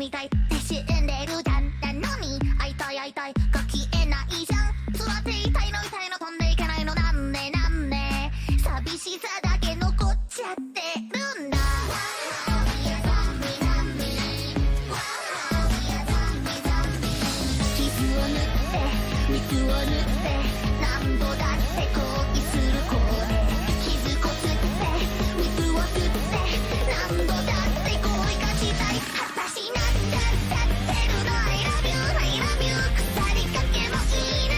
みたいって死んでるじゃん。なのに会いたい会いたいが消えないじゃん。座っていたいの痛いの飛んでいけないのなんでなんで寂しさだけ残っちゃってるんだ。傷を縫って水を塗って何度だって恋する子で傷こすって水を吸って何度だって恋がしたい。私なっちゃってるの I love you I love you 腐りかけもいいね。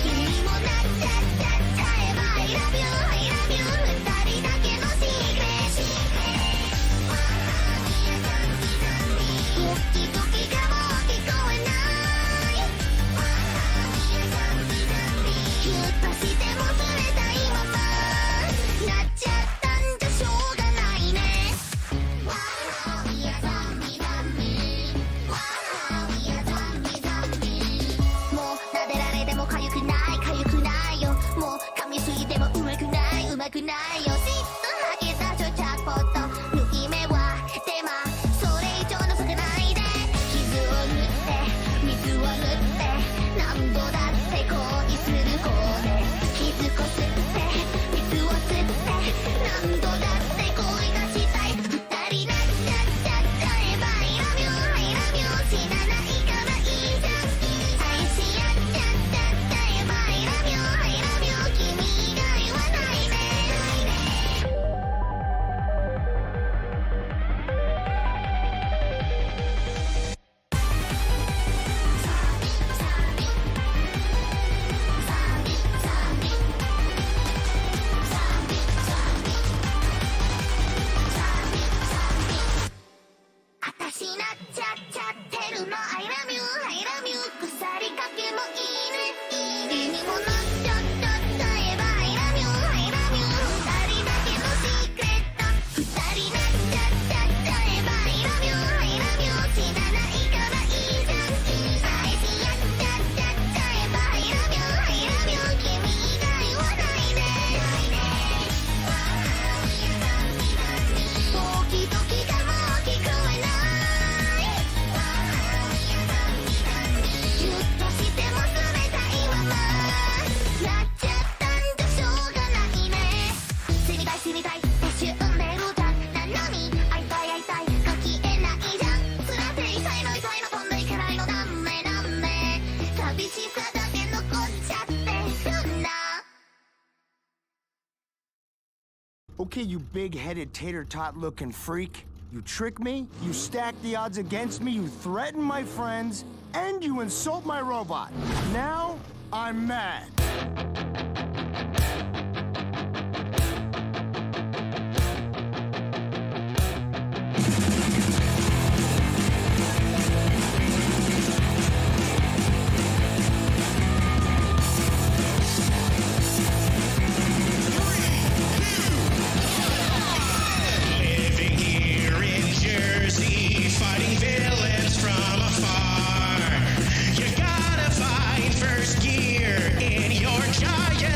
君もなっちゃえば I love you I love you 二人だけのシークレット。時々がもう聞こえないギュッとしても触れたいままなっちゃったんじゃしょうがないね。もう撫でられてもかゆくないかゆくないよ。もう噛みすぎてもうまくないうまくないよ。シッと吐けたちょちゃっぽっと縫い目は手間それ以上のせないで傷を縫って水を塗って何度だって恋する子で傷こすって水を吸って何度だって恋がしたい。二人なっちゃえば I love you I love you 死なないからいいじゃん。愛し合っちゃえば I love you I love you 君以外はないね。私なっちゃってるの I love you I love you 腐りかけもいいね。君もなっちゃえば I love you I love you 二人だけのシークレット。二人なっちゃえば I love you I love you 死なないからいいじゃん。愛し合っちゃえば I love you I love you 君以外はないね。時々がもう聞こえないギュッとしても冷たいままなっちゃったんじゃしょうがないね。死にたい死にたいって死んでるじゃん。なのに会いたい会いたいが消えないじゃん。つらって痛いの痛いの飛んでいけないのなんでなんで寂しさだけ残っちゃってるんだ。Okay, you big-headed tater-tot looking freak. You trick me, you stack the odds against me, you threaten my friends, and you insult my robot. Now, I'm mad. Living here in Jersey, fighting villains from afar. You gotta find first gear in your giant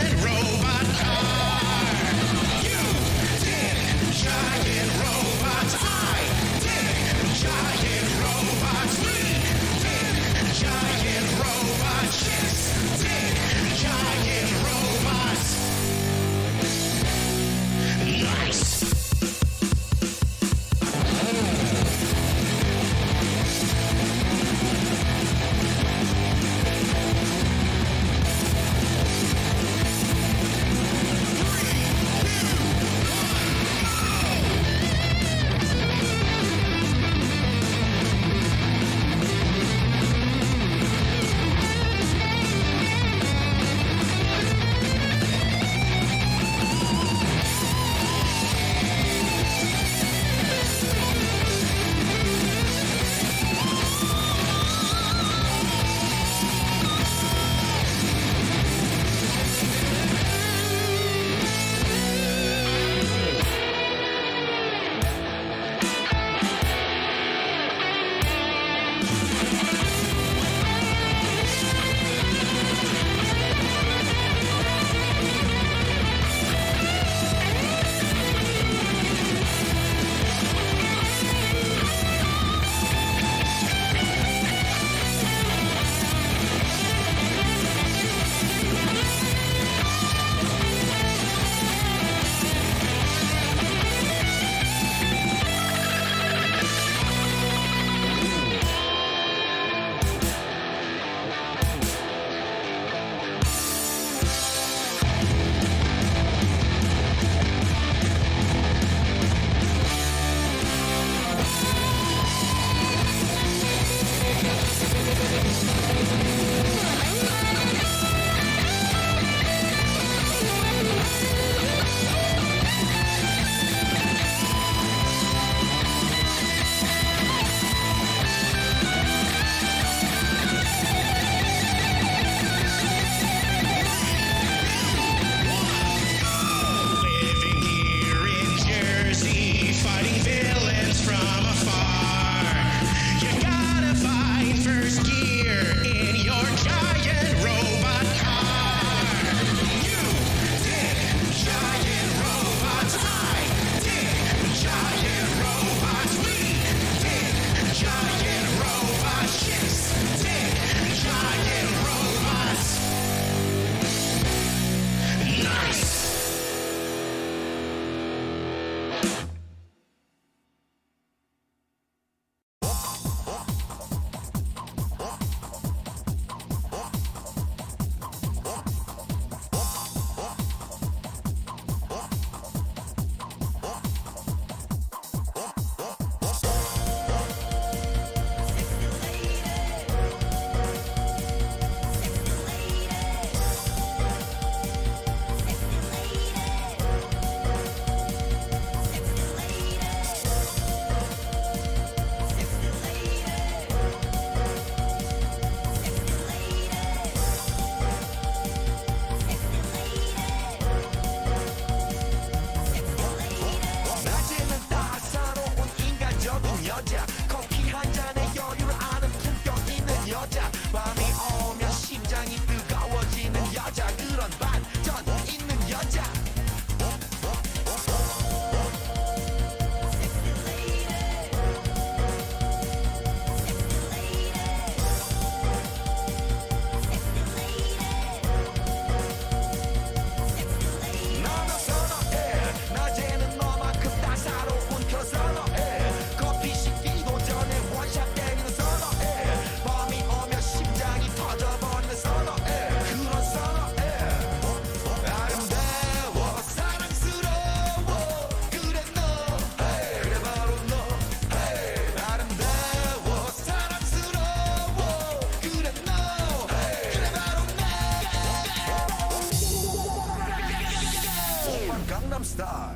Gangnam Style.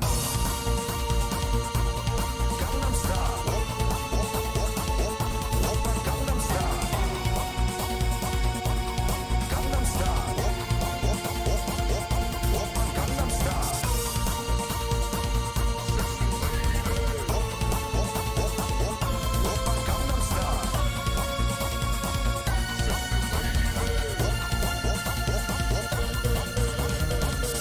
Gangnam Style. Oppa Gangnam Style. Gangnam Style. Oppa Gangnam Style. Oppa Gangnam Style.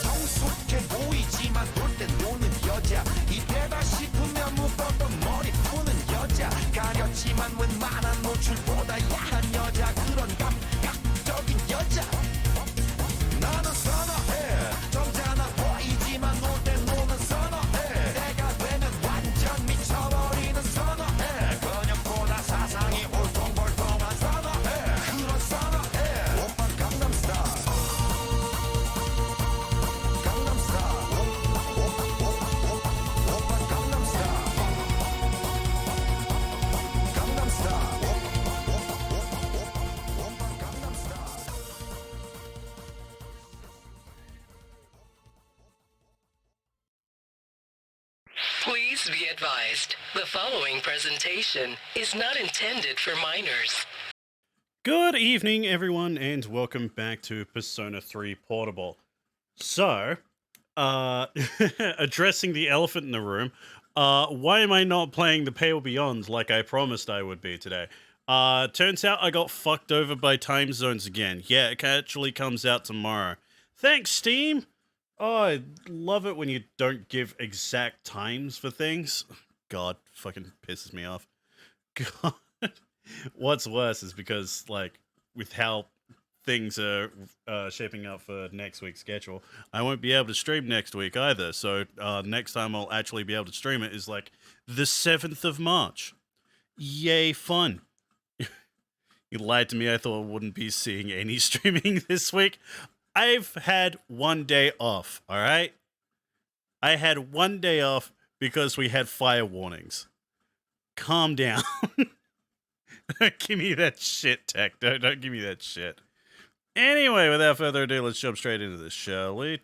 성숙해 보이지만 놀 땐 노는 여자 이때다 싶으면 묶었던 머리 푸는 여자 가렸지만 웬만한 노출보다 야한 여자 그런 감각적인 여자 나는 선호해 점잖아 보이지만 놀 땐 노는 선호해 내가 되면 완전 미쳐버리는 선호해 근육보다 사상이 울퉁불퉁한 선호해 그런 선호해 오빠 강남스타일 Gangnam Style. Oppa Gangnam Style. Gangnam Style. Oppa Gangnam Style. Please be advised, the following presentation is not intended for minors. Good evening, everyone, and welcome back to Persona 3 Portable. So, addressing the elephant in the room, why am I not playing the Pale Beyond like I promised I would be today? Turns out I got fucked over by time zones again. Yeah, it actually comes out tomorrow. Thanks, Steam! Oh, I love it when you don't give exact times for things. God, fucking pisses me off. God. What's worse is because, like, with how things are shaping up for next week's schedule, I won't be able to stream next week either. So next time I'll actually be able to stream it is like the 7th of March. Yay, fun. You lied to me. I thought I wouldn't be seeing any streaming this week. I've had one day off, all right? I had one day off because we had fire warnings. Calm down. Don't give me that shit, Tech. Don't give me that shit. Anyway, without further ado, let's jump straight into this, shall we?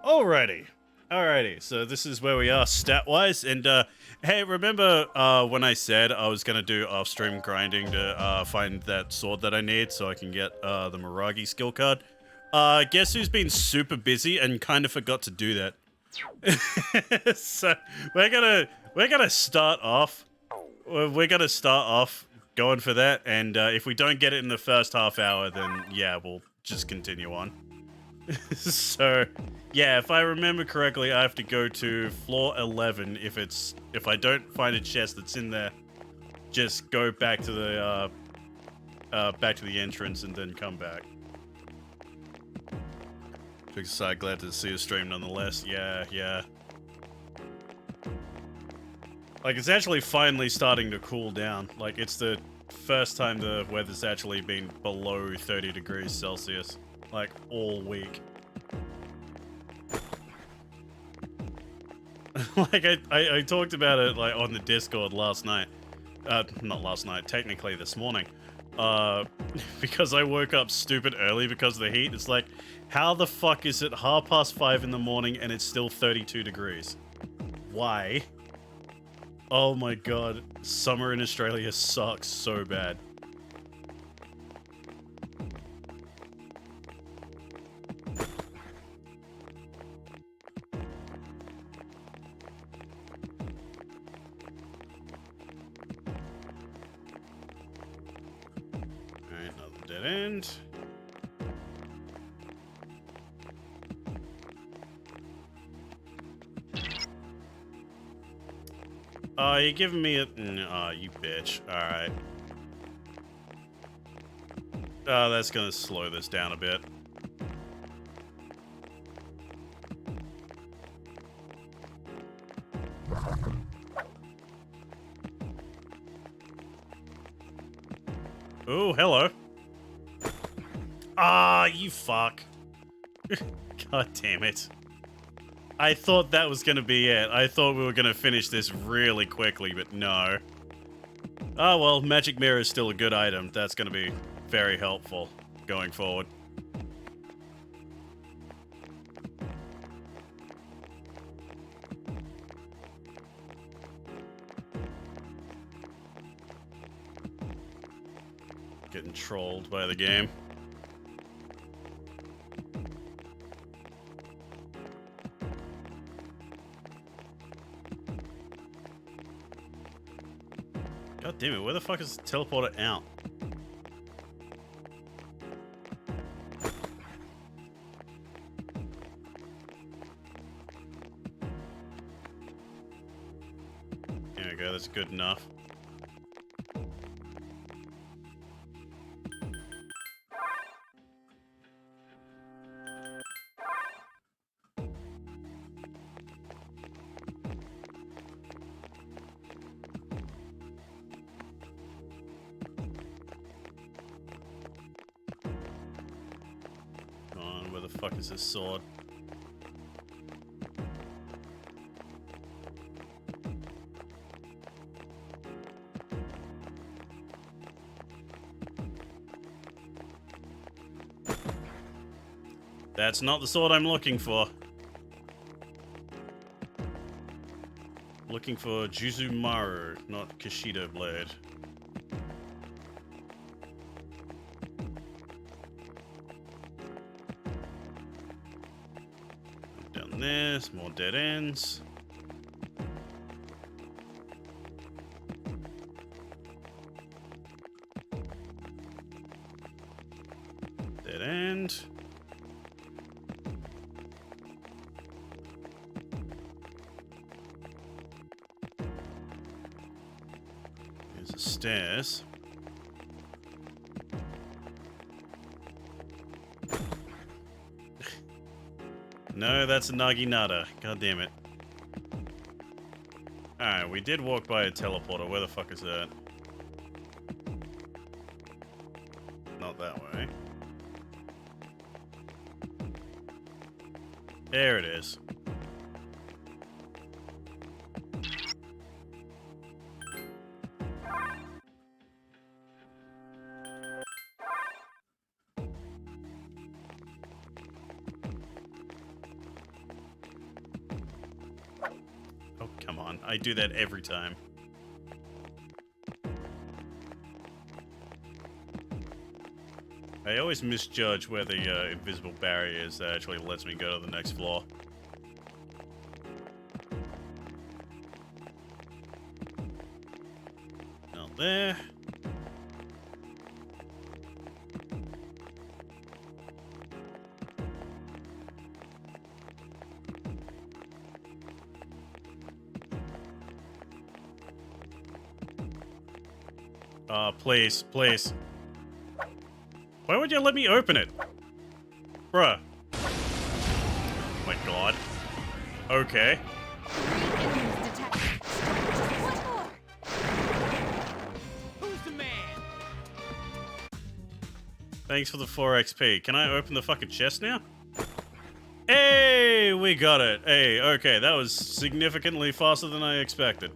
Alrighty, so this is where we are stat-wise, and hey, remember when I said I was gonna do off-stream grinding to find that sword that I need so I can get the Miragi skill card? Guess who's been super busy and kind of forgot to do that? So we're gonna start off. We're gonna start off going for that, and if we don't get it in the first half hour, then yeah, we'll just continue on. So yeah, if I remember correctly, I have to go to floor 11. If I don't find a chest that's in there, just go back to the entrance and then come back. Side, glad to see a stream nonetheless. Yeah. Like, it's actually finally starting to cool down. Like, it's the first time the weather's actually been below 30 degrees Celsius. Like, all week. Like, I talked about it, like, on the Discord last night. Not last night, technically this morning. Because I woke up stupid early because of the heat. It's like, how the fuck is it 5:30 in the morning and it's still 32 degrees? Why? Oh my god, summer in Australia sucks so bad. Alright, another dead end. You're giving me a... Aw, you bitch. Alright. That's gonna slow this down a bit. Oh, hello. Ah, you fuck. God damn it. I thought that was gonna be it. I thought we were gonna finish this really quickly, but no. Oh well, Magic Mirror is still a good item. That's gonna be very helpful going forward. getting trolled by the game. God damn it, where the fuck is the teleporter out? There we go, that's good enough. Where the fuck is this sword? That's not the sword I'm looking for. Looking for Juzumaru, not Kishido Blade. Down this, more dead ends. Dead end. Here's the stairs. No, that's a Naginata. God damn it. Alright, we did walk by a teleporter. Where the fuck is that? Not that way. There it is. Oh, come on. I do that every time. I always misjudge where the invisible barrier is that actually lets me go to the next floor. Not there. Please, please. Why would you let me open it? Bruh. Oh my god. Okay. Who's the man? Thanks for the 4 XP. Can I open the fucking chest now? Hey, we got it. Hey, okay, that was significantly faster than I expected.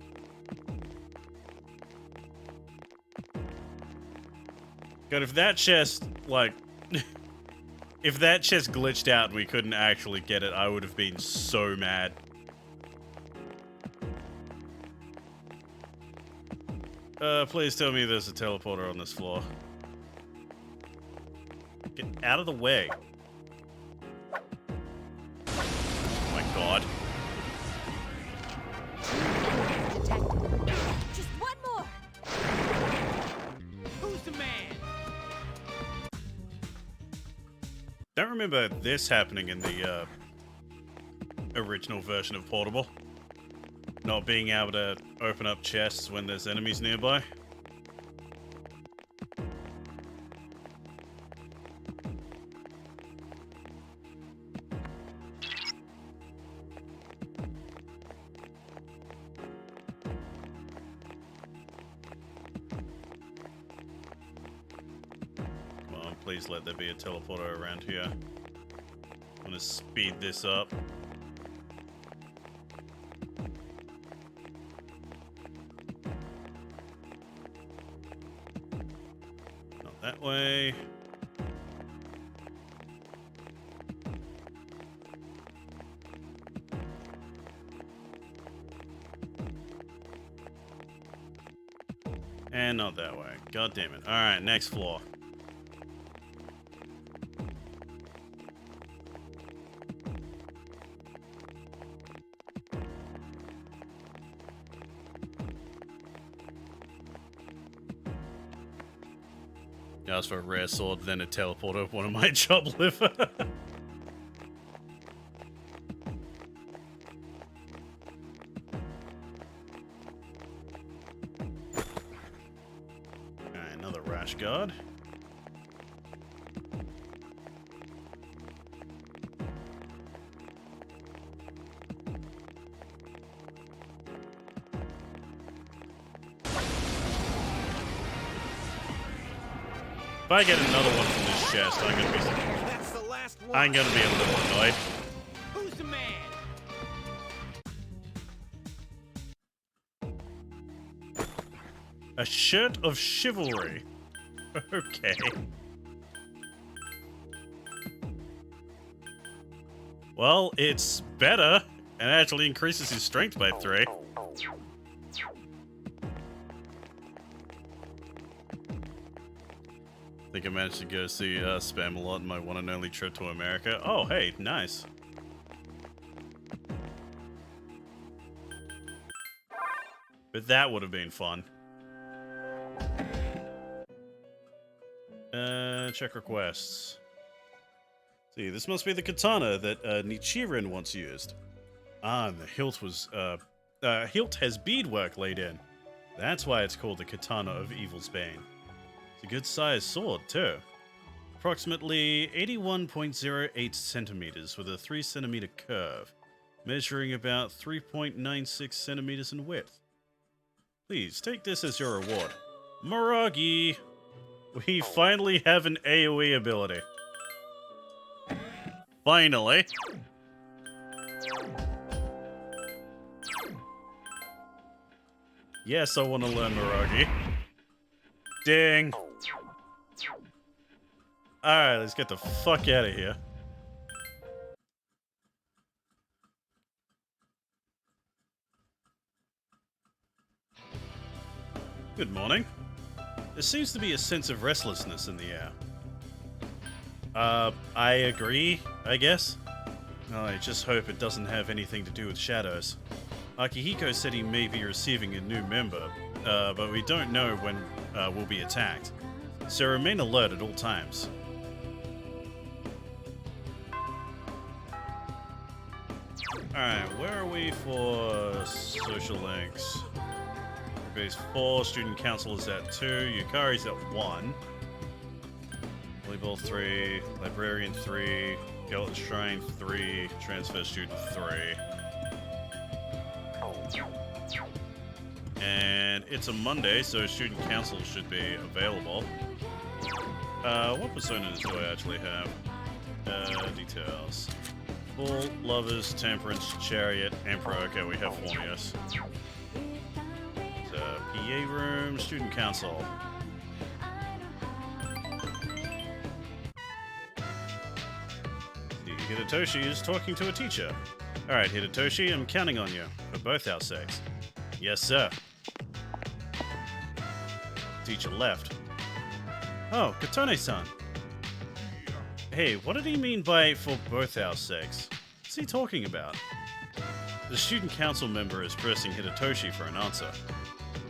God, if that chest, like... if that chest glitched out and we couldn't actually get it, I would have been so mad. Please tell me there's a teleporter on this floor. Get out of the way. Oh my god. Just one more. Who's the man? Don't remember this happening in the original version of Portable. Not being able to open up chests when there's enemies nearby. Come on, please let there be a teleporter around here. I'm gonna speed this up. Not that way. And not that way. God damn it. Alright, next floor. Ask for a rare sword, then a teleporter, one of my job liver. Alright, another rash guard. If I get another one from this chest, That's the last one. I'm gonna be a little annoyed. Who's the man? A shirt of chivalry. Okay. Well, it's better and actually increases his strength by 3. I think I managed to go see Spamalot in my one and only trip to America. Oh, hey, nice. But that would have been fun. Check requests. See, this must be the katana that Nichiren once used. Ah, and the hilt was, hilt has beadwork laid in. That's why it's called the Katana of Evil's Bane. It's a good sized sword, too. Approximately 81.08 centimeters with a 3 centimeter curve, measuring about 3.96 centimeters in width. Please take this as your reward. Miragi! We finally have an AoE ability. Finally. Yes, I want to learn Miragi. Ding. Alright, let's get the fuck out of here. Good morning. There seems to be a sense of restlessness in the air. I agree, I guess. Oh, I just hope it doesn't have anything to do with shadows. Akihiko said he may be receiving a new member, but we don't know when we'll be attacked. So remain alert at all times. Alright, where are we for social links? Base 4, student council is at 2, Yukari's at 1. Volleyball 3, librarian 3, Skeleton Shrine 3, transfer student 3. And it's a Monday, so student council should be available. What personas do I actually have? Details. Bull, Lovers, Temperance, Chariot, Emperor. Okay, we have Formius. PA room, student council. Hidetoshi is talking to a teacher. Alright, Hidetoshi, I'm counting on you, for both our sakes. Yes, sir. Teacher left. Oh, Katone-san. Hey, what did he mean by for both our sakes? What's he talking about? The student council member is pressing Hidetoshi for an answer.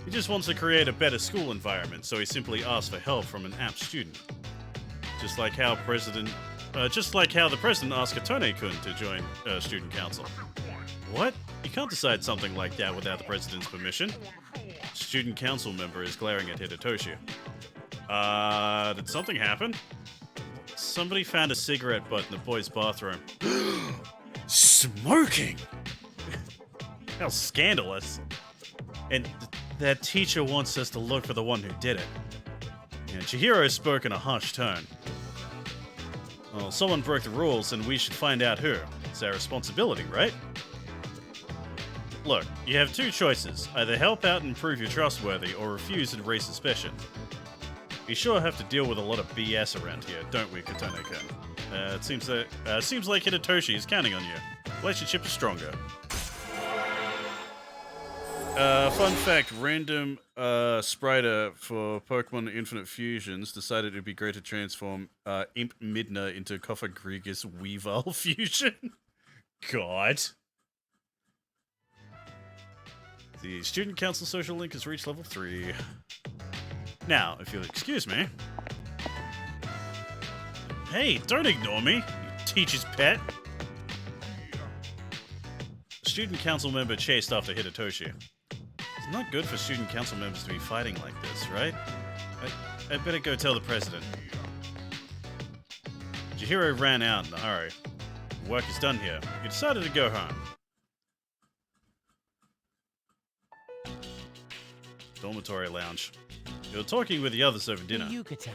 He just wants to create a better school environment, so he simply asks for help from an apt student. Just like how the president asked Katone-kun to join student council. What? You can't decide something like that without the president's permission. Student council member is glaring at Hidetoshi. Did something happen? Somebody found a cigarette butt in the boys' bathroom. Smoking! How scandalous. And that teacher wants us to look for the one who did it. And Chihiro spoke in a harsh tone. Well, someone broke the rules and we should find out who. It's our responsibility, right? Look, you have two choices. Either help out and prove you're trustworthy, or refuse and raise suspicion. We sure have to deal with a lot of BS around here, don't we, Katone-kun? It seems like Hidetoshi is counting on you. Relationship is stronger. Fun fact, random spriter for Pokemon Infinite Fusions decided it'd be great to transform Imp Midna into Kofagrigus Weavile Fusion. God. The Student Council social link has reached level 3. Now, if you'll excuse me, Hey, don't ignore me, you teacher's pet. Student council member chased after Hidetoshi. It's not good for student council members to be fighting like this, right? I'd better go tell the president. Chihiro ran out in a hurry. Work is done here. He decided to go home. Dormitory lounge. You're talking with the others over dinner. Hey, Yucatan,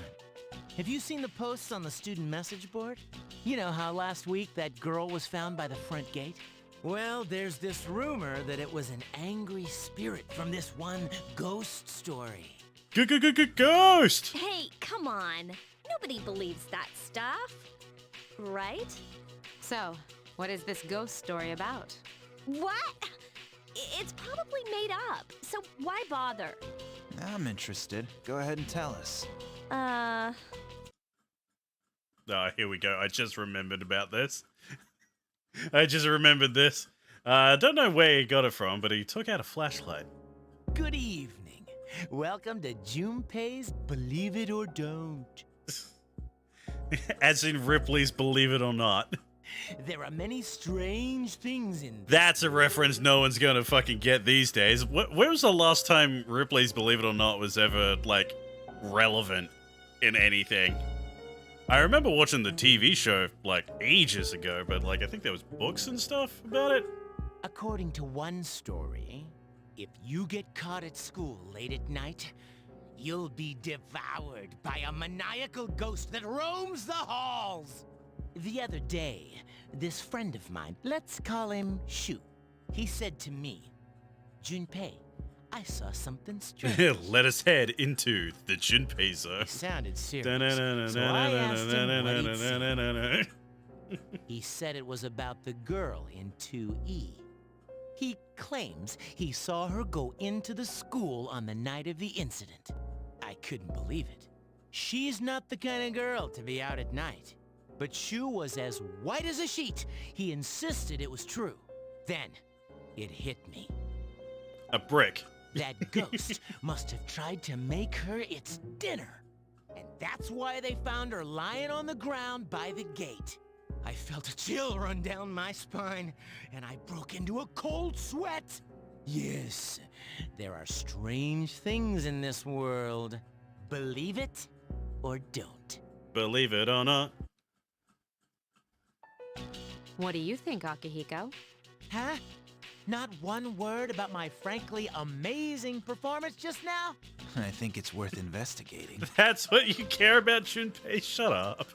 have you seen the posts on the student message board? You know how last week that girl was found by the front gate? Well, there's this rumor that it was an angry spirit from this one ghost story. Ghost! Hey, come on. Nobody believes that stuff. Right? So, what is this ghost story about? What? It's probably made up, so why bother? I'm interested. Go ahead and tell us. Ah, here we go. I just remembered about this. I just remembered this. I don't know where he got it from, but he took out a flashlight. Good evening. Welcome to Junpei's Believe It or Don't. As in Ripley's Believe It or Not. There are many strange things in That's a reference no one's gonna fucking get these days. Where was the last time Ripley's Believe It or Not was ever, like, relevant in anything? I remember watching the TV show, like, ages ago, but, like, I think there was books and stuff about it. According to one story, if you get caught at school late at night, you'll be devoured by a maniacal ghost that roams the halls. The other day, this friend of mine, let's call him Shu, he said to me, Junpei, I saw something strange. Let us head into the Junpei zone. He sounded serious, so I asked him what he'd seen. He said it was about the girl in 2E. He claims he saw her go into the school on the night of the incident. I couldn't believe it. She's not the kind of girl to be out at night. But Shu was as white as a sheet. He insisted it was true. Then, it hit me. A brick. That ghost must have tried to make her its dinner. And that's why they found her lying on the ground by the gate. I felt a chill run down my spine, and I broke into a cold sweat. Yes, there are strange things in this world. Believe it or don't. Believe it or not. What do you think, Akihiko? Huh? Not one word about my frankly amazing performance just now? I think it's worth investigating. That's what you care about, Junpei? Shut up.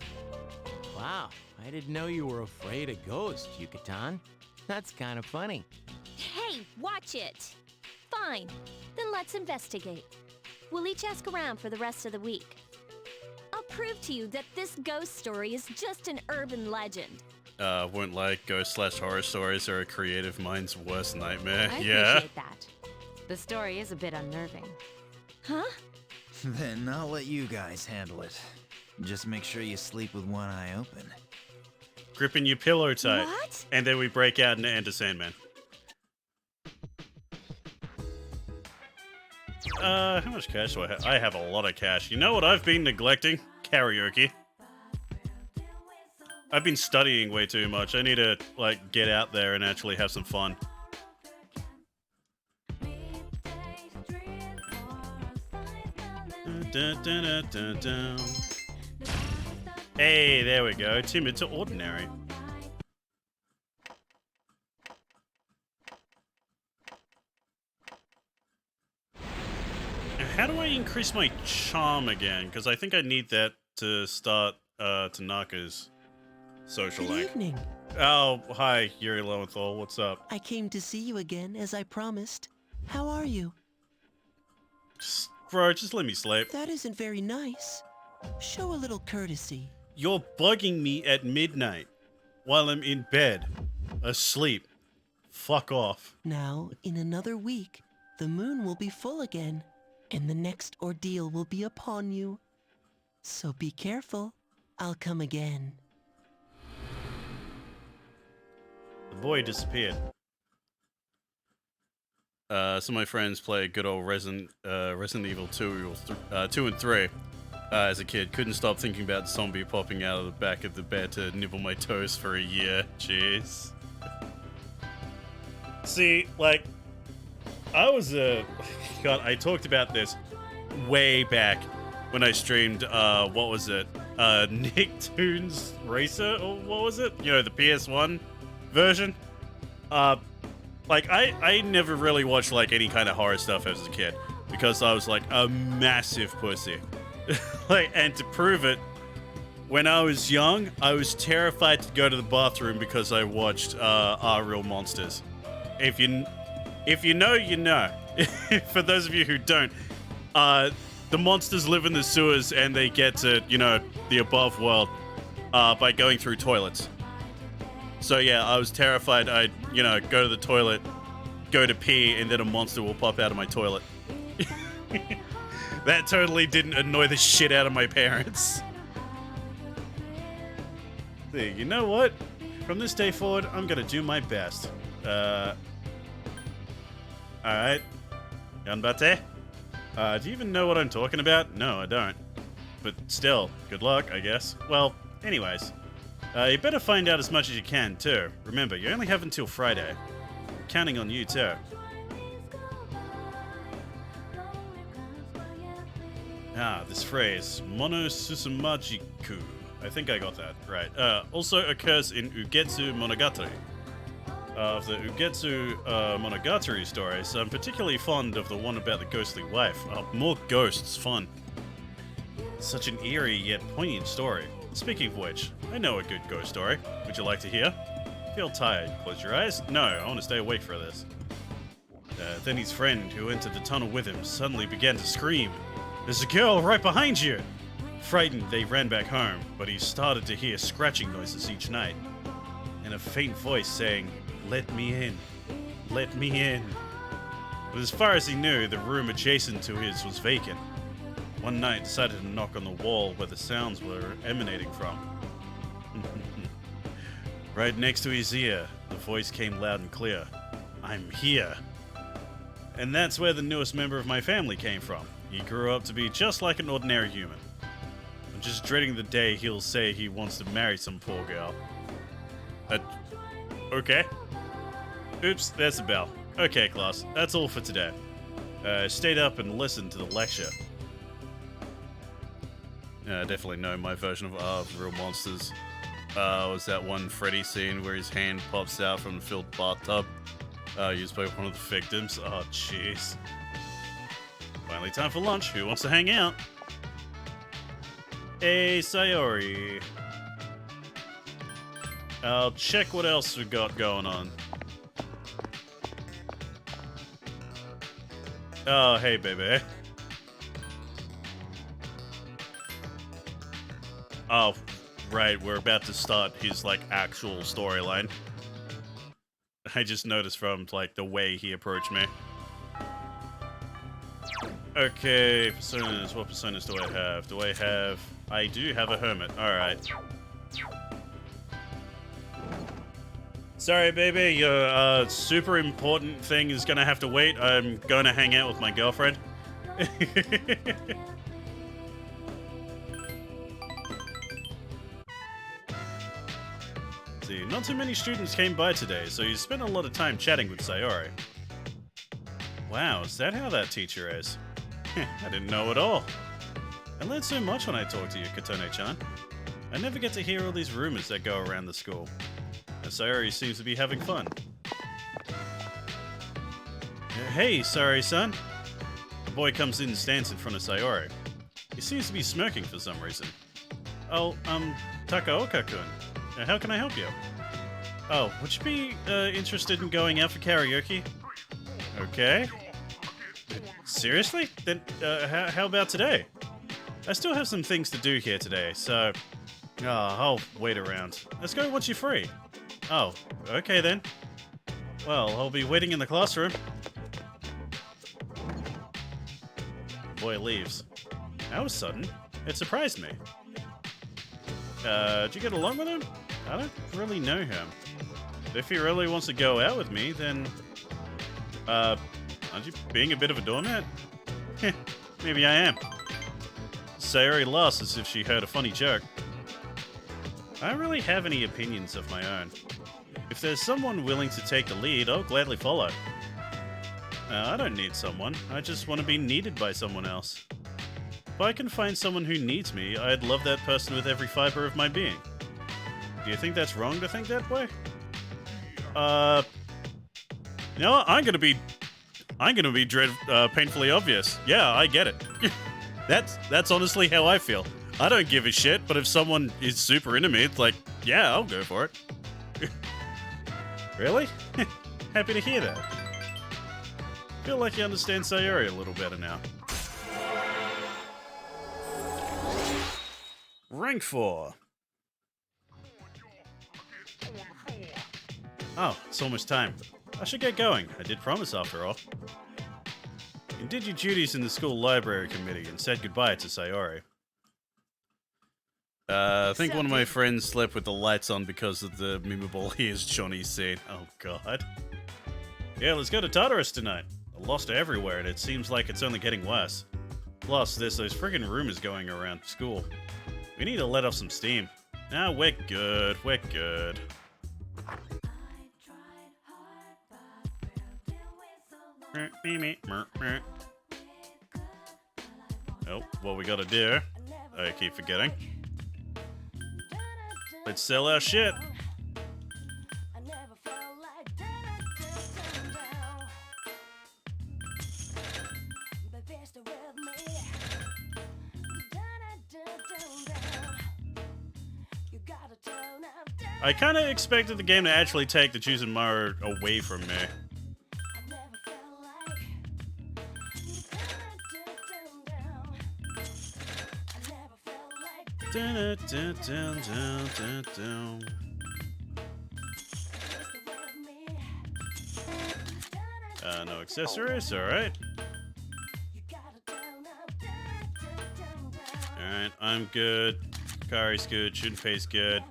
Wow, I didn't know you were afraid of ghosts, Yucatan. That's kind of funny. Hey, watch it. Fine. Then let's investigate. We'll each ask around for the rest of the week. I'll prove to you that this ghost story is just an urban legend. Won't like ghost/horror stories are a creative mind's worst nightmare. I Yeah. appreciate that. The story is a bit unnerving. Huh? Then I'll let you guys handle it. Just make sure you sleep with one eye open. Gripping your pillow tight. What? And then we break out into Enter Sandman. How much cash do I have? I have a lot of cash. You know what I've been neglecting? Karaoke. I've been studying way too much. I need to, like, get out there and actually have some fun. Dun, dun, dun, dun, dun. Hey, there we go. Timid to ordinary. How do I increase my charm again? Because I think I need that to start Tanaka's social Good link. evening. Oh, hi, Yuri Lowenthal. What's up? I came to see you again, as I promised. How are you? Bro, just let me sleep. That isn't very nice. Show a little courtesy. You're bugging me at midnight while I'm in bed, asleep. Fuck off. Now, in another week, the moon will be full again, and the next ordeal will be upon you. So be careful. I'll come again. The boy disappeared. Some of my friends play good old Resident Evil 2 and 3. as a kid. Couldn't stop thinking about zombie popping out of the back of the bed to nibble my toes for a year. Jeez. See, like, I was a... God, I talked about this way back when I streamed, what was it? Nicktoons Racer? Or what was it? You know, the PS1 version? Like, I never really watched, like, any kind of horror stuff as a kid. Because I was, like, a massive pussy. Like, and to prove it, when I was young, I was terrified to go to the bathroom because I watched, Are Real Monsters. If you know, you know. For those of you who don't, the monsters live in the sewers and they get to, you know, the above world, by going through toilets. So yeah, I was terrified I'd, you know, go to the toilet, go to pee, and then a monster will pop out of my toilet. That totally didn't annoy the shit out of my parents. See, you know what? From this day forward, I'm gonna do my best. Alright. Ganbatte? Do you even know what I'm talking about? No, I don't. But still, good luck, I guess. Well, anyways. You better find out as much as you can, too. Remember, you only have until Friday. I'm counting on you, too. Ah, this phrase, Mono Susumajiku. I think I got that right. Also occurs in Ugetsu Monogatari. Of the Ugetsu Monogatari stories, I'm particularly fond of the one about the ghostly wife. More ghosts, fun. Such an eerie yet poignant story. Speaking of which, I know a good ghost story. Would you like to hear? Feel tired? Close your eyes? No, I want to stay awake for this. Then his friend, who entered the tunnel with him, suddenly began to scream. There's a girl right behind you! Frightened, they ran back home, but he started to hear scratching noises each night, and a faint voice saying, "Let me in. Let me in." But as far as he knew, the room adjacent to his was vacant. One night, decided to knock on the wall where the sounds were emanating from. Right next to his ear, the voice came loud and clear. "I'm here." And that's where the newest member of my family came from. He grew up to be just like an ordinary human. I'm just dreading the day he'll say he wants to marry some poor girl. Okay. Oops, there's the bell. Okay, class, that's all for today. Stayed up and listened to the lecture. I definitely know my version of Real Monsters. Was that one Freddy scene where his hand pops out from the filled bathtub, used by one of the victims. Oh, jeez. Finally time for lunch. Who wants to hang out? Hey, Sayori. I'll check what else we got going on. Oh, hey, baby. Oh, right, we're about to start his, like, actual storyline. I just noticed from, like, the way he approached me. Okay, personas. What personas do I have? I do have a hermit. Alright. Sorry, baby. Your super important thing is gonna have to wait. I'm going to hang out with my girlfriend. See, not too many students came by today, so you spent a lot of time chatting with Sayori. Wow, is that how that teacher is? I didn't know at all. I learned so much when I talked to you, Katone-chan. I never get to hear all these rumors that go around the school. And Sayori seems to be having fun. Hey, Sayori-san. The boy comes in and stands in front of Sayori. He seems to be smirking for some reason. Oh, Takaoka-kun. How can I help you? Oh, would you be interested in going out for karaoke? Okay. Seriously? Then how about today? I still have some things to do here today, so I'll wait around. Let's go once you're free. Oh, okay then. Well, I'll be waiting in the classroom. The boy leaves. That was sudden. It surprised me. Did you get along with him? I don't really know him. But if he really wants to go out with me, then aren't you being a bit of a doormat? Maybe I am. Sayori laughs as if she heard a funny joke. I don't really have any opinions of my own. If there's someone willing to take the lead, I'll gladly follow. I don't need someone. I just want to be needed by someone else. If I can find someone who needs me, I'd love that person with every fiber of my being. Do you think that's wrong to think that way? You know what? I'm gonna be painfully obvious. Yeah, I get it. That's honestly how I feel. I don't give a shit, but if someone is super into me, it's like, yeah, I'll go for it. Really? Happy to hear that. Feel like you understand Sayori a little better now. Rank 4. Oh, it's almost time. I should get going. I did promise after all. You did your duties in the school library committee and said goodbye to Sayori. I think one of my friends slept with the lights on because of the memeable Here's Johnny scene. Oh god. Yeah, let's go to Tartarus tonight. I lost her everywhere and it seems like it's only getting worse. Plus, there's those friggin' rumors going around school. We need to let off some steam. Nah, we're good. We're good. Oh, what we gotta do? I keep forgetting. Let's sell our shit. I kind of expected the game to actually take the Chosen Maru away from me. No accessories, alright. Alright, I'm good. Kari's good, Junpei's good.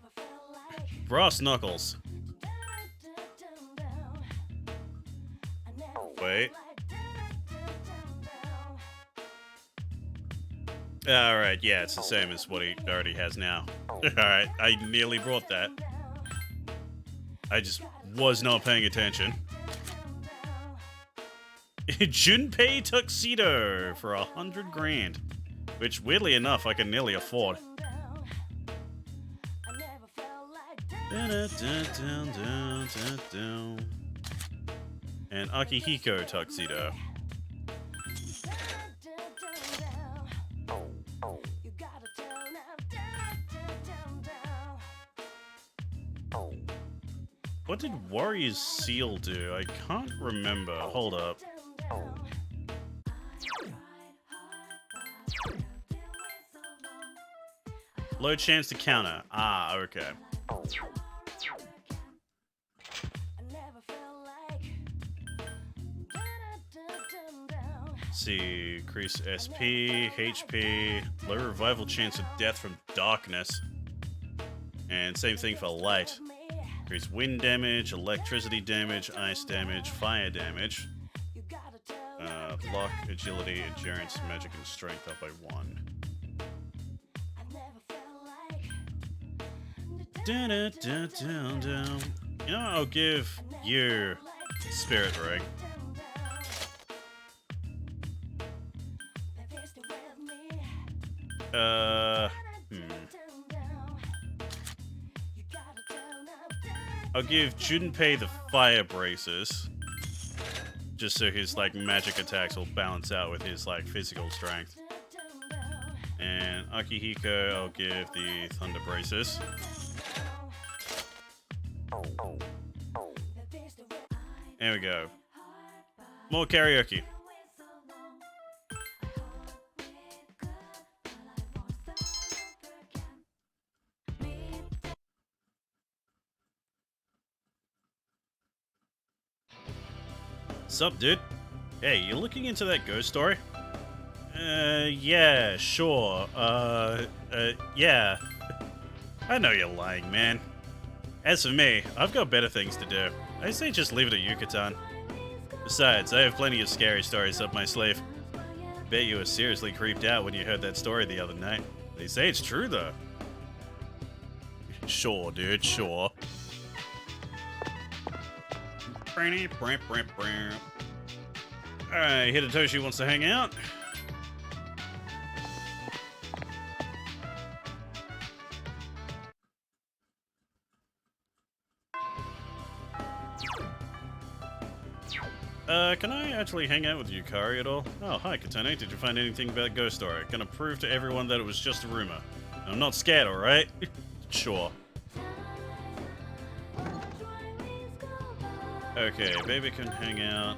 Brass knuckles. Wait. Alright, yeah, it's the same as what he already has now. Alright, I nearly brought that. I just was not paying attention. Junpei tuxedo for 100 grand. Which, weirdly enough, I can nearly afford. And Akihiko tuxedo. What did Warrior's Seal do? I can't remember. Hold up. Low chance to counter. Ah, okay. Let's see, increase SP, HP, low revival chance of death from darkness. And same thing for light. Increase wind damage, electricity damage, ice damage, fire damage. Block, agility, endurance, magic, and strength up by 1. You know, I'll give you Spirit Ring. I'll give Junpei the fire braces. Just so his, like, magic attacks will balance out with his, like, physical strength. And Akihiko, I'll give the thunder braces. There we go. More karaoke. Sup, dude? Hey, you looking into that ghost story? Yeah, sure. Yeah. I know you're lying, man. As for me, I've got better things to do. I say just leave it at Yucatan. Besides, I have plenty of scary stories up my sleeve. Bet you were seriously creeped out when you heard that story the other night. They say it's true, though. Sure, dude, sure. Alright, Hidetoshi wants to hang out. Can I actually hang out with Yukari at all? Oh, hi, Katane. Did you find anything about Ghost Story? Gonna prove to everyone that it was just a rumor. I'm not scared, alright? Sure. Okay, baby can hang out.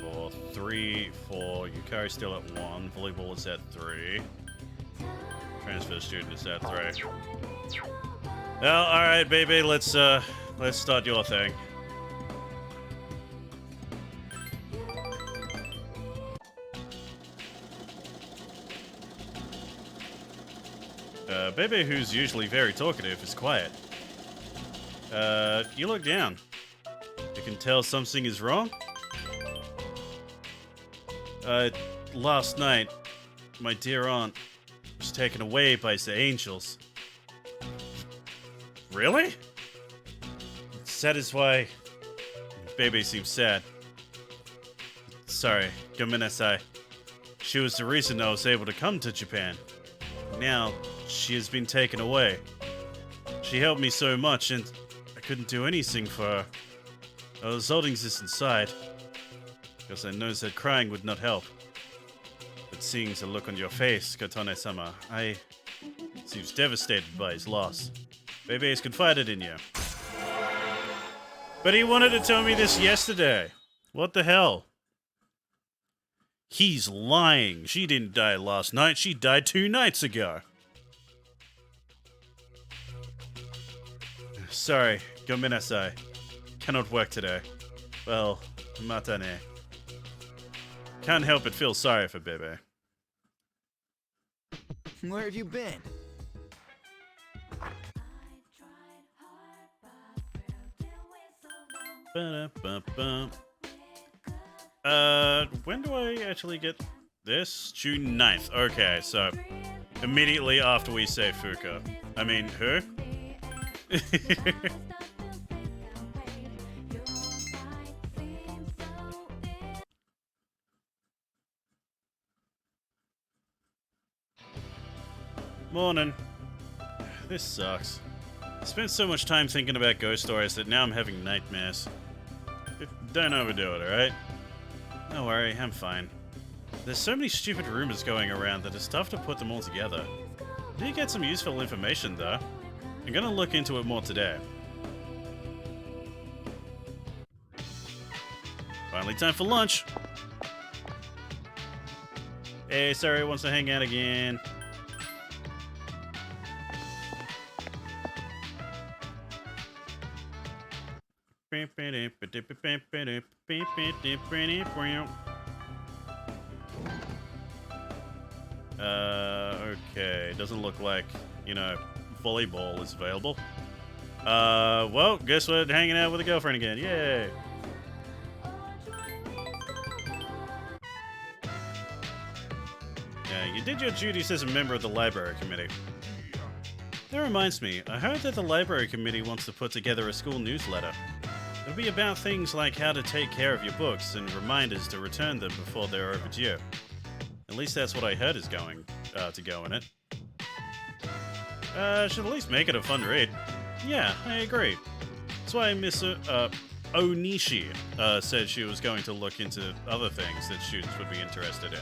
4, 3, 4. Yukari still at 1. Volleyball is at 3. Transfer student is at 3. Well, alright, baby. Let's start your thing. Bebe, who's usually very talkative, is quiet. You look down. You can tell something is wrong? Last night, my dear aunt was taken away by the angels. Really? That is why Bebe seems sad. Sorry, gomenasai. She was the reason I was able to come to Japan. Now, she has been taken away. She helped me so much, and I couldn't do anything for her. I was holding this inside, because I know that crying would not help. But seeing the look on your face, Katane-sama, I seems devastated by his loss. Bebe has confided in you. But he wanted to tell me this yesterday. What the hell? He's lying. She didn't die last night. She died 2 nights ago. Sorry, gomenasai. Cannot work today. Well, matane. Can't help but feel sorry for Bebe. Where have you been? Ba-da-ba-bum. When do I actually get this? June 9th. Okay, so immediately after we say Fuka. I mean, who? Morning. This sucks. I spent so much time thinking about ghost stories that now I'm having nightmares. Don't overdo it, alright? Don't worry, I'm fine. There's so many stupid rumors going around that it's tough to put them all together. I did get some useful information, though. I'm gonna look into it more today. Finally time for lunch! Hey, sorry, wants to hang out again. Okay, doesn't look like, you know, volleyball is available. Well, guess what? Hanging out with a girlfriend again. Yay! Yeah, you did your duties as a member of the library committee. That reminds me, I heard that the library committee wants to put together a school newsletter. It'll be about things like how to take care of your books and reminders to return them before they're overdue. At least that's what I heard is going to go in it. Should at least make it a fun read. Yeah, I agree. That's why Miss Onishi said she was going to look into other things that students would be interested in.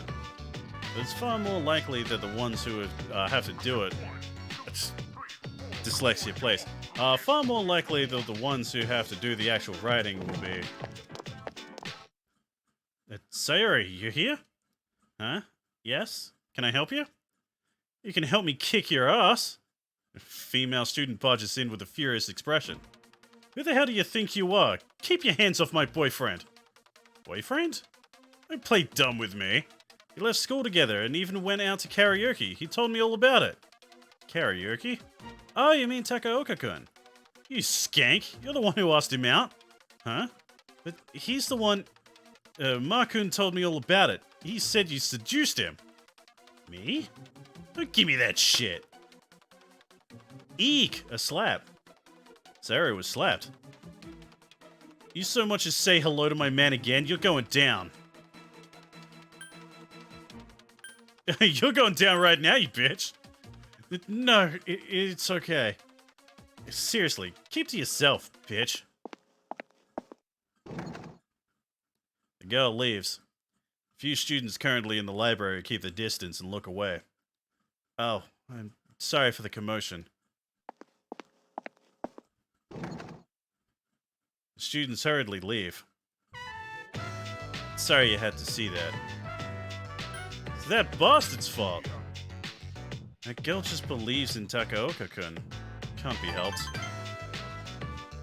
It's far more likely that the ones who would have to do it... Dyslexia place. Far more likely that the ones who have to do the actual writing will be... Sayori, you here? Huh? Yes? Can I help you? You can help me kick your ass. A female student barges in with a furious expression. Who the hell do you think you are? Keep your hands off my boyfriend. Boyfriend? Don't play dumb with me. We left school together and even went out to karaoke. He told me all about it. Karaoke? Oh, you mean Takaoka-kun. You skank. You're the one who asked him out. Huh? But he's the one... Markun told me all about it. He said you seduced him. Me? Don't give me that shit. Eek! A slap. Sayori was slapped. You so much as say hello to my man again, you're going down. You're going down right now, you bitch. No, it's okay. Seriously, keep to yourself, bitch. The girl leaves. Few students currently in the library keep their distance and look away. Oh, I'm sorry for the commotion. The students hurriedly leave. Sorry you had to see that. It's that bastard's fault. That girl just believes in Takaoka-kun. Can't be helped.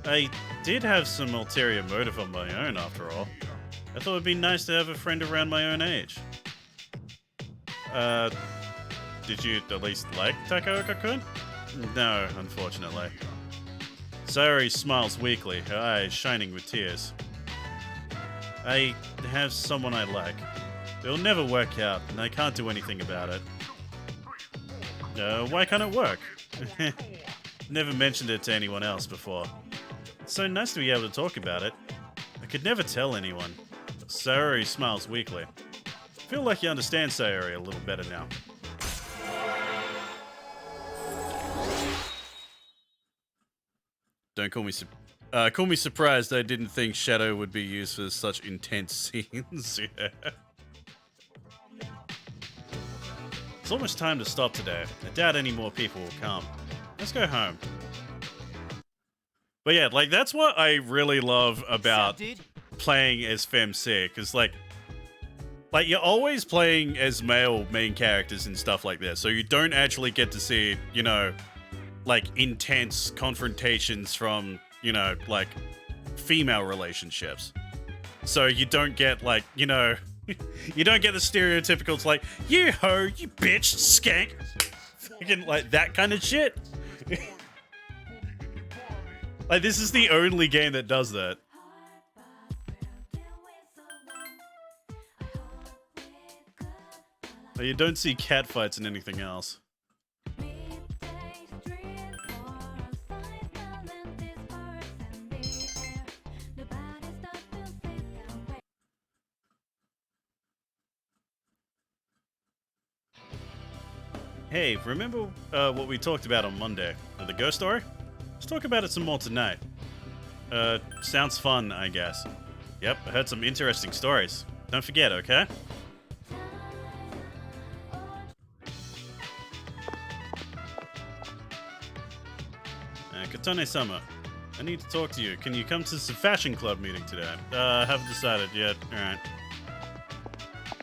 I did have some ulterior motive of my own, after all. I thought it'd be nice to have a friend around my own age. Did you at least like Takaoka-kun? No, unfortunately. Sayori smiles weakly, her eyes shining with tears. I have someone I like. It'll never work out, and I can't do anything about it. Why can't it work? Never mentioned it to anyone else before. It's so nice to be able to talk about it. I could never tell anyone. Sayori smiles weakly. Feel like you understand Sayori a little better now. Don't call me surprised. I didn't think Shadow would be used for such intense scenes. Yeah. It's almost time to stop today. I doubt any more people will come. Let's go home. But yeah, like, that's what I really love about playing as FemC, because like you're always playing as male main characters and stuff like this, so you don't actually get to see, you know, like, intense confrontations from, you know, like, female relationships. So you don't get, like, you know, you don't get the stereotypical, it's like, you hoe, you bitch, skank, fucking, like, that kind of shit. Like, this is the only game that does that. But you don't see catfights in anything else. Hey, remember what we talked about on Monday? The ghost story? Let's talk about it some more tonight. Sounds fun, I guess. Yep, I heard some interesting stories. Don't forget, okay? Katane-sama, I need to talk to you. Can you come to the fashion club meeting today? Haven't decided yet. Alright.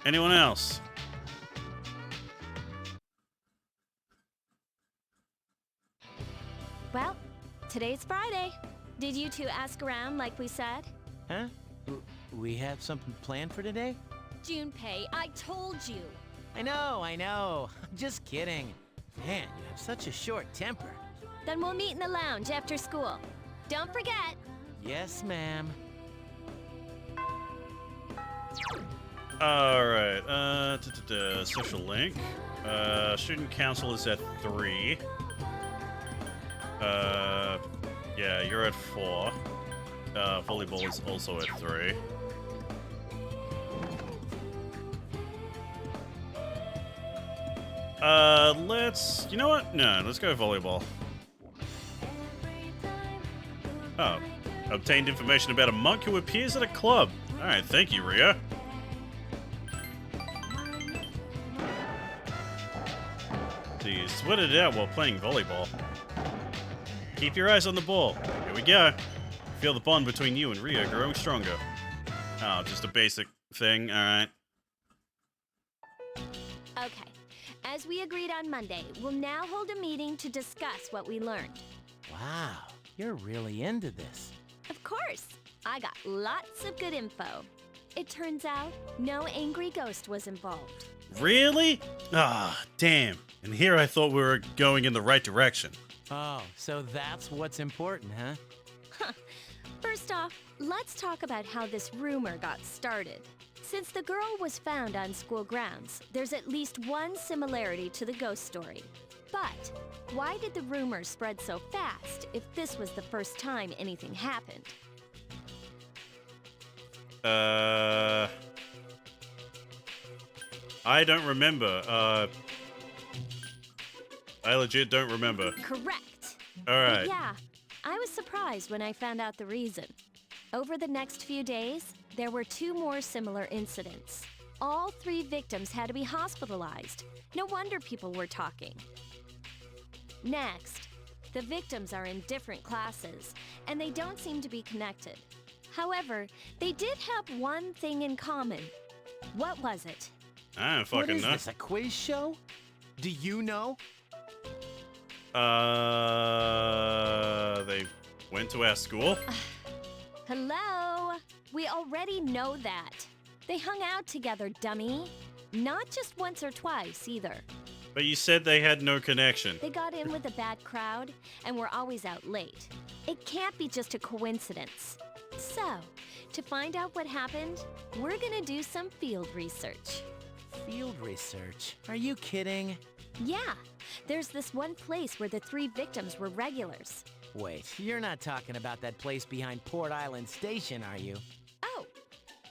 Anyone else? Well, today's Friday. Did you two ask around like we said? Huh? We have something planned for today? Junpei, I told you. I know. I'm just kidding. Man, you have such a short temper. Then we'll meet in the lounge after school. Don't forget. Yes, ma'am. Alright, social link. Student council is at 3. Yeah, you're at 4. Volleyball is also at 3. You know what? No, let's go volleyball. Oh, obtained information about a monk who appears at a club. Alright, thank you, Ria. Geez, sweated it out while playing volleyball. Keep your eyes on the ball. Here we go. Feel the bond between you and Ria growing stronger. Oh, just a basic thing, alright. Okay. As we agreed on Monday, we'll now hold a meeting to discuss what we learned. Wow, you're really into this. Of course. I got lots of good info. It turns out, no angry ghost was involved. Really? Ah, damn. And here I thought we were going in the right direction. Oh, so that's what's important, huh? First off, let's talk about how this rumor got started. Since the girl was found on school grounds, there's at least one similarity to the ghost story. But why did the rumors spread so fast if this was the first time anything happened? I don't remember. I legit don't remember. Correct. All right. But yeah, I was surprised when I found out the reason. Over the next few days, there were 2 more similar incidents. All 3 victims had to be hospitalized. No wonder people were talking. Next, the victims are in different classes, and they don't seem to be connected. However, they did have one thing in common. What was it? I don't fucking What is know. this, a quiz show? Do you know? They went to our school? Hello? We already know that. They hung out together, dummy. Not just once or twice, either. But you said they had no connection. They got in with a bad crowd and were always out late. It can't be just a coincidence. So, to find out what happened, we're gonna do some field research. Field research? Are you kidding? Yeah, there's this one place where the 3 victims were regulars. Wait, you're not talking about that place behind Port Island Station, are you? Oh,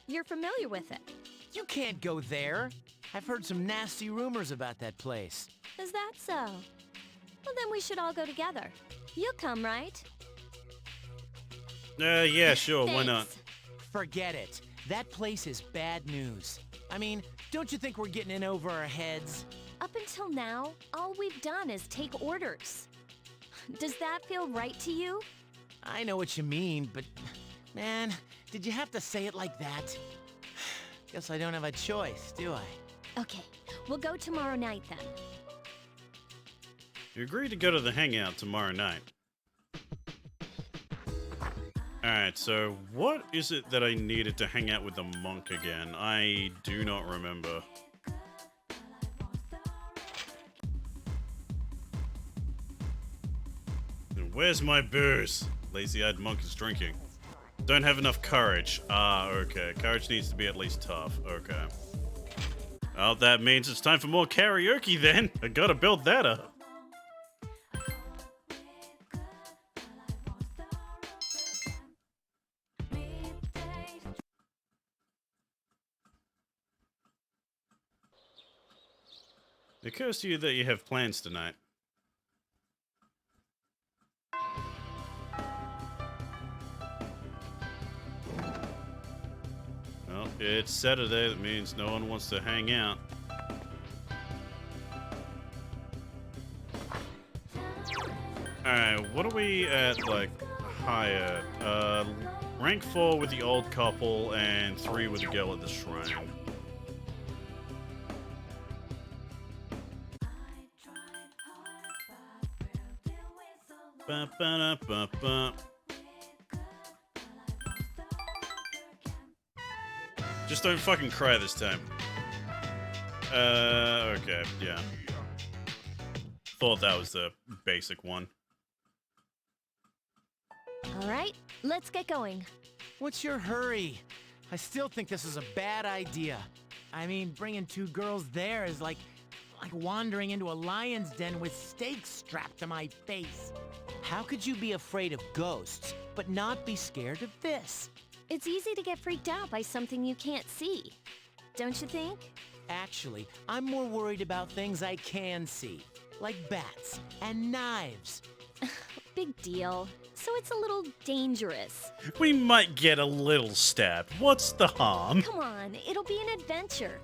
you're familiar with it. You can't go there. I've heard some nasty rumors about that place. Is that so? Well, then we should all go together. You'll come, right? Yeah, sure, why not? Thanks. Forget it. That place is bad news. I mean, don't you think we're getting in over our heads? Up until now, all we've done is take orders. Does that feel right to you? I know what you mean, but man, did you have to say it like that? Guess I don't have a choice, do I? Okay, we'll go tomorrow night then. You agreed to go to the hangout tomorrow night. Alright, so what is it that I needed to hang out with the monk again? I do not remember. And where's my booze? Lazy-eyed monk is drinking. Don't have enough courage. Ah, okay. Courage needs to be at least tough. Okay. Well, that means it's time for more karaoke then. I gotta build that up. It occurs to you that you have plans tonight. Well, it's Saturday, that means no one wants to hang out. Alright, what are we at, like, higher? Rank 4 with the old couple, and 3 with the girl at the shrine. Ba, ba, ba, ba. Just don't fucking cry this time. Okay, yeah. Thought that was the basic one. All right, let's get going. What's your hurry? I still think this is a bad idea. I mean, bringing 2 girls there is like wandering into a lion's den with stakes strapped to my face. How could you be afraid of ghosts, but not be scared of this? It's easy to get freaked out by something you can't see. Don't you think? Actually, I'm more worried about things I can see, like bats and knives. Big deal. So it's a little dangerous. We might get a little stabbed. What's the harm? Come on, it'll be an adventure.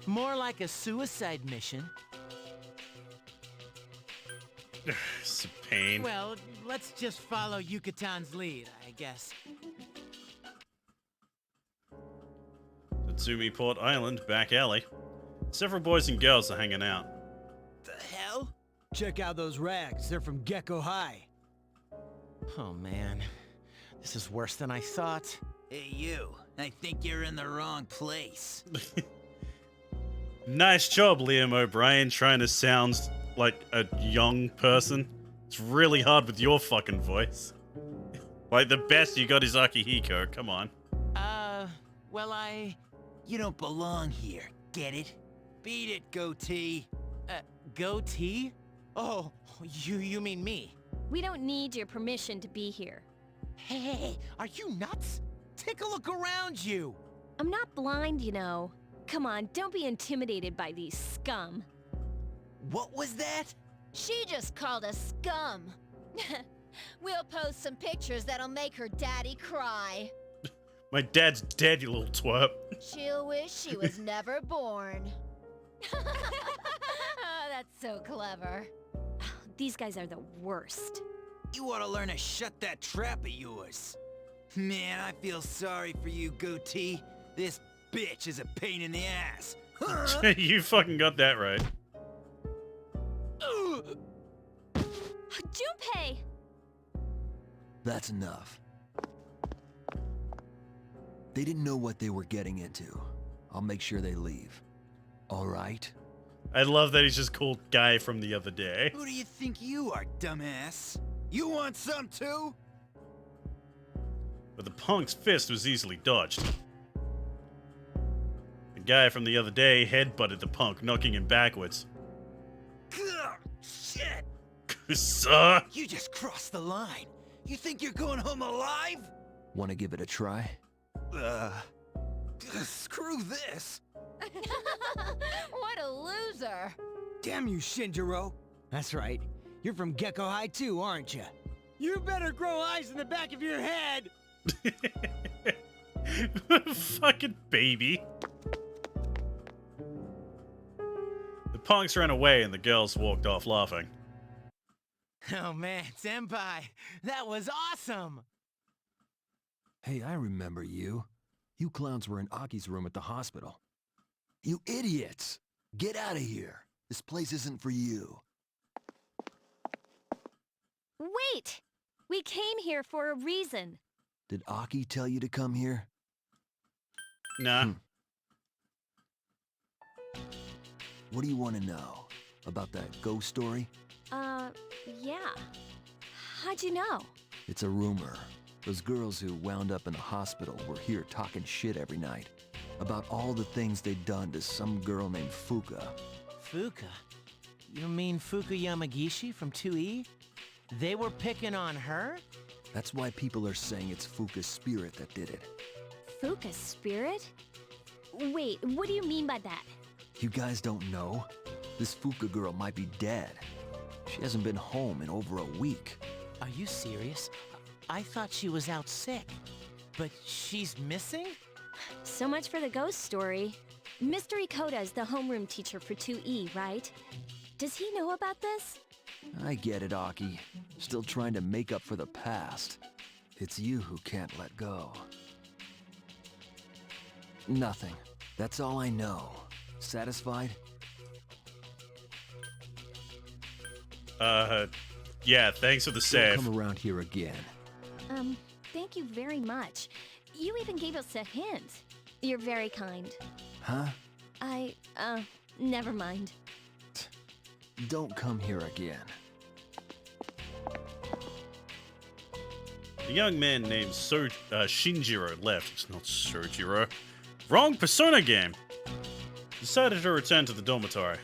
More like a suicide mission. It's a pain. Well, let's just follow Yucatan's lead, I guess. Tatsumi Port Island, back alley. Several boys and girls are hanging out. The hell? Check out those rags. They're from Gecko High. Oh man, this is worse than I thought. Hey you, I think you're in the wrong place. Nice job, Liam O'Brien, trying to sound like a young person. It's really hard with your fucking voice. Like, the best you got is Akihiko. Come on. Well, You don't belong here, get it? Beat it, goatee. Goatee? Oh, you mean me? We don't need your permission to be here. Hey, are you nuts? Take a look around you. I'm not blind, you know. Come on, don't be intimidated by these scum. What was that? She just called us scum. We'll post some pictures that'll make her daddy cry. My dad's dead, you little twerp. She'll wish she was never born. Oh, that's so clever. These guys are the worst. You ought to learn to shut that trap of yours. Man, I feel sorry for you, goatee. This bitch is a pain in the ass. Huh? You fucking got that right. Junpei! That's enough. They didn't know what they were getting into. I'll make sure they leave. All right? I love that he's just called Guy from the other day. Who do you think you are, dumbass? You want some too? But the punk's fist was easily dodged. The guy from the other day headbutted the punk, knocking him backwards. Ugh, shit! Sir! You just crossed the line. You think you're going home alive? Want to give it a try? Screw this. What a loser. Damn you, Shinjiro. That's right. You're from Gecko High too, aren't you? You better grow eyes in the back of your head. Fucking baby. The punks ran away and the girls walked off laughing. Oh man, Senpai, that was awesome! Hey, I remember you. You clowns were in Aki's room at the hospital. You idiots! Get out of here. This place isn't for you. Wait! We came here for a reason. Did Aki tell you to come here? Nah. What do you want to know? About that ghost story? Yeah. How'd you know? It's a rumor. Those girls who wound up in the hospital were here talking shit every night. About all the things they'd done to some girl named Fuka. Fuka? You mean Fuka Yamagishi from 2E? They were picking on her? That's why people are saying it's Fuka's spirit that did it. Fuka's spirit? Wait, what do you mean by that? You guys don't know? This Fuka girl might be dead. She hasn't been home in over a week. Are you serious? I thought she was out sick. But she's missing? So much for the ghost story. Mr. Ikoda is the homeroom teacher for 2E, right? Does he know about this? I get it, Aki. Still trying to make up for the past. It's you who can't let go. Nothing. That's all I know. Satisfied? Yeah, thanks for the save. Don't come around here again. Thank you very much. You even gave us a hint. You're very kind. Huh? Never mind. Don't come here again. A young man named Shinjiro left. It's not Sojiro. Wrong Persona game. Decided to return to the dormitory.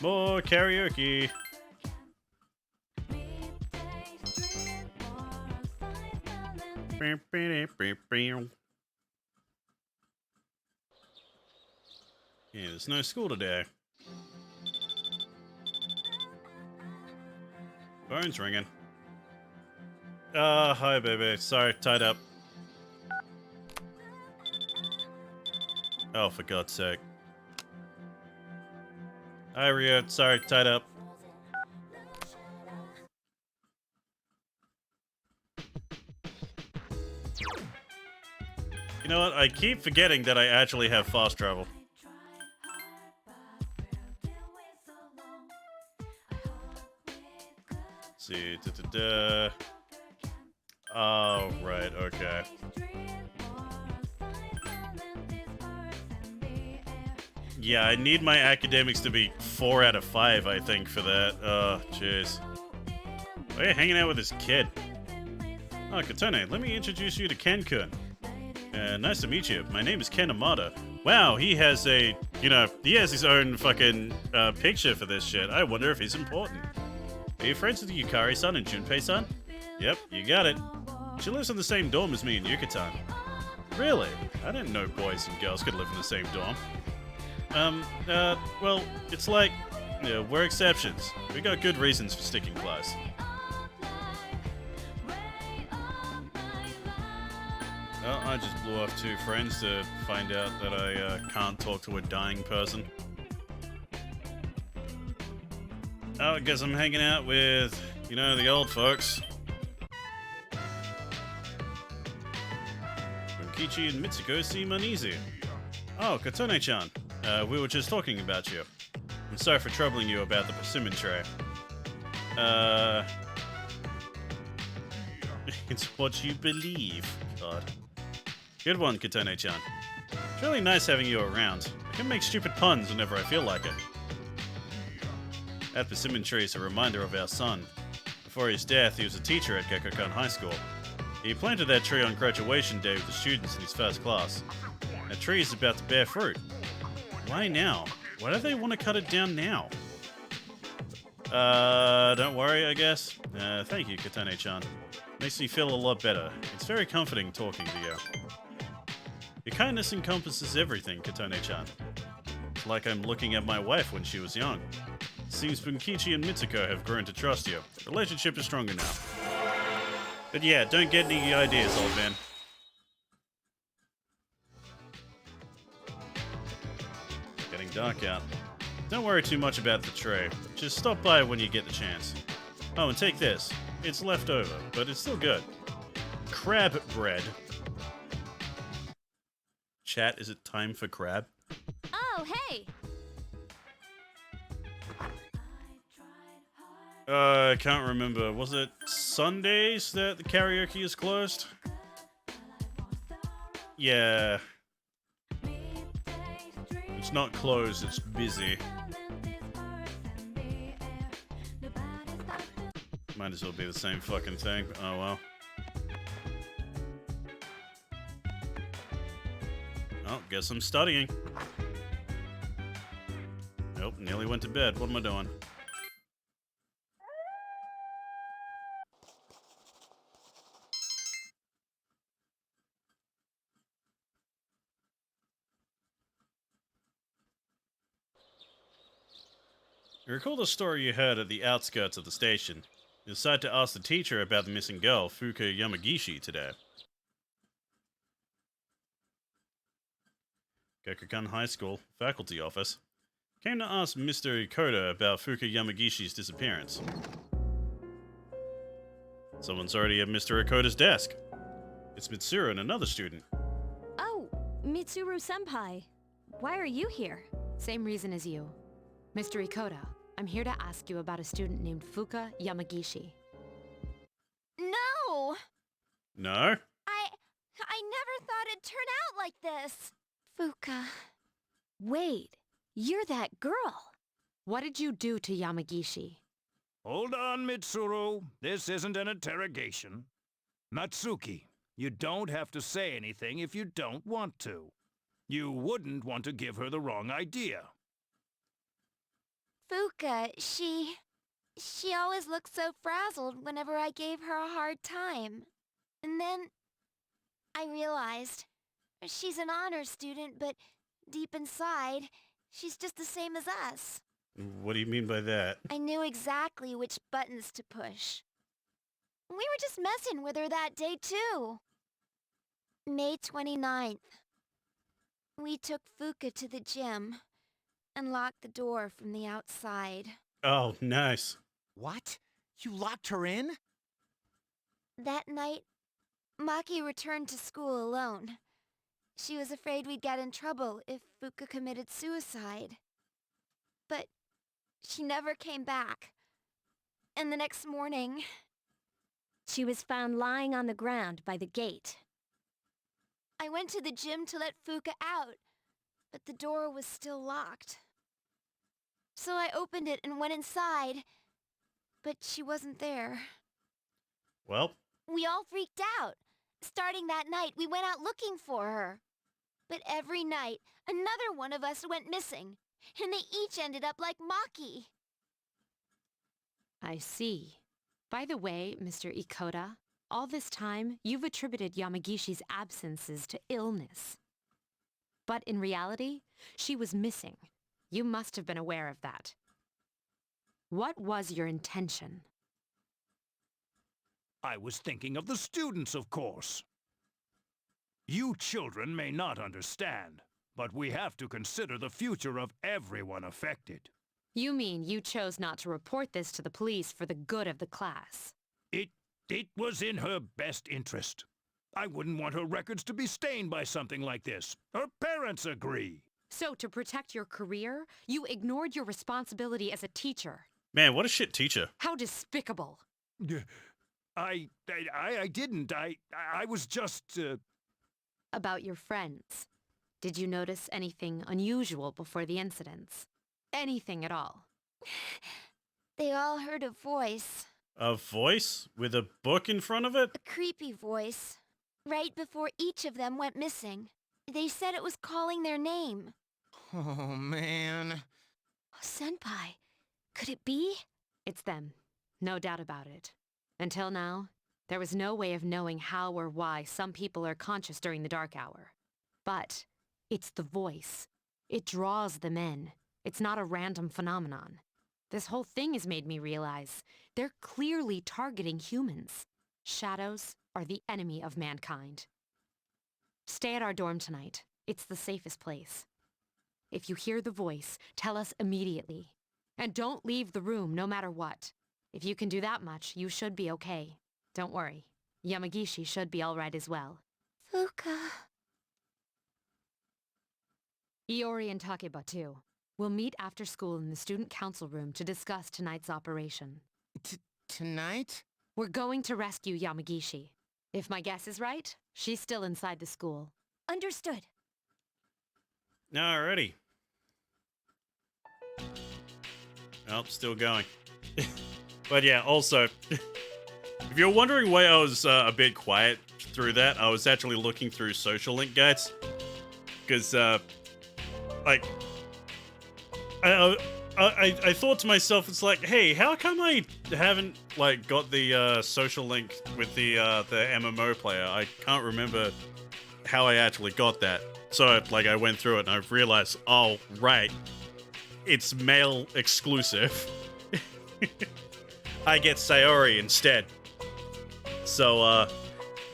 More karaoke. Yeah, there's no school today. Phone's ringing. Hi, baby. Sorry, tied up. Oh, for God's sake. Hi, Rio. Sorry, tied up. You know what? I keep forgetting that I actually have fast travel. Let's see. Oh, right. Okay. Yeah, I need my academics to be 4 out of 5, I think, for that. Oh, jeez. Why are you hanging out with this kid? Oh, Katone, let me introduce you to Ken-kun. Nice to meet you. My name is Ken Amada. Wow, he has he has his own fucking picture for this shit. I wonder if he's important. Are you friends with Yukari-san and Junpei-san? Yep, you got it. She lives in the same dorm as me and Yuka-tan. Really? I didn't know boys and girls could live in the same dorm. Well, it's like, we're exceptions. We got good reasons for sticking close. Well, I just blew off 2 friends to find out that I can't talk to a dying person. Oh, I guess I'm hanging out with, the old folks. Kichi and Mitsuko seem uneasy. Oh, Katone-chan. We were just talking about you. I'm sorry for troubling you about the persimmon tray. It's what you believe. God. Good one, Katone-chan. It's really nice having you around. I can make stupid puns whenever I feel like it. That persimmon tree is a reminder of our son. Before his death, he was a teacher at Gekkoukan High School. He planted that tree on graduation day with the students in his first class. That tree is about to bear fruit. Why now? Why do they want to cut it down now? Don't worry, I guess. Thank you, Katone-chan. Makes me feel a lot better. It's very comforting talking to you. Your kindness encompasses everything, Katone-chan. It's like I'm looking at my wife when she was young. Seems Bunkichi and Mitsuko have grown to trust you. The relationship is stronger now. But yeah, don't get any ideas, old man. Getting dark out. Don't worry too much about the tray. Just stop by when you get the chance. Oh, and take this. It's left over, but it's still good. Crab bread. Chat, is it time for crab? Oh, hey! I can't remember. Was it Sundays that the karaoke is closed? Yeah. It's not closed, it's busy. Might as well be the same fucking thing. Oh well. Oh, guess I'm studying. Nope, nearly went to bed. What am I doing? You recall the story you heard at the outskirts of the station. You decided to ask the teacher about the missing girl, Fuka Yamagishi, today. Gekkoukan High School, faculty office. Came to ask Mr. Ikoda about Fuka Yamagishi's disappearance. Someone's already at Mr. Ikoda's desk. It's Mitsuru and another student. Oh, Mitsuru-senpai. Why are you here? Same reason as you. Mr. Ikoda, I'm here to ask you about a student named Fuka Yamagishi. No! No? I never thought it'd turn out like this. Fuka. Wait, you're that girl. What did you do to Yamagishi? Hold on, Mitsuru. This isn't an interrogation. Natsuki, you don't have to say anything if you don't want to. You wouldn't want to give her the wrong idea. Fuka, she always looked so frazzled whenever I gave her a hard time. And then I realized she's an honor student, but deep inside, she's just the same as us. What do you mean by that? I knew exactly which buttons to push. We were just messing with her that day, too. May 29th. We took Fuka to the gym and locked the door from the outside. Oh, nice. What? You locked her in? That night, Maki returned to school alone. She was afraid we'd get in trouble if Fuka committed suicide. But she never came back. And the next morning... She was found lying on the ground by the gate. I went to the gym to let Fuka out, but the door was still locked. So I opened it and went inside, but she wasn't there. Well, We all freaked out. Starting that night, we went out looking for her. But every night, another one of us went missing, and they each ended up like Maki. I see. By the way, Mr. Ikoda, all this time, you've attributed Yamagishi's absences to illness. But in reality, she was missing. You must have been aware of that. What was your intention? I was thinking of the students, of course. You children may not understand, but we have to consider the future of everyone affected. You mean you chose not to report this to the police for the good of the class? It was in her best interest. I wouldn't want her records to be stained by something like this. Her parents agree. So, to protect your career, you ignored your responsibility as a teacher. man, what a shit teacher. How despicable. I didn't. I was just, About your friends. Did you notice anything unusual before the incidents? Anything at all? They all heard a voice. A voice with a book in front of it? A creepy voice. Right before each of them went missing. They said it was calling their name. Oh, man. Senpai, could it be? It's them. No doubt about it. Until now, there was no way of knowing how or why some people are conscious during the dark hour. But it's the voice. It draws them in. It's not a random phenomenon. This whole thing has made me realize they're clearly targeting humans. Shadows are the enemy of mankind. Stay at our dorm tonight. It's the safest place. If you hear the voice, tell us immediately. And don't leave the room no matter what. If you can do that much, you should be okay. Don't worry. Yamagishi should be alright as well. Fuka. Iori and Takeba too. We'll meet after school in the student council room to discuss tonight's operation. Tonight? We're going to rescue Yamagishi. If my guess is right, she's still inside the school. Understood. Alrighty. Oh, still going. But yeah, also, if you're wondering why I was a bit quiet through that, I was actually looking through social link guides. Because, like, I thought to myself, it's like, hey, how come I haven't, like, got the social link with the MMO player? I can't remember how I actually got that. So, like, I went through it and I realized, oh, right, it's male exclusive. I get Sayori instead. So,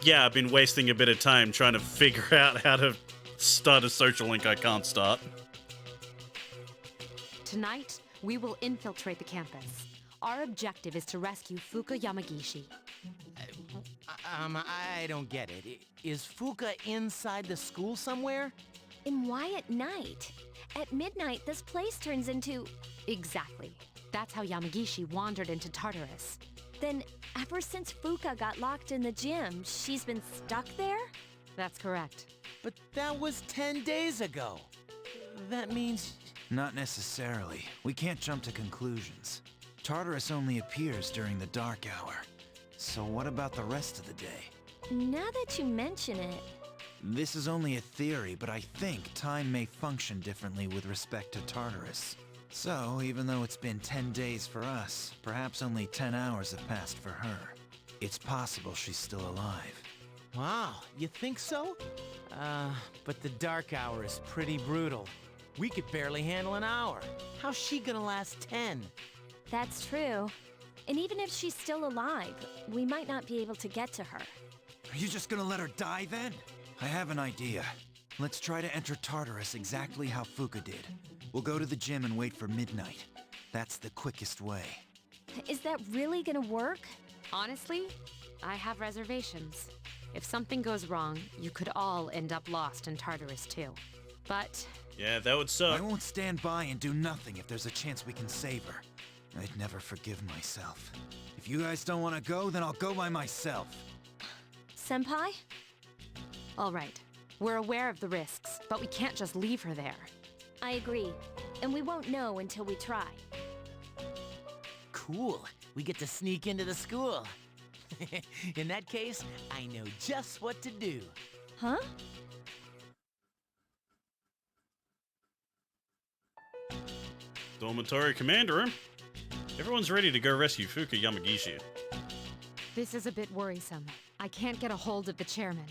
yeah, I've been wasting a bit of time trying to figure out how to start a social link I can't start. Tonight, we will infiltrate the campus. Our objective is to rescue Fuka Yamagishi. I don't get it. Is Fuka inside the school somewhere? And why at night? At midnight, this place turns into... Exactly. That's how Yamagishi wandered into Tartarus. Then, ever since Fuka got locked in the gym, she's been stuck there? That's correct. But that was 10 days ago. That means... Not necessarily. We can't jump to conclusions. Tartarus only appears during the dark hour. So what about the rest of the day? Now that you mention it... This is only a theory, but I think time may function differently with respect to Tartarus. So, even though it's been 10 days for us, perhaps only 10 hours have passed for her. It's possible she's still alive. Wow, you think so? But the dark hour is pretty brutal. We could barely handle an hour. How's she gonna last 10? That's true. And even if she's still alive, we might not be able to get to her. Are you just gonna let her die then? I have an idea. Let's try to enter Tartarus exactly how Fuka did. We'll go to the gym and wait for midnight. That's the quickest way. Is that really gonna work? Honestly, I have reservations. If something goes wrong, you could all end up lost in Tartarus too. But... Yeah, that would suck. I won't stand by and do nothing if there's a chance we can save her. I'd never forgive myself. If you guys don't want to go, then I'll go by myself. Senpai? All right. We're aware of the risks, but we can't just leave her there. I agree. And we won't know until we try. Cool. We get to sneak into the school. In that case, I know just what to do. Huh? Dormitory command room. Everyone's ready to go rescue Fuka Yamagishi. This is a bit worrisome. I can't get a hold of the chairman.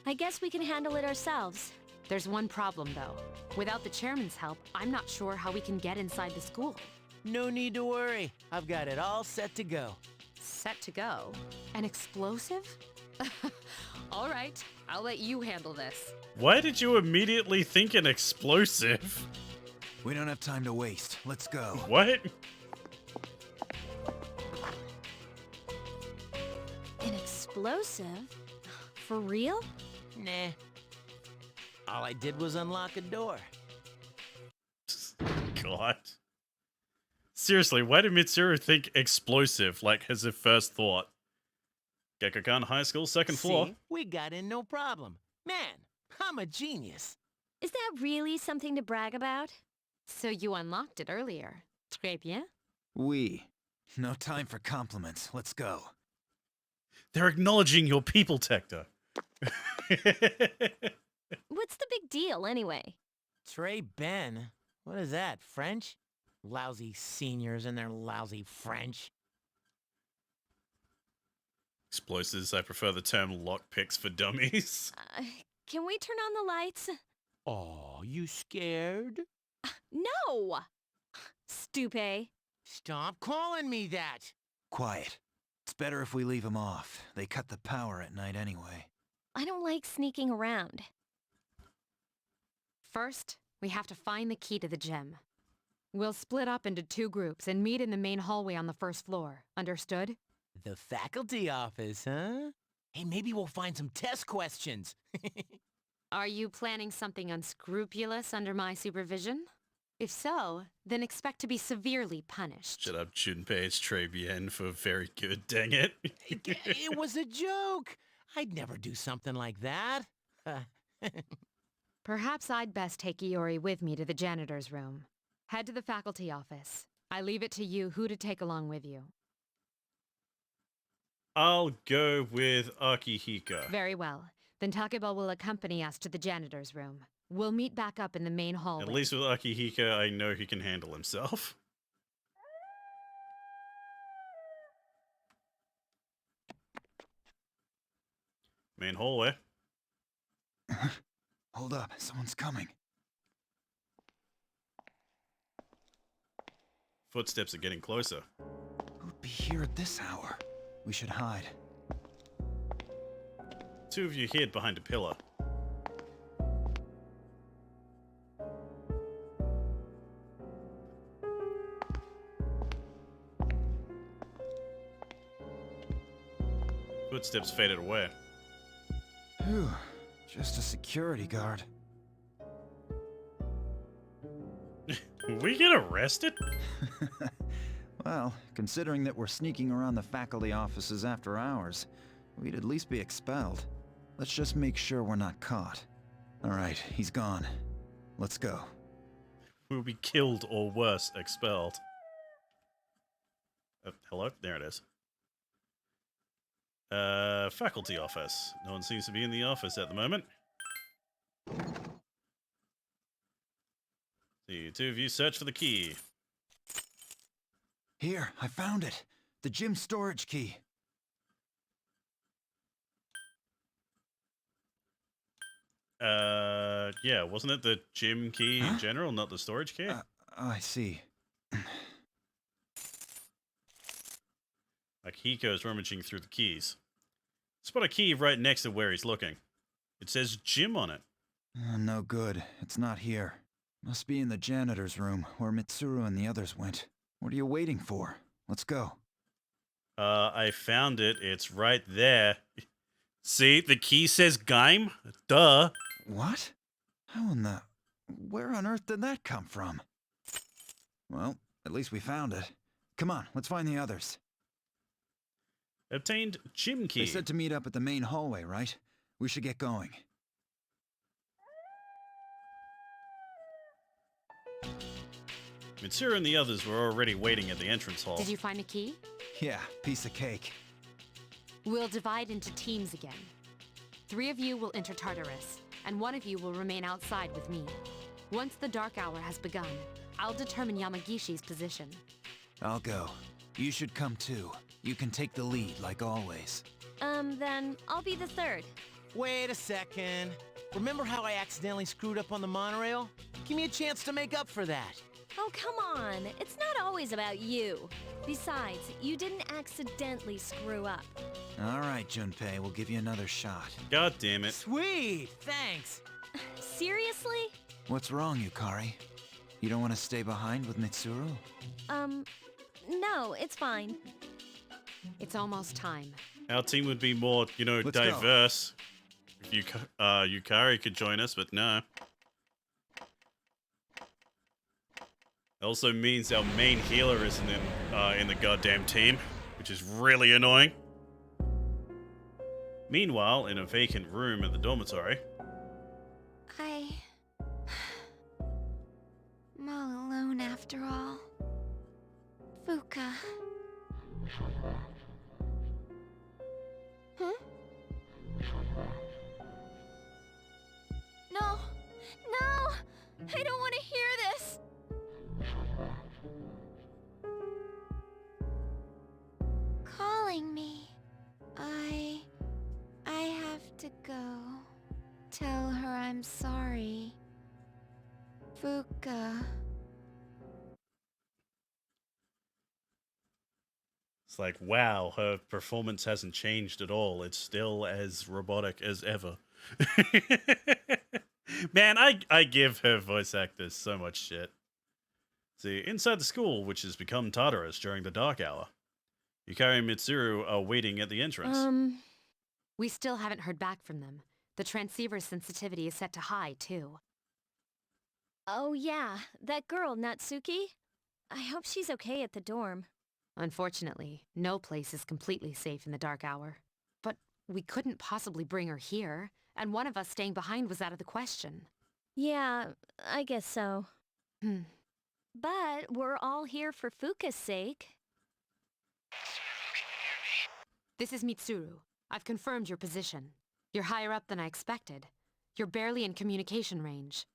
I guess we can handle it ourselves. There's one problem, though. Without the chairman's help, I'm not sure how we can get inside the school. No need to worry. I've got it all set to go. Set to go? An explosive? All right, I'll let you handle this. Why did you immediately think an explosive? We don't have time to waste. Let's go. What? An explosive? For real? Nah. All I did was unlock a door. God. Seriously, why did Mitsuru think explosive, like, as his first thought? Gekkoukan High School, second floor. See? We got in no problem. Man, I'm a genius. Is that really something to brag about? So you unlocked it earlier. Très bien. We. No time for compliments. Let's go. They're acknowledging your people, Tector. What's the big deal, anyway? Trey Ben. What is that, French? Lousy seniors and their lousy French. Explosives, I prefer the term lockpicks for dummies. Can we turn on the lights? Oh, you scared? No! Stupid. Stop calling me that! Quiet. It's better if we leave them off. They cut the power at night anyway. I don't like sneaking around. First, we have to find the key to the gem. We'll split up into 2 groups and meet in the main hallway on the first floor. Understood? The faculty office, huh? Hey, maybe we'll find some test questions. Are you planning something unscrupulous under my supervision? If so, then expect to be severely punished. Shut up, Junpei. It's très bien for very good, dang it. It was a joke. I'd never do something like that. Perhaps I'd best take Iori with me to the janitor's room. Head to the faculty office. I leave it to you who to take along with you. I'll go with Akihiko. Very well. Then Takeba will accompany us to the janitor's room. We'll meet back up in the main hallway. At least with Akihiko, I know he can handle himself. Main hallway. Hold up, someone's coming. Footsteps are getting closer. Who'd be here at this hour? We should hide. 2 of you hid behind a pillar. Footsteps faded away. Phew, just a security guard. We get arrested? Well, considering that we're sneaking around the faculty offices after hours, we'd at least be expelled. Let's just make sure we're not caught. Alright, he's gone. Let's go. We'll be killed or worse, expelled. Hello? There it is. Faculty office. No one seems to be in the office at the moment. The 2 of you search for the key. Here, I found it. The gym storage key. Yeah, wasn't it the gym key in general, not the storage key? I see. Akihiko's rummaging through the keys. Spot a key right next to where he's looking. It says gym on it. No good. It's not here. Must be in the janitor's room, where Mitsuru and the others went. What are you waiting for? Let's go. I found it. It's right there. See, the key says Gaim. Duh. What? How in the... Where on earth did that come from? Well, at least we found it. Come on, let's find the others. Obtained gym key. They said to meet up at the main hallway, right? We should get going. Mitsuru and the others were already waiting at the entrance hall. Did you find a key? Yeah, piece of cake. We'll divide into teams again. 3 of you will enter Tartarus, and 1 of you will remain outside with me. Once the Dark Hour has begun, I'll determine Yamagishi's position. I'll go. You should come too. You can take the lead, like always. Then I'll be the 3rd. Wait a second. Remember how I accidentally screwed up on the monorail? Give me a chance to make up for that. Oh, come on. It's not always about you. Besides, you didn't accidentally screw up. All right, Junpei, we'll give you another shot. God damn it. Sweet, thanks. Seriously? What's wrong, Yukari? You don't want to stay behind with Mitsuru? No, it's fine. It's almost time. Our team would be more, you know, Let's go. diverse. If Yukari could join us, but no. It also means our main healer isn't in the goddamn team, which is really annoying. Meanwhile, in a vacant room at the dormitory. I'm all alone after all. Fuka. Huh? No! No! I don't want to hear this! Calling me. I have to go. Tell her I'm sorry. Fuka. It's like, wow, her performance hasn't changed at all. It's still as robotic as ever. Man, I give her voice actors so much shit. See, inside the school, which has become Tartarus during the Dark Hour, Yukari and Mitsuru are waiting at the entrance. We still haven't heard back from them. The transceiver's sensitivity is set to high, too. Oh yeah, that girl, Natsuki? I hope she's okay at the dorm. Unfortunately, no place is completely safe in the Dark Hour. But we couldn't possibly bring her here, and one of us staying behind was out of the question. Yeah, I guess so. But we're all here for Fuka's sake. This is Mitsuru. I've confirmed your position. You're higher up than I expected. You're barely in communication range.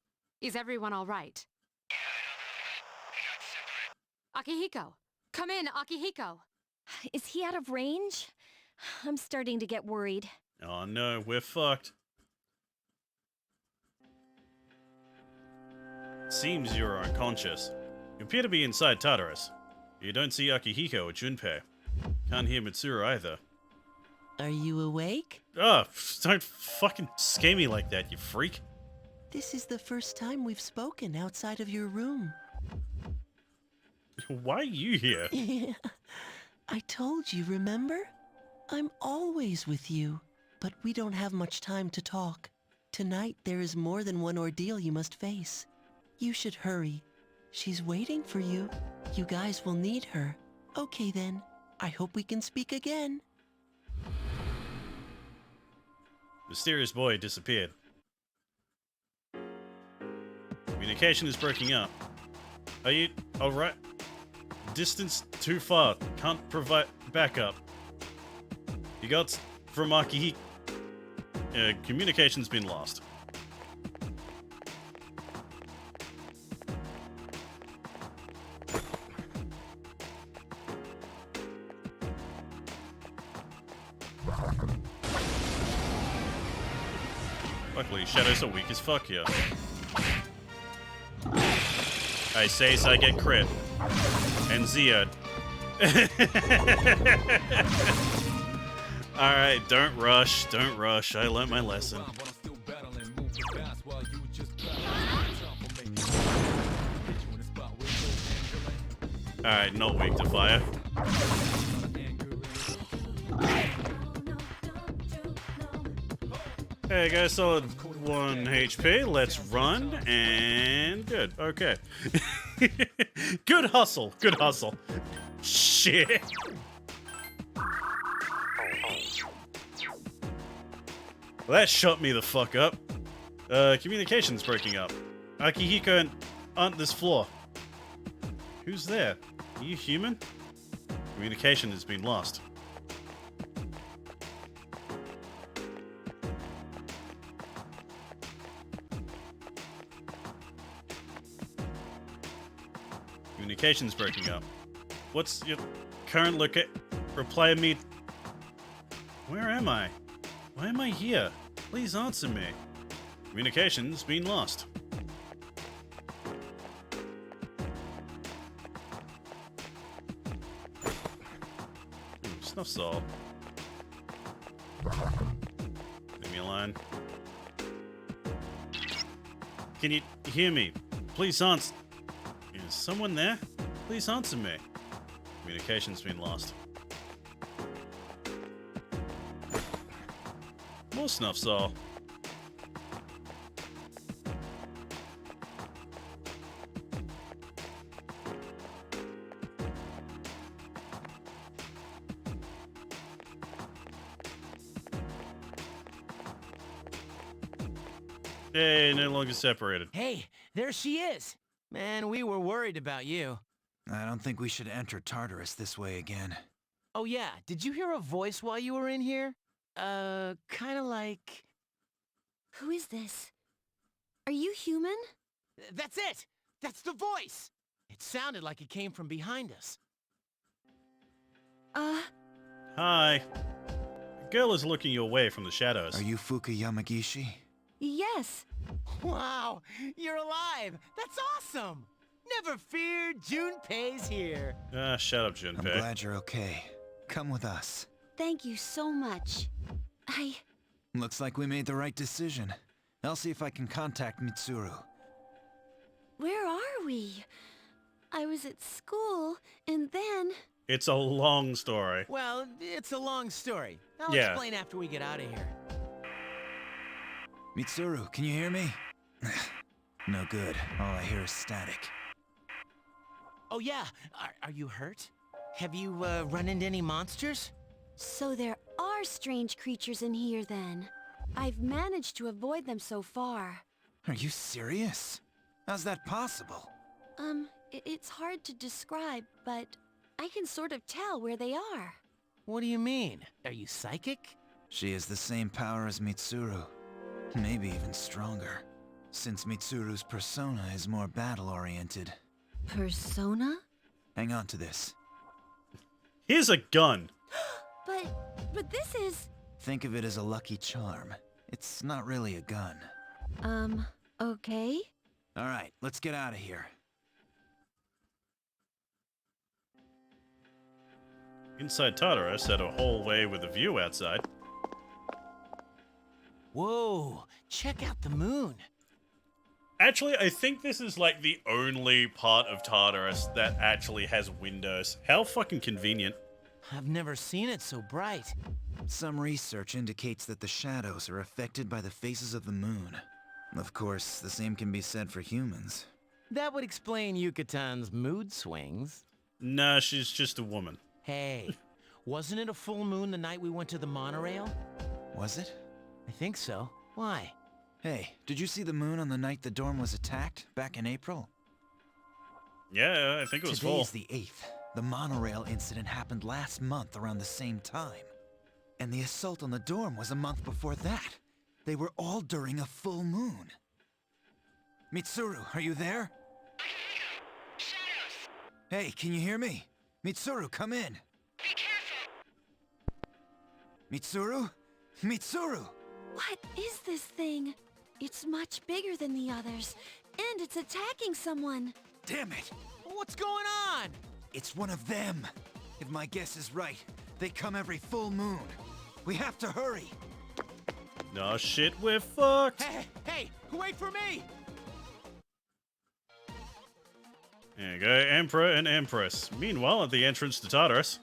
Is everyone all right? Akihiko! Come in, Akihiko! Is he out of range? I'm starting to get worried. Oh no, we're fucked. Seems you're unconscious. You appear to be inside Tartarus. You don't see Akihiko or Junpei. Can't hear Mitsuru either. Are you awake? Oh, don't fucking scare me like that, you freak. This is the first time we've spoken outside of your room. Why are you here? I told you, remember? I'm always with you, but we don't have much time to talk. Tonight there is more than one ordeal you must face. You should hurry. She's waiting for you. You guys will need her. Okay then, I hope we can speak again. Mysterious boy disappeared. Communication is breaking up. Are you alright? Distance too far. Can't provide backup. You got from Akihiko. Communication's been lost. Luckily, shadows are weak as fuck here. I say so I get crit. And Zeod. Alright, don't rush, don't rush. I learnt my lesson. Alright, not weak to fire. Hey guys, solid 1 HP. Let's run, and good. Okay. Good hustle, good hustle. Shit. Well, that shut me the fuck up. Communication's breaking up. Akihiko on this floor. Who's there? Are you human? Communication has been lost. Communication's breaking up. What's your current reply me? Where am I? Why am I here? Please answer me. Communication's been lost. Snuff Saul. Leave me alone. Can you hear me? Please answer. Is someone there? Please answer me. Communication's been lost. More Snuff Saul. Yay, no longer separated. Hey, there she is. Man, we were worried about you. I don't think we should enter Tartarus this way again. Oh yeah, did you hear a voice while you were in here? Kinda like... Who is this? Are you human? That's it! That's the voice! It sounded like it came from behind us. Hi. A girl is looking your way from the shadows. Are you Fuka Yamagishi? Yes. Wow, you're alive! That's awesome! Never fear, Junpei's here. Shut up, Junpei. I'm glad you're okay. Come with us. Thank you so much. Looks like we made the right decision. I'll see if I can contact Mitsuru. Where are we? I was at school, and then... It's a long story. Well, it's a long story. I'll Yeah. explain after we get out of here. Mitsuru, can you hear me? No good. All I hear is static. Oh yeah, are you hurt? Have you run into any monsters? So there are strange creatures in here then. I've managed to avoid them so far. Are you serious? How's that possible? It's hard to describe, but I can sort of tell where they are. What do you mean? Are you psychic? She has the same power as Mitsuru. Maybe even stronger. Since Mitsuru's persona is more battle-oriented. Persona? Hang on to this. Here's a gun. But this is... Think of it as a lucky charm. It's not really a gun. Okay. Alright, let's get out of here. Inside Tartarus at a hallway with a view outside. Whoa, check out the moon. Actually, I think this is like the only part of Tartarus that actually has windows. How fucking convenient. I've never seen it so bright. Some research indicates that the shadows are affected by the phases of the moon. Of course, the same can be said for humans. That would explain Yukatan's mood swings. Nah, she's just a woman. Hey, wasn't it a full moon the night we went to the monorail? Was it? I think so. Why? Hey, did you see the moon on the night the dorm was attacked, back in April? Yeah, I think it was full. Today's the 8th. The monorail incident happened last month around the same time. And the assault on the dorm was a month before that. They were all during a full moon. Mitsuru, are you there? Shadows! Hey, can you hear me? Mitsuru, come in. Be careful! Mitsuru? Mitsuru! What is this thing? It's much bigger than the others, and it's attacking someone. Damn it! What's going on? It's one of them. If my guess is right, they come every full moon. We have to hurry. No shit, we're fucked. Hey, wait for me! There you go, Emperor and Empress. Meanwhile, at the entrance to Tartarus,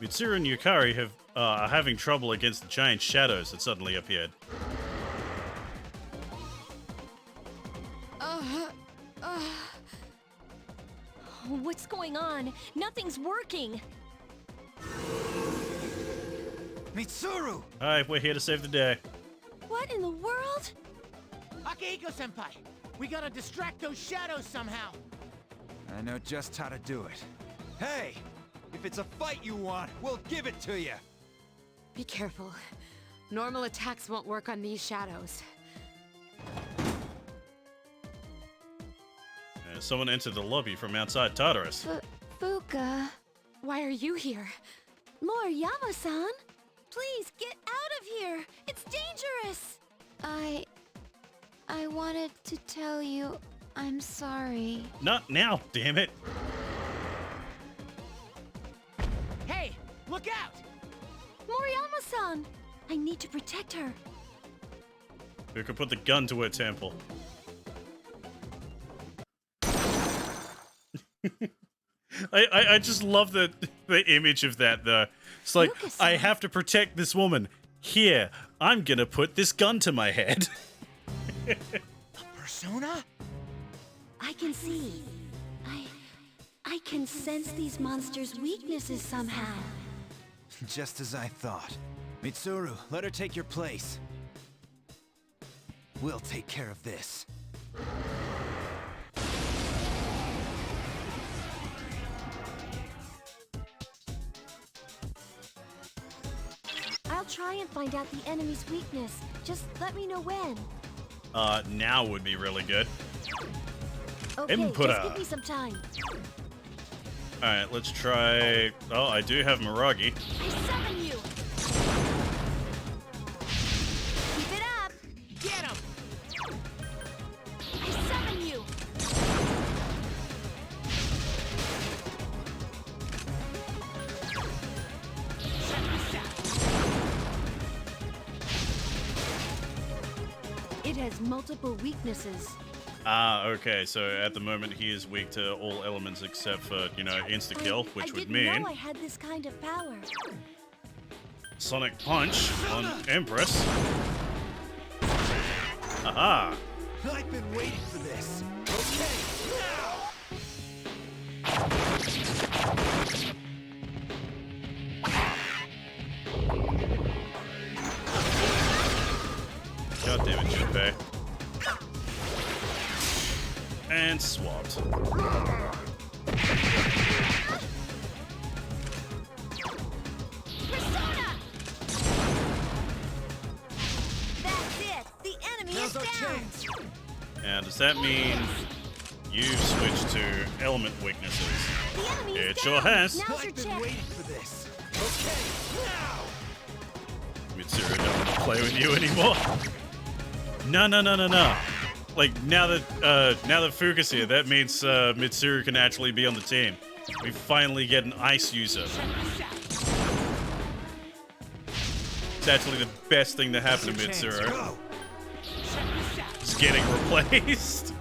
Mitsuru and Yukari are having trouble against the giant shadows that suddenly appeared. What's going on? Nothing's working. Mitsuru! Hi, we're here to save the day. What in the world? Akihiko-senpai, we gotta distract those shadows somehow. I know just how to do it. Hey! If it's a fight you want, we'll give it to you! Be careful. Normal attacks won't work on these shadows. Someone entered the lobby from outside Tartarus. Fuka. Why are you here? Moriyama-san? Please, get out of here! It's dangerous! I wanted to tell you I'm sorry. Not now, damn it. Hey, look out! Moriyama-san! I need to protect her. Who could put the gun to her temple? I just love the image of that, though. It's like, I have to protect this woman. Here, I'm gonna put this gun to my head. Persona? I can see. I can sense these monsters' weaknesses somehow. Just as I thought. Mitsuru, let her take your place. We'll take care of this. I'll try and find out the enemy's weakness. Just let me know when. Now would be really good. Okay, Inputter. just give me some time. Alright, let's try... Oh, I do have Miragi. I summon you! Keep it up! Get him! I summon you! It has multiple weaknesses. Ah, okay, so at the moment he is weak to all elements except for, you know, insta-kill, which would I didn't mean... know I had this kind of power. Sonic Punch on Empress. Aha! I've been waiting for this. Okay, God damn it, Junpei. And swapped. Persona! That's it! The enemy is down! And does that mean you've switched to element weaknesses? The enemy is It down! sure has. Now's your chance! for this. Okay, now! Mitsuru don't want to play with you anymore. No. Like, now that Fuka's here, that means Mitsuru can actually be on the team. We finally get an ice user. It's actually the best thing to happen to Mitsuru. Just getting replaced.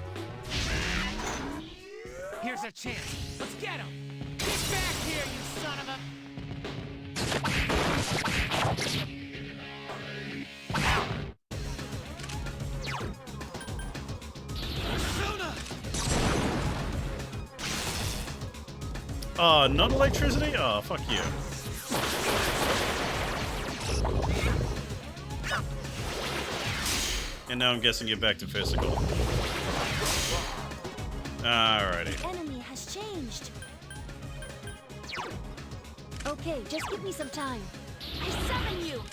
Here's a chance. Let's get him! Get back here, you son of a... Not electricity? Oh, fuck you. And now I'm guessing you're back to physical. Alrighty. The enemy has changed. Okay, just give me some time. I summon you!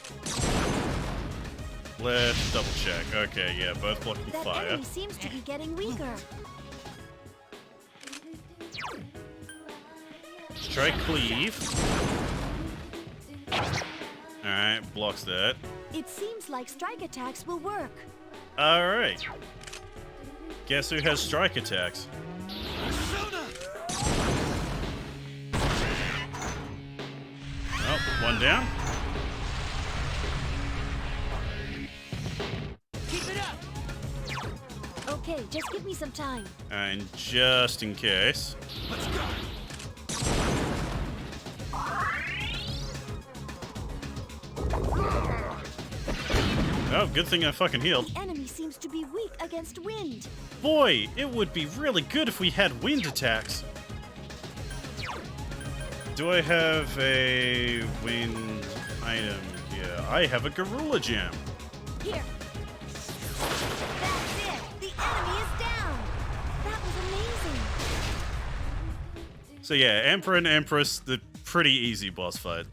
Let's double check. Okay, yeah, both blocking That fire. enemy seems to be getting weaker. Let's try cleave. Alright, blocks that. It seems like strike attacks will work. Alright. Guess who has strike attacks? Oh, one down. Keep it up! Okay, just give me some time. And just in case. Let's go! Oh, good thing I fucking healed. The enemy seems to be weak against wind. Boy, it would be really good if we had wind attacks. Do I have a wind item here? I have a Garula Gem. Here. That's it. The enemy is down. That was amazing. So yeah, Emperor and Empress, the pretty easy boss fight.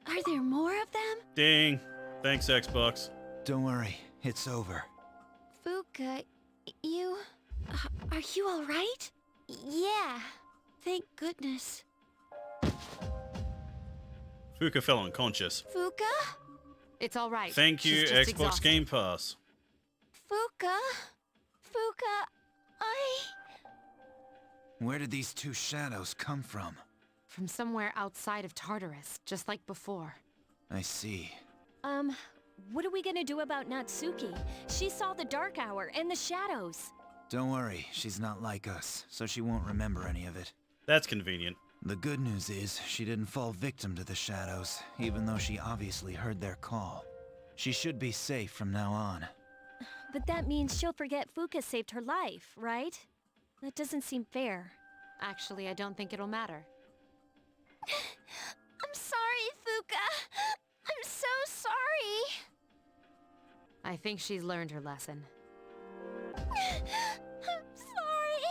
Are there more of them? Ding. Thanks, Xbox. Don't worry, it's over. Fuka, you... Are you alright? Yeah. Thank goodness. Fuka fell unconscious. Fuka? It's all right. Thank you, She's just Xbox exhausted. Game Pass. Fuka? Fuka, Where did these two shadows come from? From somewhere outside of Tartarus, just like before. I see. What are we gonna do about Natsuki? She saw the Dark Hour and the shadows. Don't worry, she's not like us, so she won't remember any of it. That's convenient. The good news is, she didn't fall victim to the shadows, even though she obviously heard their call. She should be safe from now on. But that means she'll forget Fuka saved her life, right? That doesn't seem fair. Actually, I don't think it'll matter. I'm sorry, Fuka. I'm so sorry. I think she's learned her lesson. I'm sorry.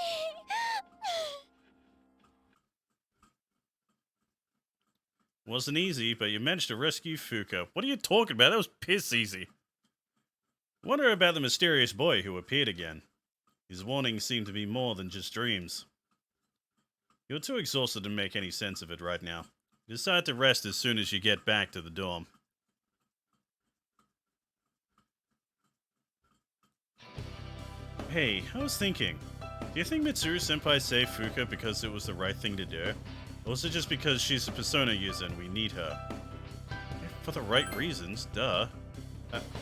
Wasn't easy, but you managed to rescue Fuka. What are you talking about? That was piss easy. Wonder about the mysterious boy who appeared again. His warnings seem to be more than just dreams. You're too exhausted to make any sense of it right now. Decide to rest as soon as you get back to the dorm. Hey, I was thinking. Do you think Mitsuru-senpai saved Fuka because it was the right thing to do? Or was it just because she's a Persona user and we need her? For the right reasons, duh.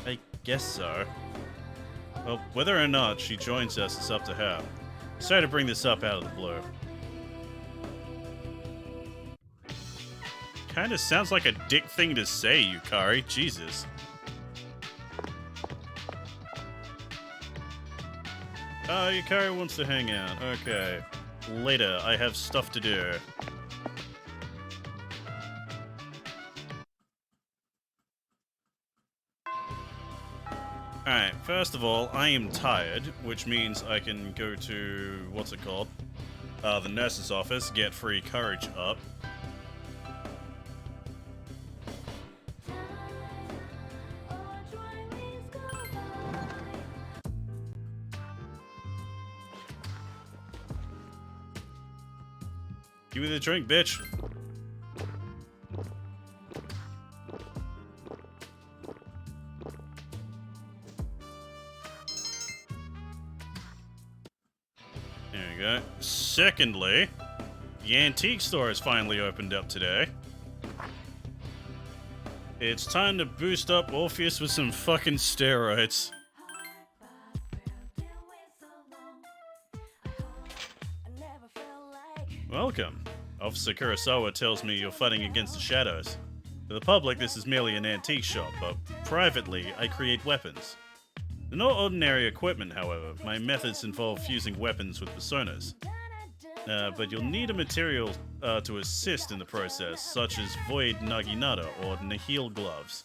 I guess so. Well, whether or not she joins us is up to her. Sorry to bring this up out of the blue. Kinda sounds like a dick thing to say, Yukari. Jesus. Yukari wants to hang out. Okay. Later, I have stuff to do. Alright, first of all, I am tired, which means I can go to, what's it called? The nurse's office, get free courage up. Give me the drink, bitch. There we go. Secondly, the antique store has finally opened up today. It's time to boost up Orpheus with some fucking steroids. Welcome. Officer Kurosawa tells me you're fighting against the shadows. To the public, this is merely an antique shop, but privately, I create weapons. They're not ordinary equipment, however. My methods involve fusing weapons with personas. But you'll need a material to assist in the process, such as Void Naginata or Nihil gloves.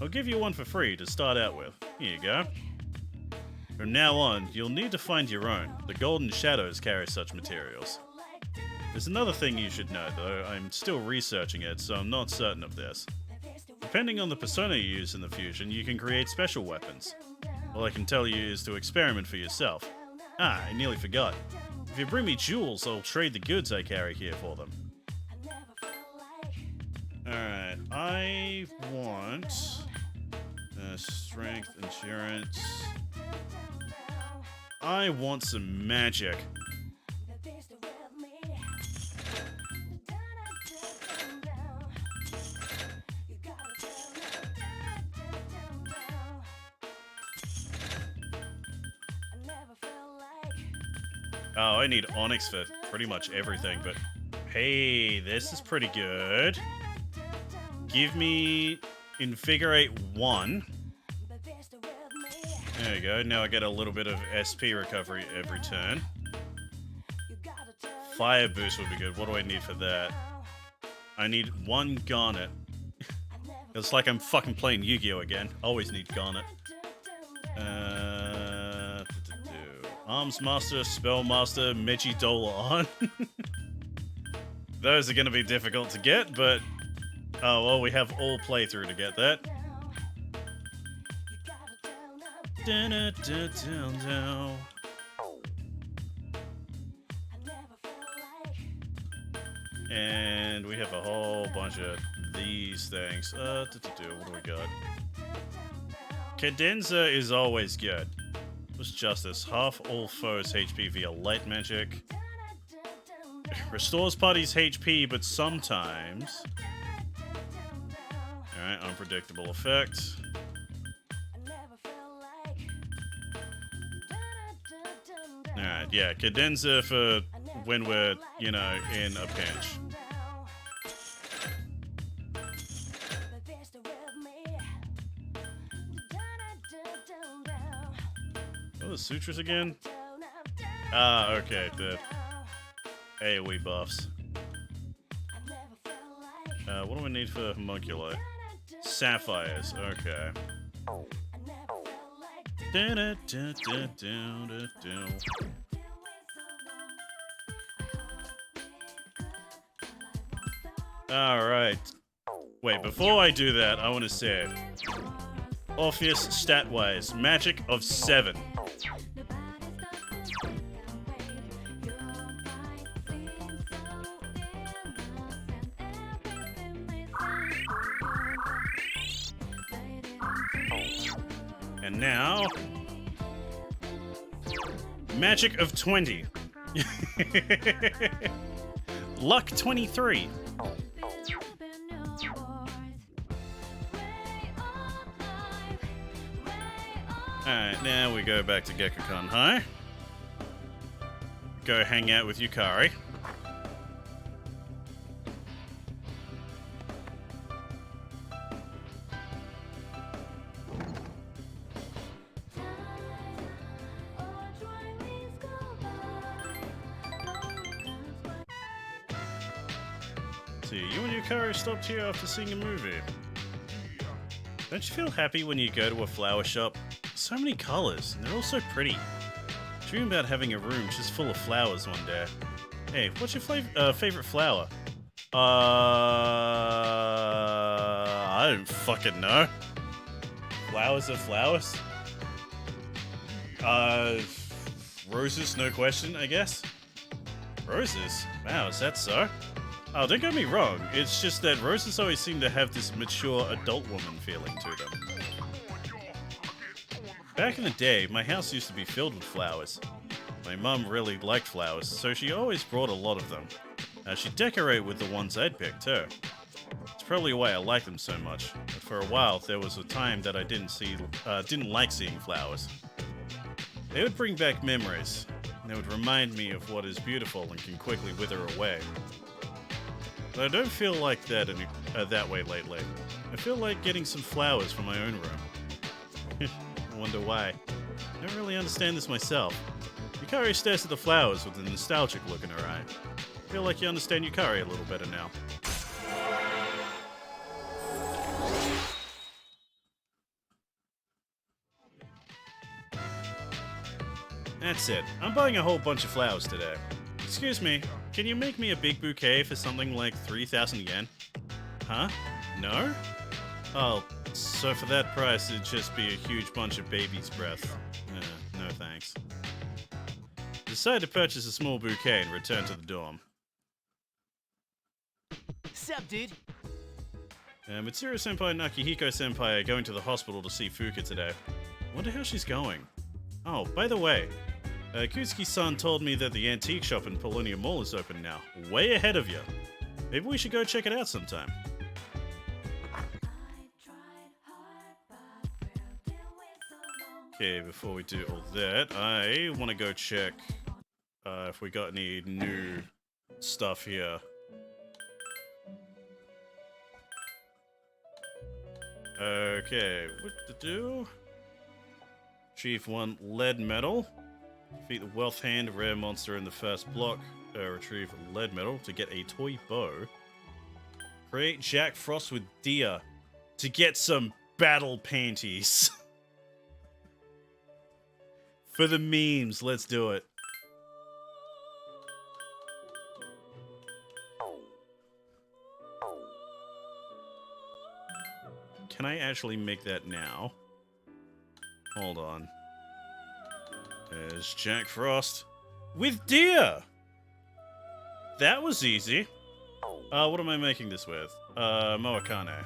I'll give you one for free to start out with. Here you go. From now on, you'll need to find your own. The Golden Shadows carry such materials. There's another thing you should know, though. I'm still researching it, so I'm not certain of this. Depending on the persona you use in the fusion, you can create special weapons. All I can tell you is to experiment for yourself. Ah, I nearly forgot. If you bring me jewels, I'll trade the goods I carry here for them. Alright, I want... strength, endurance... I want some magic. Oh, I need Onyx for pretty much everything, but hey, this is pretty good. Give me Invigorate 1. There you go. Now I get a little bit of SP recovery every turn. Fire boost would be good. What do I need for that? I need 1 Garnet. It's like I'm fucking playing Yu-Gi-Oh! Again. Always need Garnet. Arms Master, Spell Master, Mechi Dolan. Those are going to be difficult to get, but... Oh, well, we have all playthrough to get that. And we have a whole bunch of these things. What do we got? Cadenza is always good. What's Justice? Half all foes' HP via light magic. Restores party's HP, but sometimes... Alright, unpredictable effect. Alright, yeah, Cadenza for when we're, you know, in a pinch. What are the sutras again? Ah, okay, the AoE buffs. What do we need for homunculi? Sapphires, okay. Alright. Wait, before I do that, I want to say... Orpheus stat-wise, magic of 7. And now... Magic of 20. Luck 23. Alright, now we go back to Gekkoukan High. Go hang out with Yukari. See, you and Yukari stopped here after seeing a movie. Don't you feel happy when you go to a flower shop? So many colors, and they're all so pretty. Dream about having a room just full of flowers one day. Hey, what's your favorite flower? I don't fucking know. Flowers are flowers? Roses, no question, I guess? Roses? Wow, is that so? Oh, don't get me wrong, it's just that roses always seem to have this mature adult woman feeling to them. Back in the day, my house used to be filled with flowers. My mum really liked flowers, so she always brought a lot of them. She'd decorate with the ones I'd pick, too. It's probably why I like them so much, but for a while there was a time that I didn't like seeing flowers. They would bring back memories, and they would remind me of what is beautiful and can quickly wither away. But I don't feel like that that way lately. I feel like getting some flowers for my own room. I wonder why. I don't really understand this myself. Yukari stares at the flowers with a nostalgic look in her eye. I feel like you understand Yukari a little better now. That's it. I'm buying a whole bunch of flowers today. Excuse me, can you make me a big bouquet for something like 3,000 yen? Huh? No? Oh, so for that price it'd just be a huge bunch of baby's breath. No thanks. Decide to purchase a small bouquet and return to the dorm. Sup, dude? Mitsuru-senpai and Akihiko-senpai are going to the hospital to see Fuka today. Wonder how she's going. Oh, by the way, Kutsuki-san told me that the antique shop in Paulownia Mall is open now. Way ahead of you. Maybe we should go check it out sometime. Okay, before we do all that, I want to go check if we got any new stuff here. Okay, what to do? Retrieve 1 lead medal. Defeat the Wealth Hand, rare monster in the first block. Retrieve a lead medal to get a toy bow. Create Jack Frost with Dia to get some battle panties. For the memes, let's do it. Can I actually make that now? Hold on. There's Jack Frost with Dia. That was easy. What am I making this with? Moakane.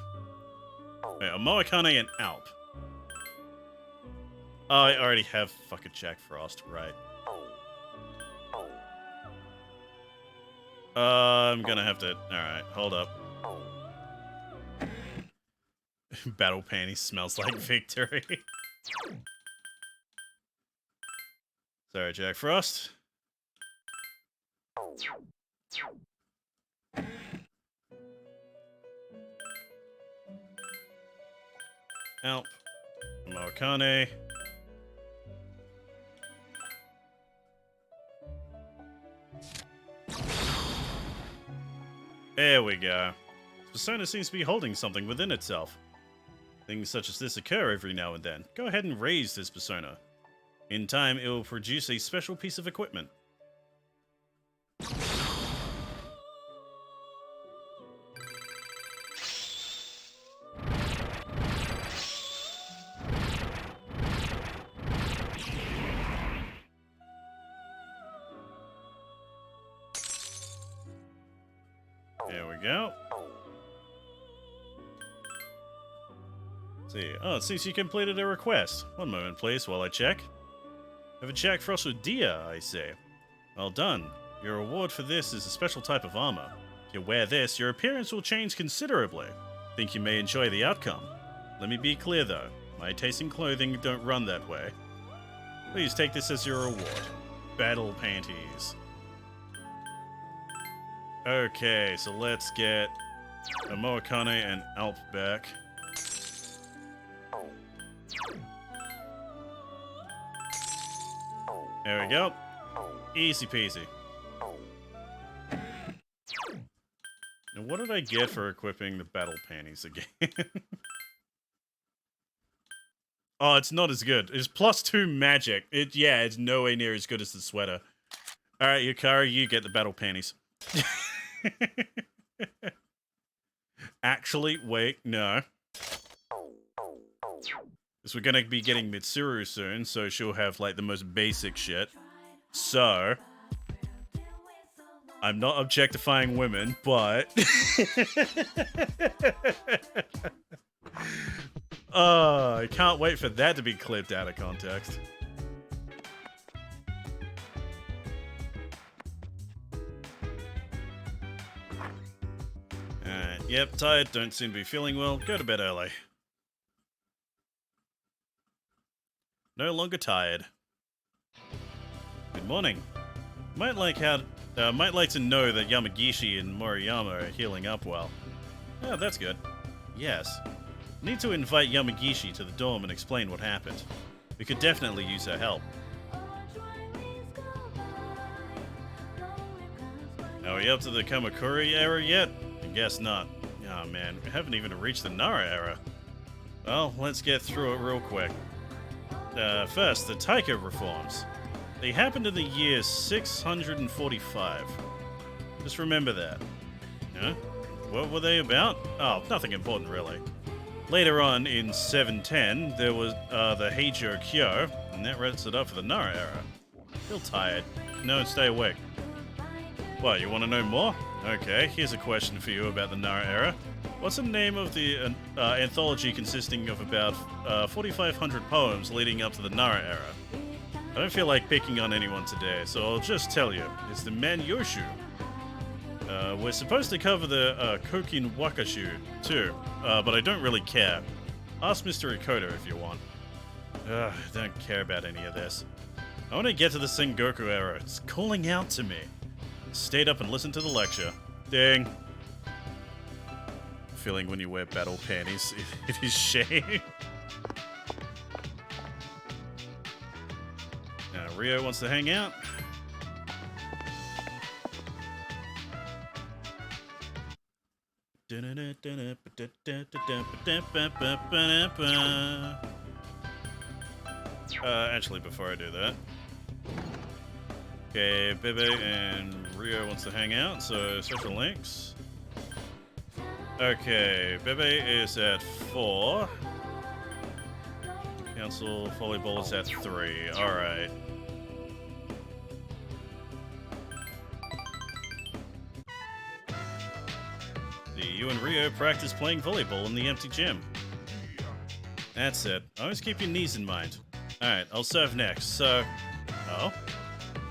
Wait, a Moakane and Alp. Oh, I already have fucking Jack Frost, right. I'm gonna have to... Alright, hold up. Battle panties smells like victory. Sorry, Jack Frost. Alp. Moakane. There we go. Persona seems to be holding something within itself. Things such as this occur every now and then. Go ahead and raise this persona. In time, it will produce a special piece of equipment. There we go. See. Oh, it seems you completed a request. One moment, please, while I check. Have a Jack Frost with Dia, I say. Well done. Your reward for this is a special type of armor. If you wear this, your appearance will change considerably. Think you may enjoy the outcome. Let me be clear, though. My taste in clothing don't run that way. Please take this as your reward. Battle panties. Okay, so let's get a Moakane and Alp back. There we go. Easy peasy. And what did I get for equipping the battle panties again? Oh, it's not as good. It's +2 magic. Yeah, it's nowhere near as good as the sweater. Alright, Yukari, you get the battle panties. Actually, wait, no. Because we're gonna be getting Mitsuru soon, so she'll have, like, the most basic shit. So... I'm not objectifying women, but... I can't wait for that to be clipped out of context. Alright, yep, tired, don't seem to be feeling well, go to bed early. No longer tired. Good morning. Might like to know that Yamagishi and Moriyama are healing up well. Oh, that's good. Yes. Need to invite Yamagishi to the dorm and explain what happened. We could definitely use her help. Are we up to the Kamakuri era yet? I guess not. Oh man, we haven't even reached the Nara era. Well, let's get through it real quick. First, the Taiko reforms. They happened in the year 645. Just remember that. Huh? What were they about? Oh, nothing important really. Later on, in 710, there was the Heijo Kyo, and that wraps it up for the Nara era. Feel tired. No, stay awake. What, you want to know more? Okay, here's a question for you about the Nara era. What's the name of the anthology consisting of about 4,500 poems leading up to the Nara era? I don't feel like picking on anyone today, so I'll just tell you. It's the Manyoshu. We're supposed to cover the Kokin Wakashu, too, but I don't really care. Ask Mr. Ikoto if you want. I don't care about any of this. I want to get to the Sengoku era. It's calling out to me. Stayed up and listened to the lecture. Dang. Feeling when you wear battle panties, it is shame. Rio wants to hang out. Actually, before I do that. Okay, Bebe and Rio wants to hang out, so social links. Okay, Bebe is at 4. Council volleyball is at 3. Alright. You and Rio practice playing volleyball in the empty gym. That's it. Always keep your knees in mind. Alright, I'll serve next, so... Oh?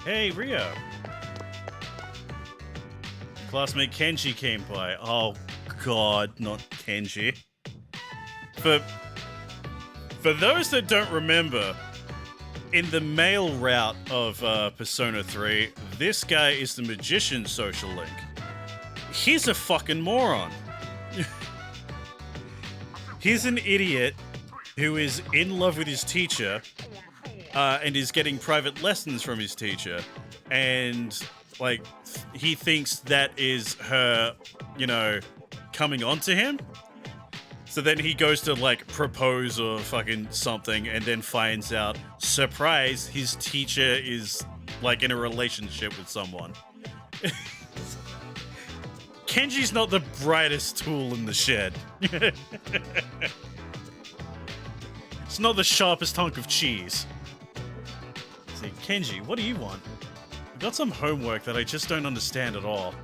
Hey, Rio! Classmate Kenji came by. Oh, God, not Kenji. For those that don't remember, in the male route of Persona 3, this guy is the magician's social link. He's a fucking moron. He's an idiot who is in love with his teacher and is getting private lessons from his teacher. And, like, he thinks that is her, you know, coming on to him. So then he goes to, like, propose or fucking something and then finds out, surprise, his teacher is, like, in a relationship with someone. Kenji's not the brightest tool in the shed. It's not the sharpest hunk of cheese. See, Kenji, what do you want? I've got some homework that I just don't understand at all.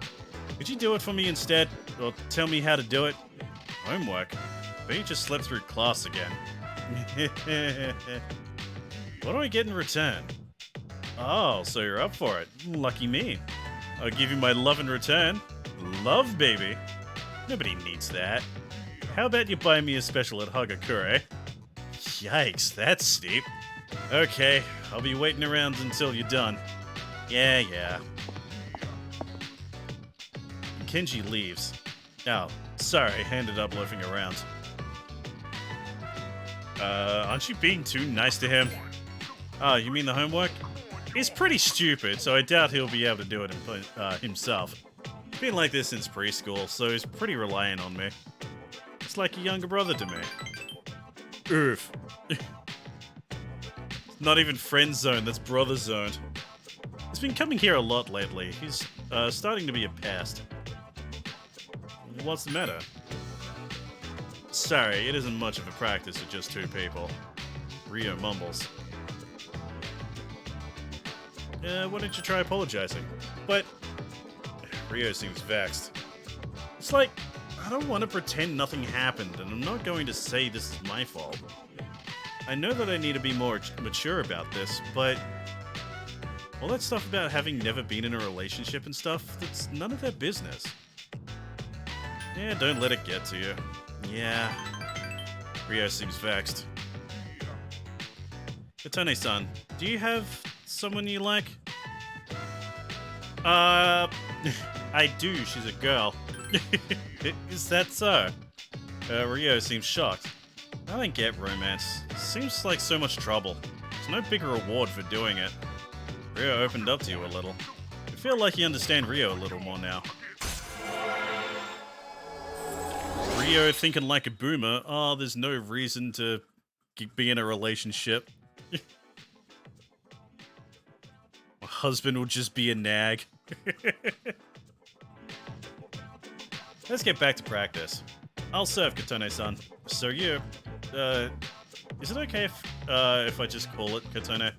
Could you do it for me instead? Or tell me how to do it? Homework? But you just slept through class again. What do I get in return? Oh, so you're up for it. Lucky me. I'll give you my love in return. Love, baby. Nobody needs that. How about you buy me a special at Hagakure? Yikes, that's steep. Okay, I'll be waiting around until you're done. Yeah. And Kenji leaves. Oh, sorry, I ended up loafing around. Aren't you being too nice to him? Oh, you mean the homework? He's pretty stupid, so I doubt he'll be able to do it himself. He's been like this since preschool, so he's pretty reliant on me. It's like a younger brother to me. Oof. Not even friend zone, that's brother zoned. He's been coming here a lot lately. He's starting to be a pest. What's the matter? Sorry, it isn't much of a practice with just 2 people. Rio mumbles. Why don't you try apologizing? But Rio seems vexed. It's like, I don't want to pretend nothing happened, and I'm not going to say this is my fault. I know that I need to be more mature about this, but all that stuff about having never been in a relationship and stuff, that's none of their business. Yeah, don't let it get to you. Yeah. Rio seems vexed. Katane-san, do you have someone you like? I do, she's a girl. Is that so? Rio seems shocked. I don't get romance. Seems like so much trouble. There's no bigger reward for doing it. Rio opened up to you a little. I feel like you understand Rio a little more now. Rio thinking like a boomer. Oh, there's no reason to be in a relationship. My husband will just be a nag. Let's get back to practice. I'll serve, Katone-san. So you, is it okay if I just call it Katone?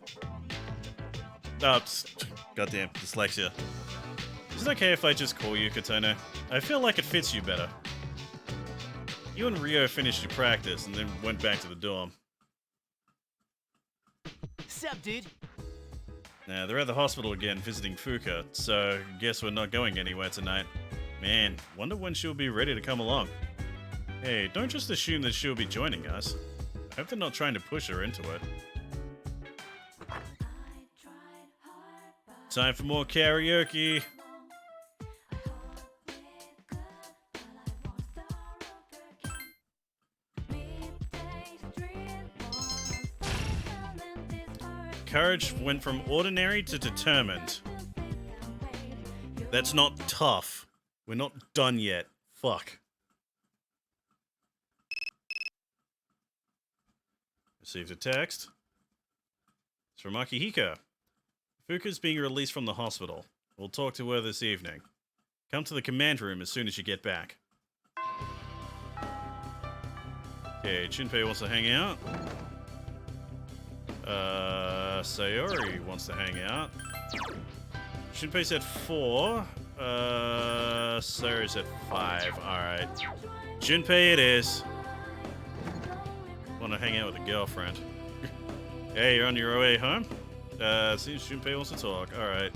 Goddamn, dyslexia. Is it okay if I just call you Katone? I feel like it fits you better. You and Rio finished your practice and then went back to the dorm. Sup, dude? Now, they're at the hospital again visiting Fuka, so guess we're not going anywhere tonight. Man, wonder when she'll be ready to come along. Hey, don't just assume that she'll be joining us. I hope they're not trying to push her into it. Time for more karaoke. courage went from ordinary to determined. That's not tough. We're not done yet. Fuck. Received a text. It's from Akihiko. Fuka's being released from the hospital. We'll talk to her this evening. Come to the command room as soon as you get back. Okay, Junpei wants to hang out. Sayori wants to hang out. Junpei said 4. Sayori said 5. Alright. Junpei it is. Want to hang out with a girlfriend. Hey, you're on your way home? Seems Junpei wants to talk. Alright.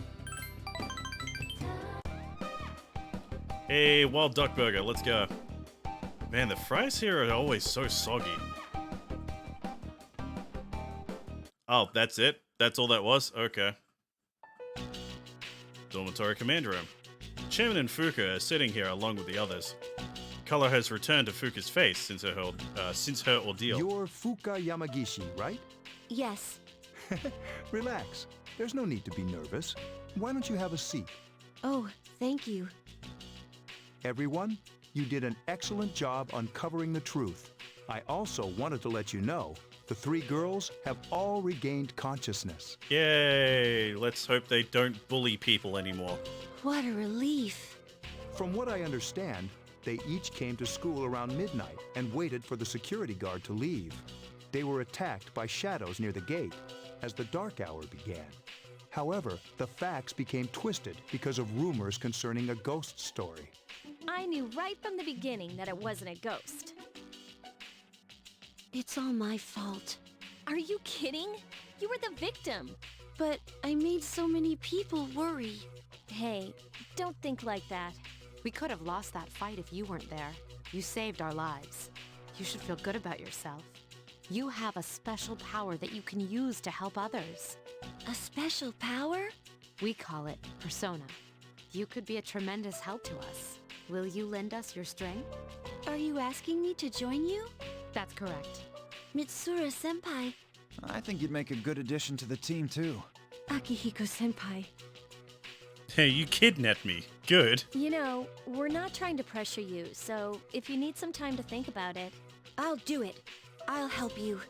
Hey, Wild Duck Burger, let's go. Man, the fries here are always so soggy. Oh, that's it? That's all that was? Okay. Dormitory command room. Chairman and Fuka are sitting here along with the others. Color has returned to Fuka's face since her ordeal. You're Fuka Yamagishi, right? Yes. Relax. There's no need to be nervous. Why don't you have a seat? Oh, thank you. Everyone, you did an excellent job uncovering the truth. I also wanted to let you know the 3 girls have all regained consciousness. Yay! Let's hope they don't bully people anymore. What a relief. From what I understand, they each came to school around midnight and waited for the security guard to leave. They were attacked by shadows near the gate as the dark hour began. However, the facts became twisted because of rumors concerning a ghost story. I knew right from the beginning that it wasn't a ghost. It's all my fault. Are you kidding? You were the victim. But I made so many people worry. Hey, don't think like that. We could have lost that fight if you weren't there. You saved our lives. You should feel good about yourself. You have a special power that you can use to help others. A special power? We call it Persona. You could be a tremendous help to us. Will you lend us your strength? Are you asking me to join you? That's correct. Mitsuru-senpai. I think you'd make a good addition to the team, too. Akihiko-senpai. Hey, you kidnapped me. Good. You know, we're not trying to pressure you, so if you need some time to think about it... I'll do it. I'll help you.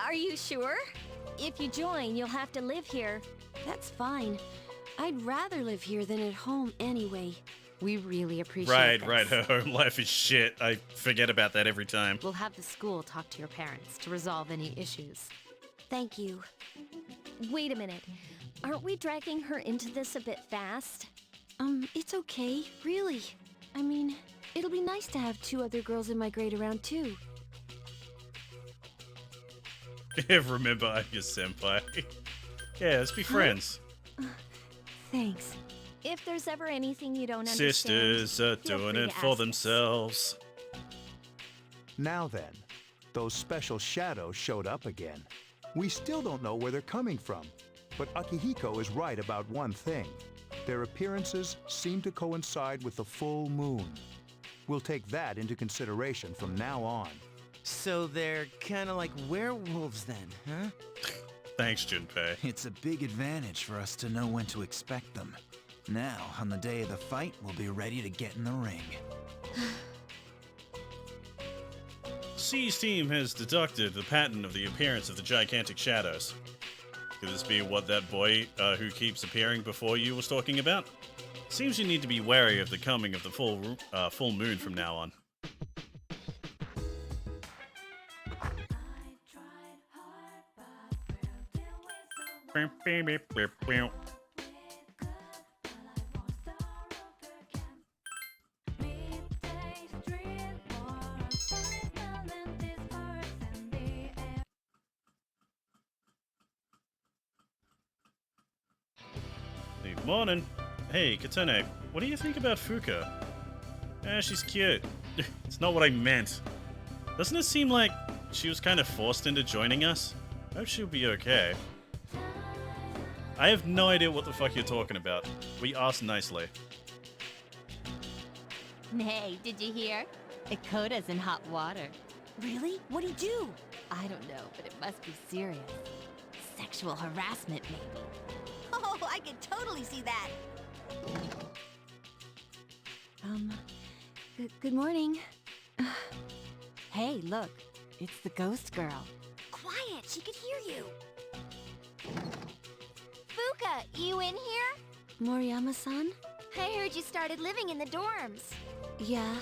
Are you sure? If you join, you'll have to live here. That's fine. I'd rather live here than at home anyway. We really appreciate this. Right, her home life is shit. I forget about that every time. We'll have the school talk to your parents to resolve any issues. Thank you. Wait a minute. Aren't we dragging her into this a bit fast? It's okay, really. I mean, it'll be nice to have 2 other girls in my grade around too. Remember, I'm your senpai. Yeah, let's be friends. Thanks. If there's ever anything you don't understand... Sisters are doing it for themselves. Now then, those special shadows showed up again. We still don't know where they're coming from, but Akihiko is right about one thing. Their appearances seem to coincide with the full moon. We'll take that into consideration from now on. So they're kind of like werewolves then, huh? Thanks, Junpei. It's a big advantage for us to know when to expect them. Now, on the day of the fight, we'll be ready to get in the ring. C's team has deducted the pattern of the appearance of the gigantic shadows. Could this be what that boy who keeps appearing before you was talking about? Seems you need to be wary of the coming of the full moon from now on. Good morning. Hey, Katane, what do you think about Fuka? She's cute. It's not what I meant. Doesn't it seem like she was kind of forced into joining us? I hope she'll be okay. I have no idea what the fuck you're talking about. We asked nicely. Hey, did you hear? Ikota's in hot water. Really? What'd he do? I don't know, but it must be serious. Sex sexual harassment, maybe. Oh, I could totally see that. Good morning. Hey, look. It's the ghost girl. Quiet, she could hear you. Fuka, you in here? Moriyama-san? I heard you started living in the dorms. Yeah.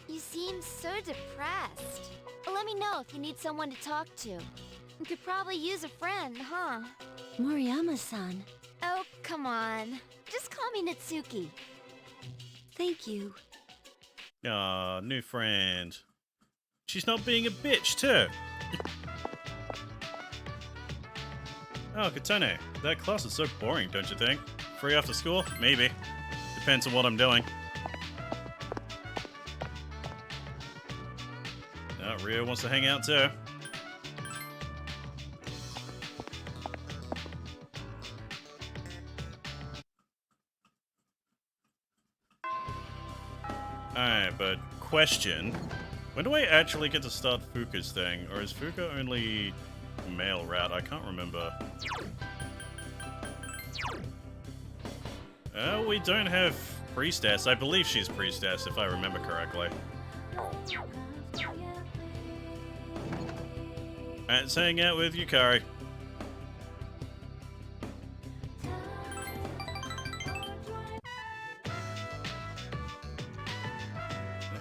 You seem so depressed. Let me know if you need someone to talk to. You could probably use a friend, huh? Moriyama-san. Oh, come on. Just call me Natsuki. Thank you. Ah, new friend. She's not being a bitch, too. Oh, Katane, that class is so boring, don't you think? Free after school? Maybe. Depends on what I'm doing. Oh, Rio wants to hang out, too. Alright, but question. When do I actually get to start Fuka's thing? Or is Fuka only male rat? I can't remember. We don't have Priestess. I believe she's Priestess, if I remember correctly. Alright, let's hang out with Yukari.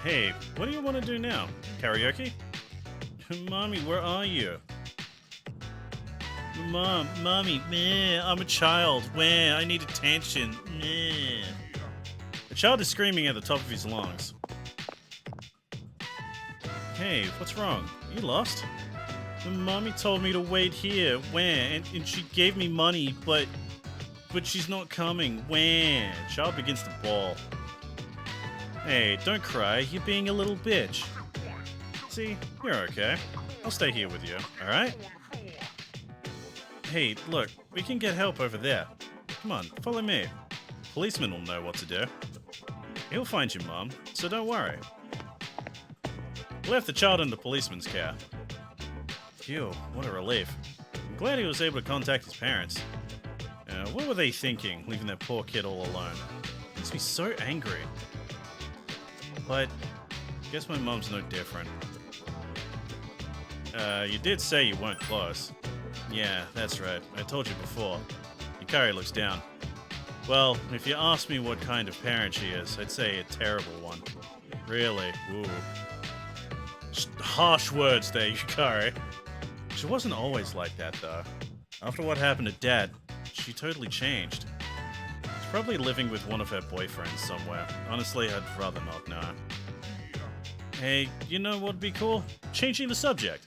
Hey, what do you want to do now? Karaoke? Mommy, where are you? Mommy, meh, I'm a child. Meh, I need attention. Meh. The child is screaming at the top of his lungs. Hey, what's wrong? Are you lost? Mommy told me to wait here. Where? And she gave me money, but she's not coming. Where? Child begins to bawl. Hey, don't cry. You're being a little bitch. See, you're okay. I'll stay here with you, alright? Hey, look, we can get help over there. Come on, follow me. Policeman will know what to do. He'll find you, Mom, so don't worry. Left the child in the policeman's care. Phew, what a relief. I'm glad he was able to contact his parents. What were they thinking, leaving their poor kid all alone? Makes me so angry. But, guess my mom's no different. You did say you weren't close. Yeah, that's right. I told you before. Yukari looks down. Well, if you ask me what kind of parent she is, I'd say a terrible one. Really? Ooh. Just harsh words there, Yukari. She wasn't always like that, though. After what happened to Dad, she totally changed. She's probably living with one of her boyfriends somewhere. Honestly, I'd rather not know. Hey, you know what'd be cool? Changing the subject.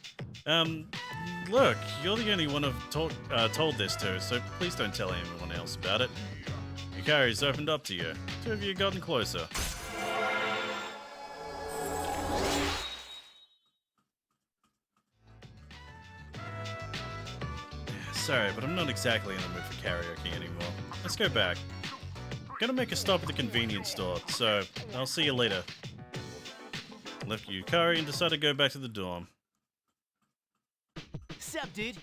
Look, you're the only one I've told this to, so please don't tell anyone else about it. Yukari's opened up to you. Two of you gotten closer. Sorry, but I'm not exactly in the mood for karaoke anymore. Let's go back. Gonna make a stop at the convenience store, so I'll see you later. Left Yukari and decided to go back to the dorm. Sup, dude?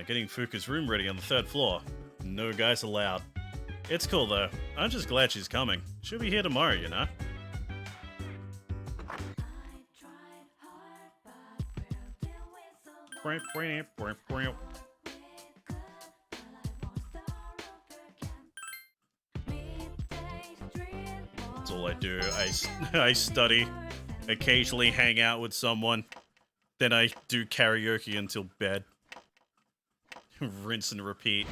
Getting Fuka's room ready on the 3rd floor. No guys allowed. It's cool though. I'm just glad she's coming. She'll be here tomorrow, you know? That's all I do. I study, occasionally hang out with someone, then I do karaoke until bed. Rinse and repeat.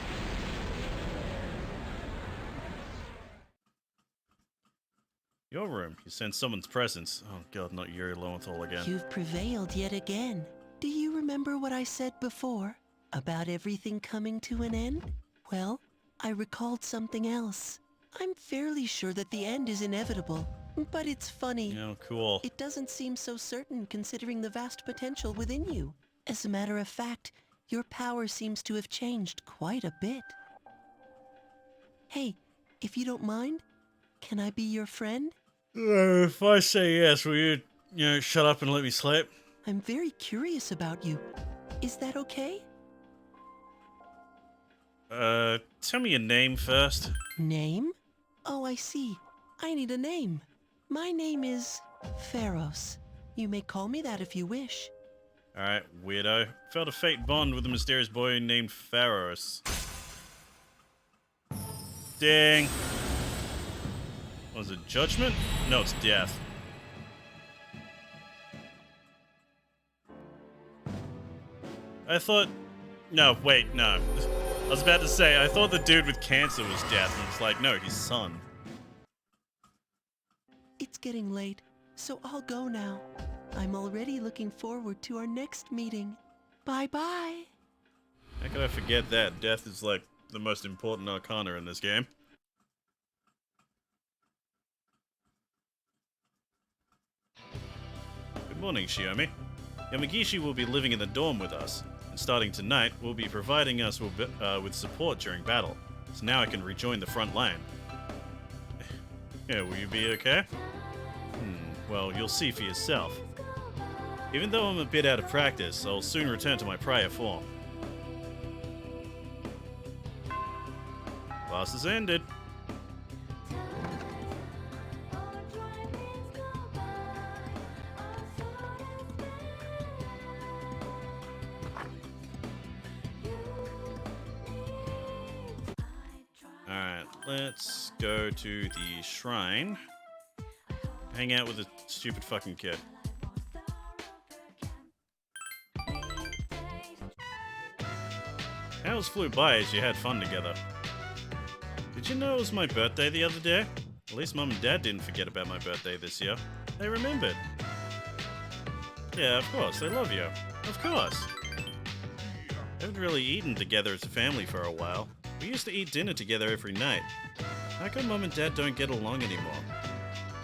Your room. You sense someone's presence. Oh god, not Yuri Lowenthal again. You've prevailed yet again. Do you remember what I said before? About everything coming to an end? Well, I recalled something else. I'm fairly sure that the end is inevitable. But it's funny. Oh, cool. It doesn't seem so certain considering the vast potential within you. As a matter of fact, your power seems to have changed quite a bit. Hey, if you don't mind, can I be your friend? If I say yes, will you, shut up and let me sleep? I'm very curious about you. Is that okay? Tell me your name first. Name? Oh, I see. I need a name. My name is Pharos. You may call me that if you wish. Alright, weirdo. Felt a fate bond with a mysterious boy named Pharos. Ding. Was it judgment? No, it's death. I thought... No, wait, no. I was about to say, I thought the dude with cancer was death, and it's like, no, his son. It's getting late, so I'll go now. I'm already looking forward to our next meeting. Bye-bye. How could I forget that? Death is like the most important arcana in this game. Good morning, Shiomi. Yamagishi will be living in the dorm with us, and starting tonight, will be providing us with support during battle. So now I can rejoin the front line. Yeah, will you be okay? Well, you'll see for yourself. Even though I'm a bit out of practice, I'll soon return to my prior form. Class has ended. Alright, let's go to the shrine. Hang out with a stupid fucking kid. Hours flew by as you had fun together. Did you know it was my birthday the other day? At least Mum and Dad didn't forget about my birthday this year. They remembered. Yeah, of course, they love you. Of course. Haven't really eaten together as a family for a while. We used to eat dinner together every night. How come Mum and Dad don't get along anymore?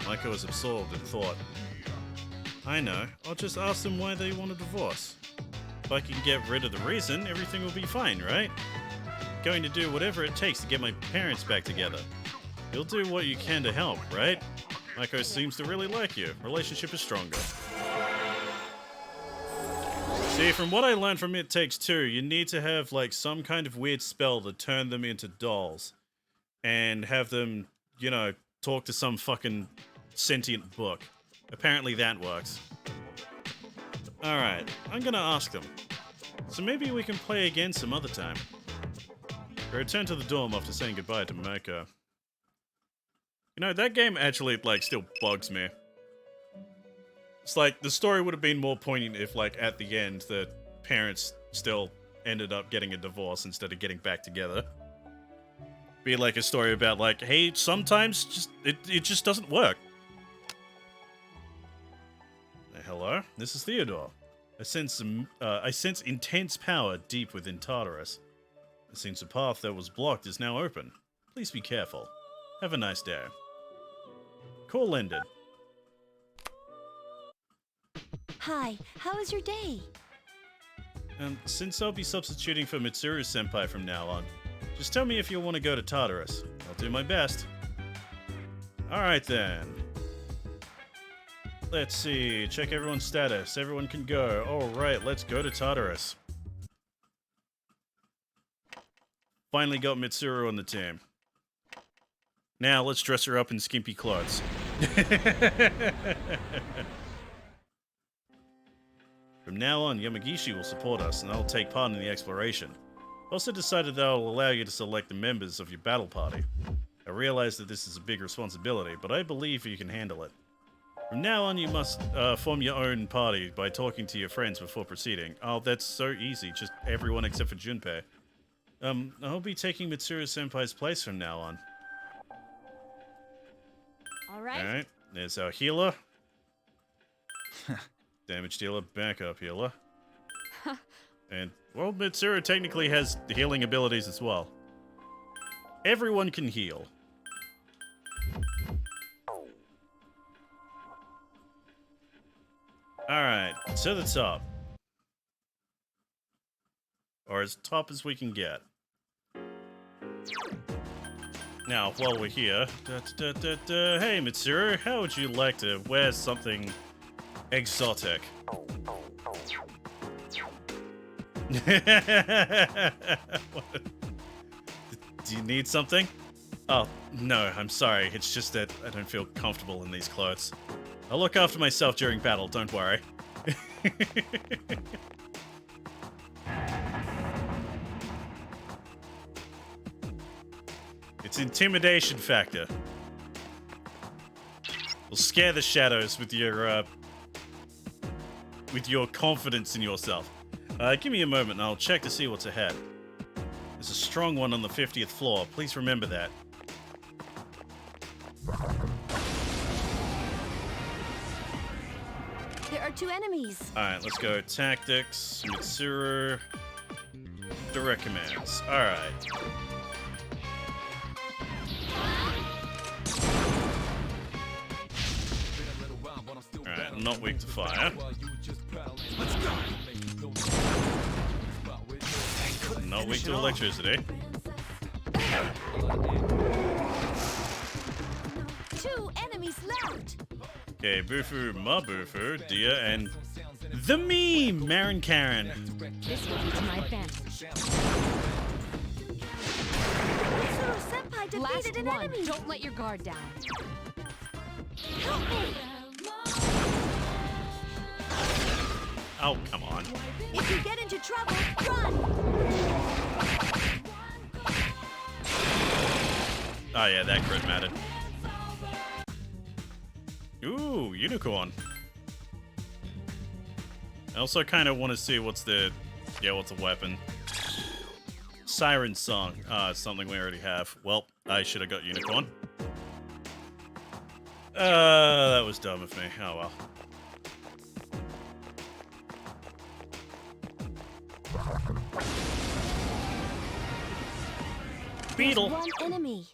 Maiko was absorbed in thought. I know, I'll just ask them why they want a divorce. If I can get rid of the reason, everything will be fine, right? Going to do whatever it takes to get my parents back together. You'll do what you can to help, right? Maiko seems to really like you. Relationship is stronger. See, from what I learned from It Takes Two, you need to have, like, some kind of weird spell to turn them into dolls. And have them, you know, talk to some fucking sentient book. Apparently that works. Alright, I'm gonna ask them. So maybe we can play again some other time. I returned to the dorm after saying goodbye to Maiko. You know, that game actually, like, still bugs me. It's like, the story would have been more poignant if, like, at the end, the parents still ended up getting a divorce instead of getting back together. Be like a story about, like, hey, sometimes it just doesn't work. Hello, this is Theodore. I sense intense power deep within Tartarus. It seems the path that was blocked is now open. Please be careful. Have a nice day. Call ended. Hi, how was your day? Since I'll be substituting for Mitsuru-senpai from now on, just tell me if you'll want to go to Tartarus. I'll do my best. Alright then. Let's see, check everyone's status. Everyone can go. Alright, let's go to Tartarus. Finally got Mitsuru on the team. Now let's dress her up in skimpy clothes. From now on, Yamagishi will support us and I'll take part in the exploration. I also decided that I'll allow you to select the members of your battle party. I realize that this is a big responsibility, but I believe you can handle it. From now on, you must form your own party by talking to your friends before proceeding. Oh, that's so easy. Just everyone except for Junpei. I'll be taking Mitsuru-senpai's place from now on. Alright, there's our healer. Damage dealer, backup healer. And, well, Mitsuru technically has healing abilities as well. Everyone can heal. Alright, to the top. Or as top as we can get. Now, while we're here... Hey, Mitsuru, how would you like to wear something exotic? Do you need something? Oh, no, I'm sorry. It's just that I don't feel comfortable in these clothes. I'll look after myself during battle, don't worry. It's intimidation factor. Will scare the shadows with your confidence in yourself. Give me a moment and I'll check to see what's ahead. There's a strong one on the 50th floor. Please remember that. There are 2 enemies. Alright, let's go. Tactics, Mitsuru, direct commands. Alright. Alright, I'm not weak to fire. Not weak to electricity. 2 enemies left. Okay, Bufu, Mabufu, Dia, and the meme, Marin Karen. This will be to my advantage. Mitsuru Senpai defeated Last an one. enemy. Don't let your guard down. Help me. Oh, come on. If you get into trouble, run. Oh yeah, that crit mattered. Ooh, unicorn. I also kind of want to see what's the weapon. Siren Song. Something we already have. Well, I should have got unicorn. That was dumb of me. Oh well. Beetle. There's 1 enemy.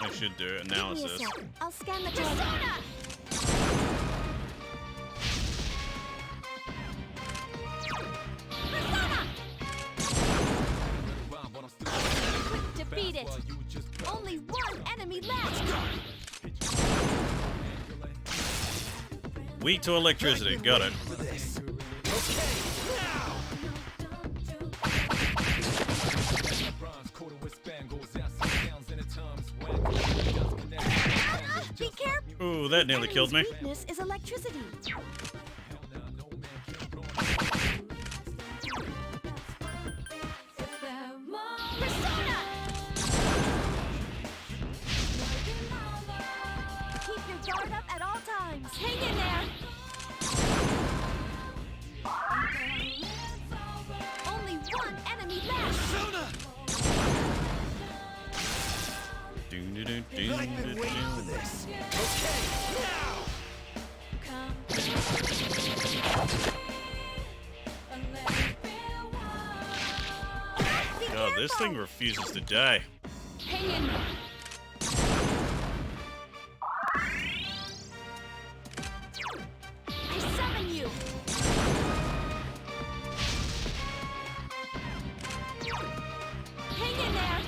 I should do Give me a analysis. sec. I'll scan the target. Quick, defeat it. Only 1 enemy left. Weak to electricity. Got it. Be careful. Ooh, that nearly killed me. Enemy's weakness is electricity. Persona! Keep your guard up at all times. Hang in there. Only 1 enemy left. Persona! I've been waiting for this. God, this thing refuses to die. Hang in there. I summon you. Hang in there.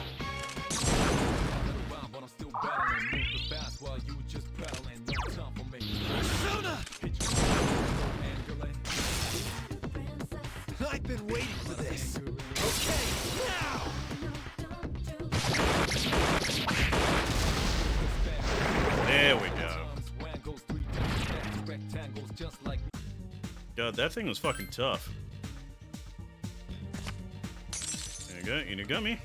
Persona! I've been waiting for this. There we go. God, that thing was fucking tough. There you go, Inugami.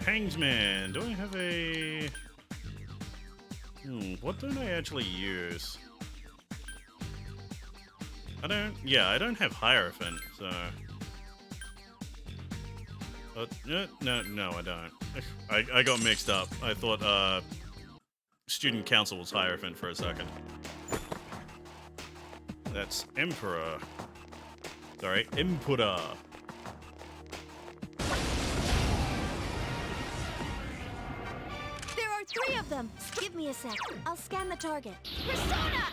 Hangsman. Do I have a... what don't I actually use? I don't have Hierophant, so... No, I don't. I got mixed up. I thought, Student Council was Hierophant for a second. That's Emperor. Sorry, Emperor. There are 3 of them. Give me a sec. I'll scan the target. Persona!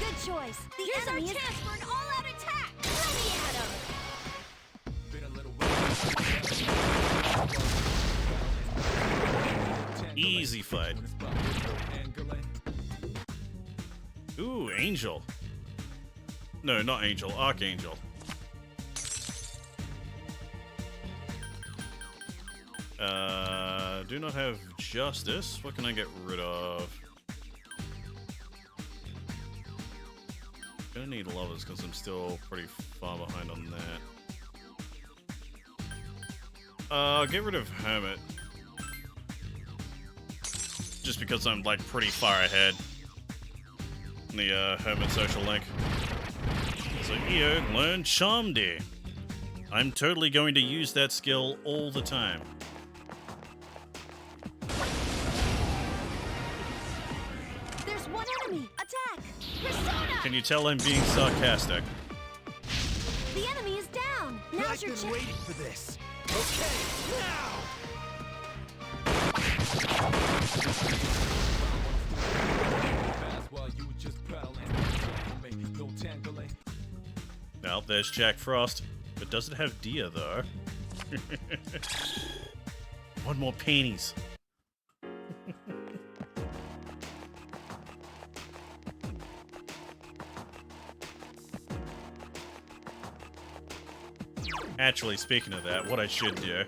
Good choice. Here's our chance for an all-out attack. Let me at him. Easy fight. Ooh, Angel. No, not Angel. Archangel. Do not have justice. What can I get rid of? Gonna need lovers because I'm still pretty far behind on that. Get rid of hermit. Just because I'm like pretty far ahead. In the hermit social link. So EO, learn Charm Day. I'm totally going to use that skill all the time. There's one enemy! Attack! Persona! Can you tell I'm being sarcastic? The enemy is down! Now's your chance! waiting for this. Okay, now! Well, there's Jack Frost. But does it have Dia, though? One more pennies. Actually, speaking of that, what I should do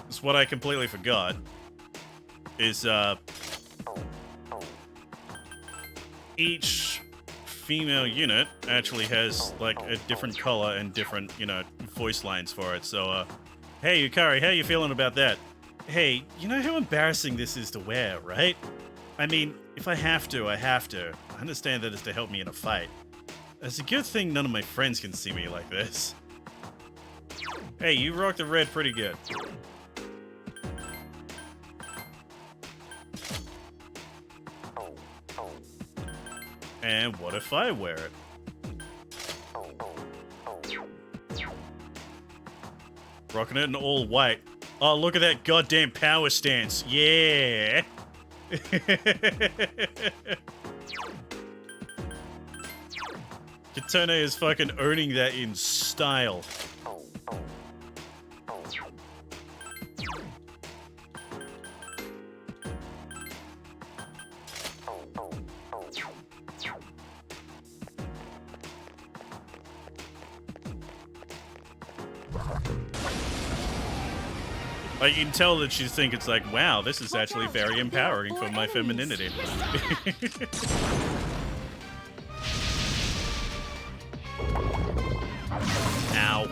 is what I completely forgot is each female unit actually has like a different color and different, you know, voice lines for it. So hey Yukari, how you feeling about that? Hey, you know how embarrassing this is to wear, right? I mean, if I have to, I have to. I understand that it's to help me in a fight. It's a good thing none of my friends can see me like this. Hey, you rock the red pretty good. And what if I wear it? Rocking it in all white. Oh, look at that goddamn power stance. Yeah! Katone is fucking owning that in style. Like, you can tell that she's thinking, it's like, wow, this is actually very empowering for my femininity. Ow.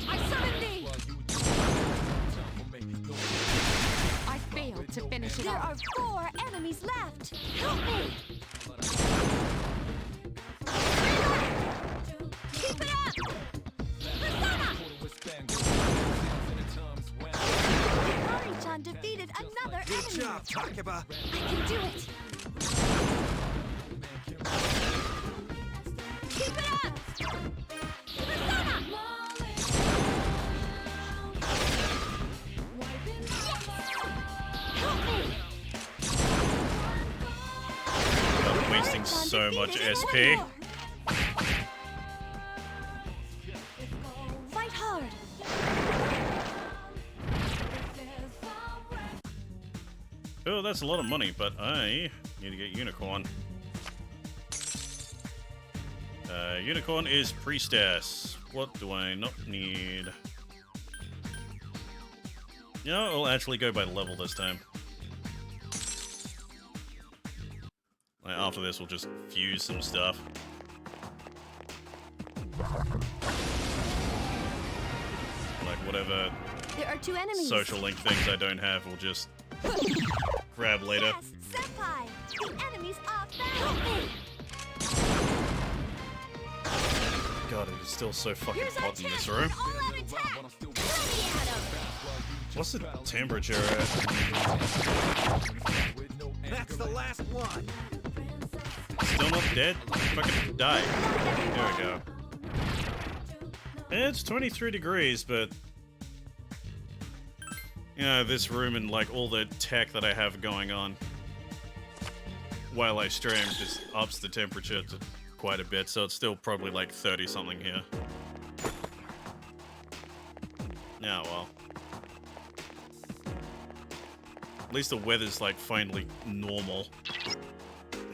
I summoned thee! I failed to finish it There off. are 4 enemies left! Help me! Keep it up! Hikari-chan defeated another enemy! Good job, Takeba! I can do it! Keep it up! Help me! I'm wasting so much SP. Fight hard! Oh, that's a lot of money, but I need to get Unicorn. Unicorn is Priestess. What do I not need? You know, I'll actually go by level this time. Like, after this, we'll just fuse some stuff. Like, whatever There are 2 enemies! social link things I don't have, we'll just grab later. Yes, Senpai! The enemies are found! Help me! God, it is still so fucking Here's our hot in this chance room. for an all-out attack! Let me at him! What's the temperature at? That's the last one! Still not dead? Fucking die. There we go. It's 23 degrees, but... You know, this room and, like, all the tech that I have going on while I stream just ups the temperature to quite a bit, so it's still probably, like, 30-something here. Yeah, well. At least the weather's, like, finally normal.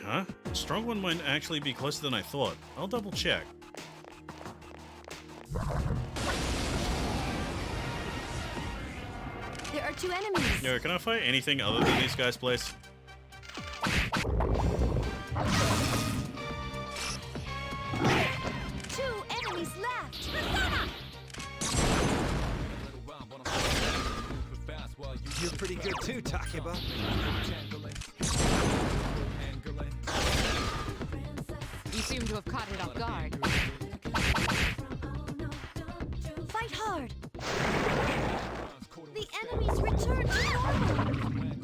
Huh? Strong one might actually be closer than I thought. I'll double check. two enemies. Yo, can I fight anything other than these guys, please? Two enemies left. Persona! You're pretty good too, Takeba. You seem to have caught it off guard. Fight hard. The enemies return to normal.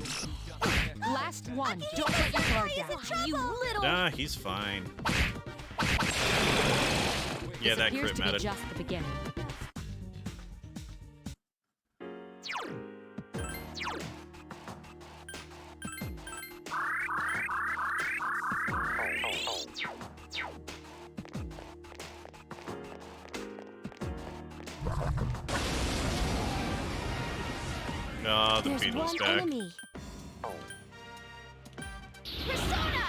Last one. Don't let your guard down. You little. Nah, he's fine. Yeah, This that appears crit to be mattered. just the beginning. Ah, the There's Beetle's one back. enemy. Persona!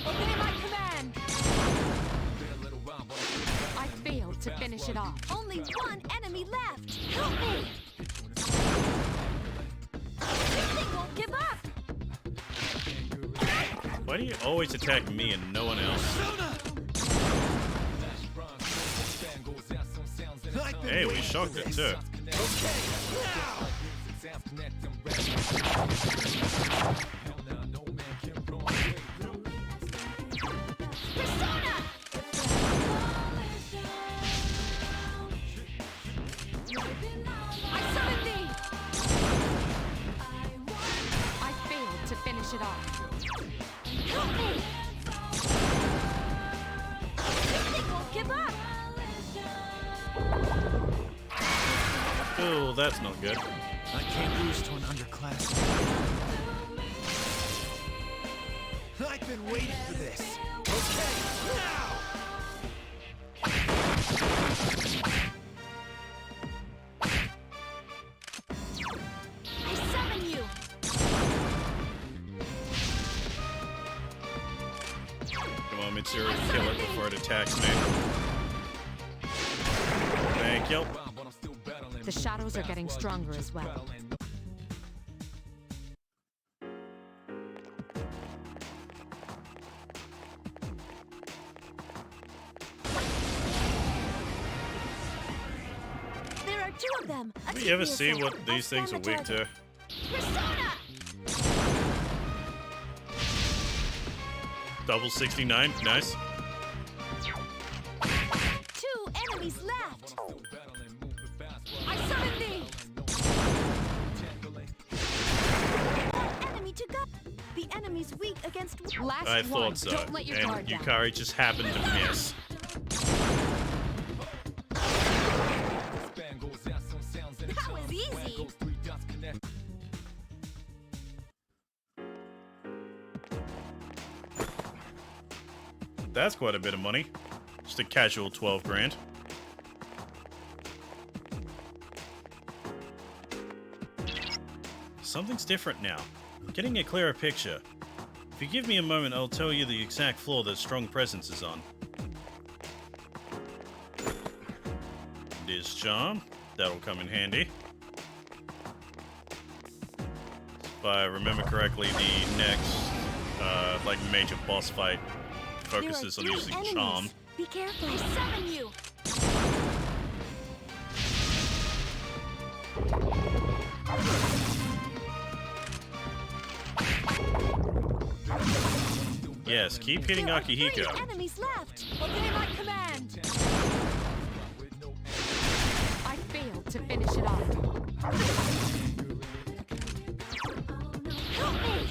Obey my command! I failed to finish it off. Only one enemy left. Help me! This thing won't give up. Why do you always attack me and no one else? Hey, we shocked it too. Persona! I summon thee! I failed to finish it off. Help me! This thing won't give up. Oh, that's not good. I can't lose to an underclass. I've been waiting for this. Okay, now! I summon you. Come on, Mitsuru, kill it before it attacks me. Thank you. The shadows are getting stronger as well. There are two of them. Do we ever see what these things are weak to? Persona! Double 69, nice. Two enemies left. I summon thee. One enemy to go. The enemy's weak against. Last I one. thought so. Don't let your And guard down. Yukari just happened to miss. That was easy. That's quite a bit of money. Just a casual 12 grand. Something's different now. I'm getting a clearer picture. If you give me a moment, I'll tell you the exact floor that Strong Presence is on. This charm. That'll come in handy. If I remember correctly, the next, like, major boss fight focuses on There are using three charm. enemies. Be careful. I summon you. Yes, keep hitting There are three Akihiko. enemies left. Obey my command! I failed to finish it off. Help me.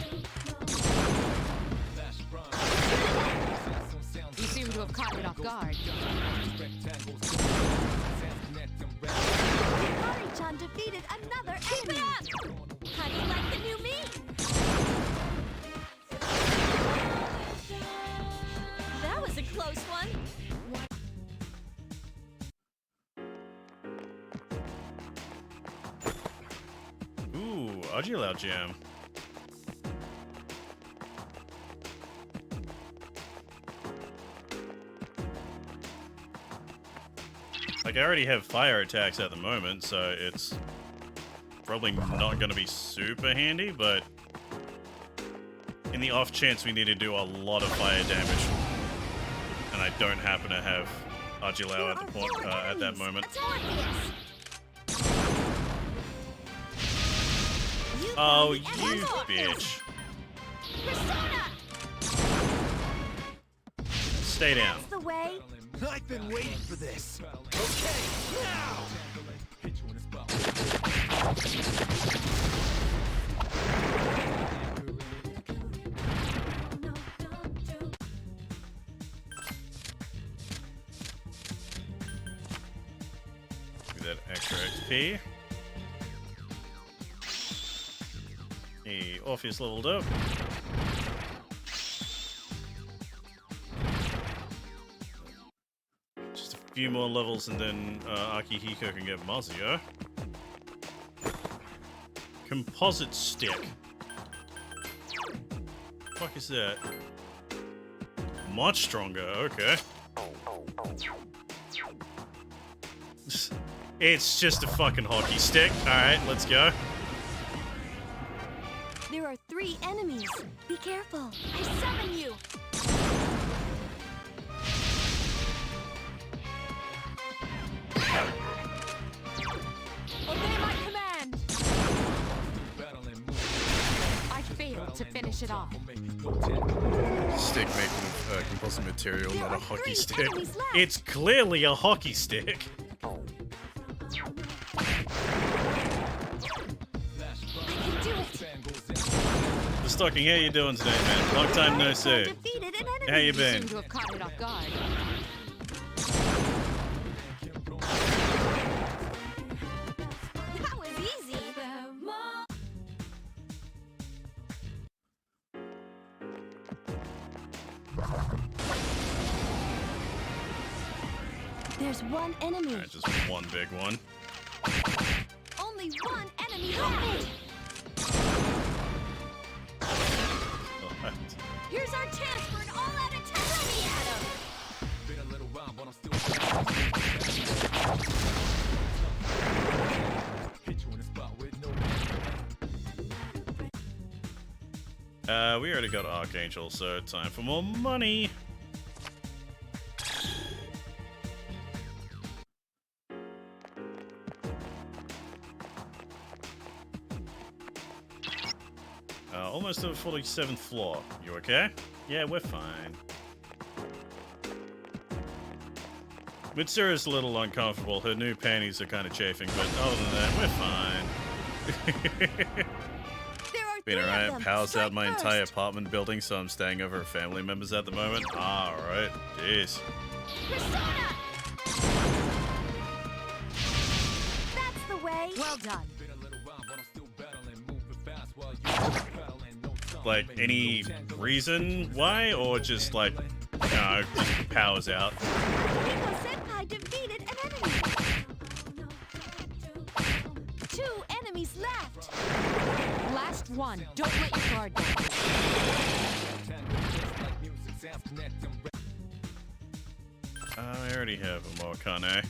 You seem to have caught it off guard. Hikari-chan defeated another enemy. How do you like the new me? That was a close one. Ooh, Ajilao Jam. Like, I already have fire attacks at the moment, so it's probably not going to be super handy, but in the off chance we need to do a lot of fire damage, and I don't happen to have Argilau at the point at that moment. Oh, you bitch. Stay down. That's the way. I've been waiting for this. Okay, now! Give that extra XP. Hey, Orpheus leveled up. Just a few more levels and then Akihiko can get Mazio. Composite stick. Fuck is that? Much stronger, okay. It's just a fucking hockey stick. Alright, let's go. There are 3 enemies. Be careful. I summon you. Obey my command! I failed to finish it off. Stick made from composite material, not a hockey stick. It's clearly a hockey stick. The Stocking, how you doing today, man? Long time no see. How you been? Seem to have caught it off guard. That was easy. There's one enemy. Alright, just one big one. Only one enemy left. Here's our chance for an all-out attack. Let me at him. Been a little while, but I'm still hit you in the spot with no. We already got Archangel, so time for more money. Almost to the 47th floor. You okay? Yeah, we're fine. Mitsura's a little uncomfortable. Her new panties are kind of chafing, but other than that, we're fine. Been alright. Power's out my entire apartment building, so I'm staying over at family members at the moment. Alright. Jeez. That's the way. Well done. Like, any reason why, or just like, no, just powers out? Hiko Senpai defeated an enemy. 2 enemies left. Last one. Don't let your guard down. I already have a Morkane.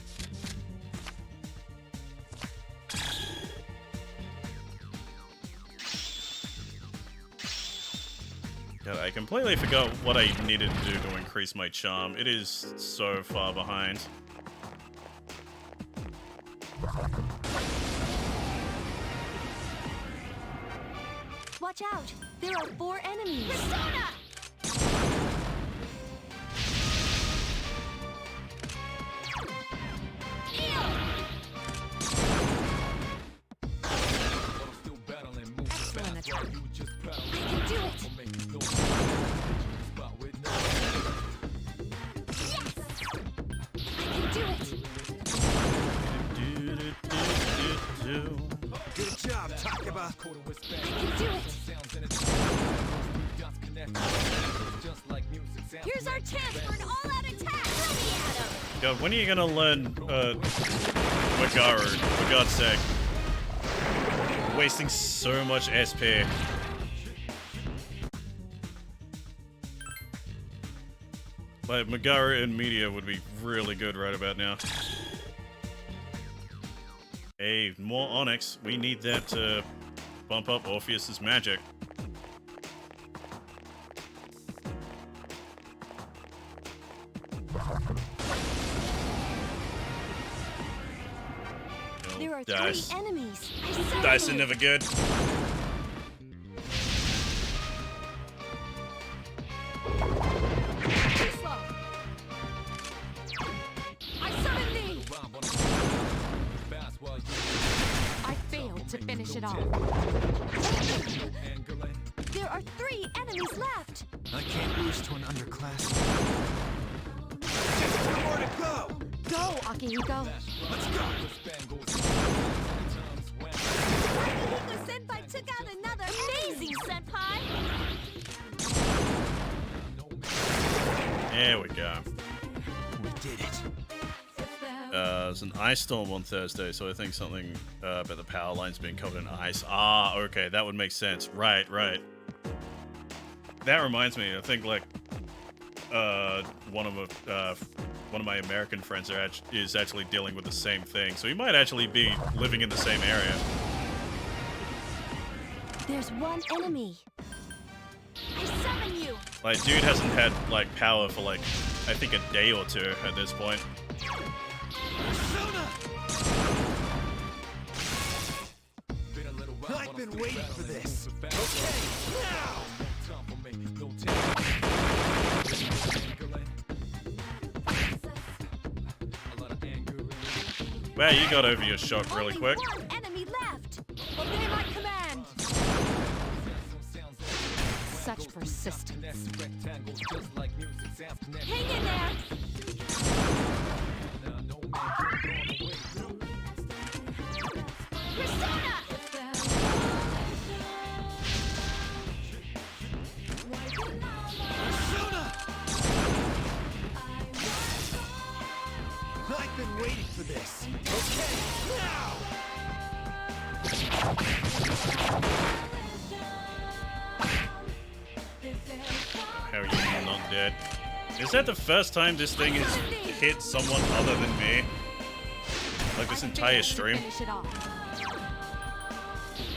God, I completely forgot what I needed to do to increase my charm. It is so far behind. Watch out. There are 4 enemies. Persona! Excellent attack. I can do it. Good job, Takeba. Here's our chance for an all-out attack. Let me at him. God, when are you gonna learn, Magaru, for God's sake? Wasting so much SP. Like, Magaru and Media would be really good right about now. Hey, more Onyx. We need that to bump up Orpheus's magic. There are Dice. 3 enemies. I said Dice are it. never good. Too slow. I summon thee. I failed to finish it off. There are 3 enemies left. I can't lose to an underclass. Just 2 more to go. Go, Akihiko. Let's go. Akihiko Senpai took out another amazing Senpai. There we go. We did it. There's an ice storm on Thursday, so I think something about the power lines being covered in ice. Ah, okay, that would make sense. Right. That reminds me. I think like one of my American friends is actually dealing with the same thing, so he might actually be living in the same area. There's 1 enemy. I summon you. Like, dude hasn't had like power for like I think a day or 2 at this point. I've been waiting for this. Okay, now. Wow, you got over your shock really quick. Only 1 enemy left. Obey my command. Such persistence. Hang in there. Persona. I've been waiting for this. Okay, now. How are you not dead? Is that the first time this thing has hit someone other than me? Like this entire stream? Finish it off.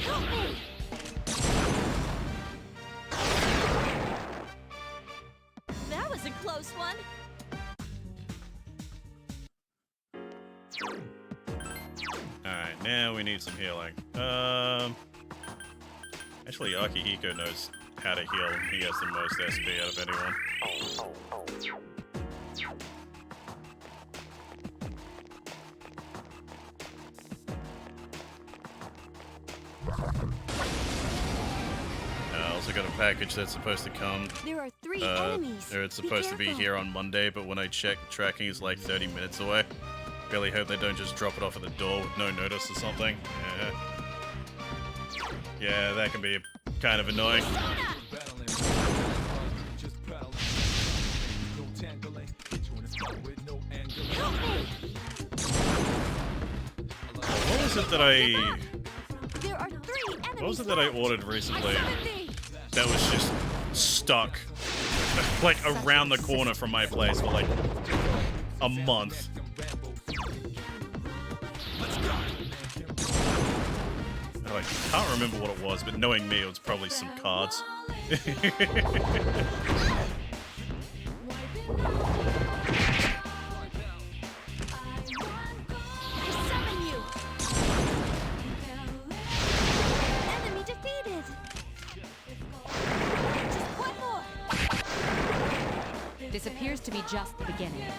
Help me. That was a close one. Alright, now we need some healing. Actually, Akihiko knows how to heal. He has the most SP out of anyone. I also got a package that's supposed to come. There are 3 enemies. Or it's supposed to be careful. here on Monday, but when I checked, tracking is like 30 minutes away. Really hope they don't just drop it off at the door with no notice or something. Yeah, that can be kind of annoying. What was it that I... There are 3 enemies. What was it that I ordered recently that was just stuck like around the corner from my place for like a month? Oh, I can't remember what it was, but knowing me, it was probably some cards. Enemy defeated. Just 1 more. This appears to be just the beginning.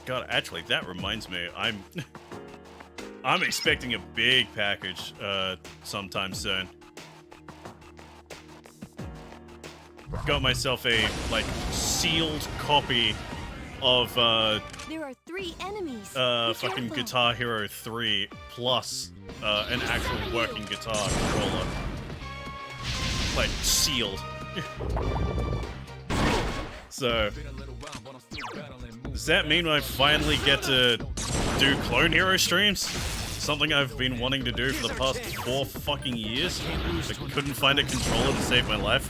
God, actually, that reminds me, I'm expecting a big package sometime soon. Got myself a like sealed copy of There are 3 enemies. fucking Guitar Hero 3 plus an actual working guitar controller. Like sealed. So does that mean I finally get to do Clone Hero streams something I've been wanting to do for the past 4 fucking years, but couldn't find a controller to save my life.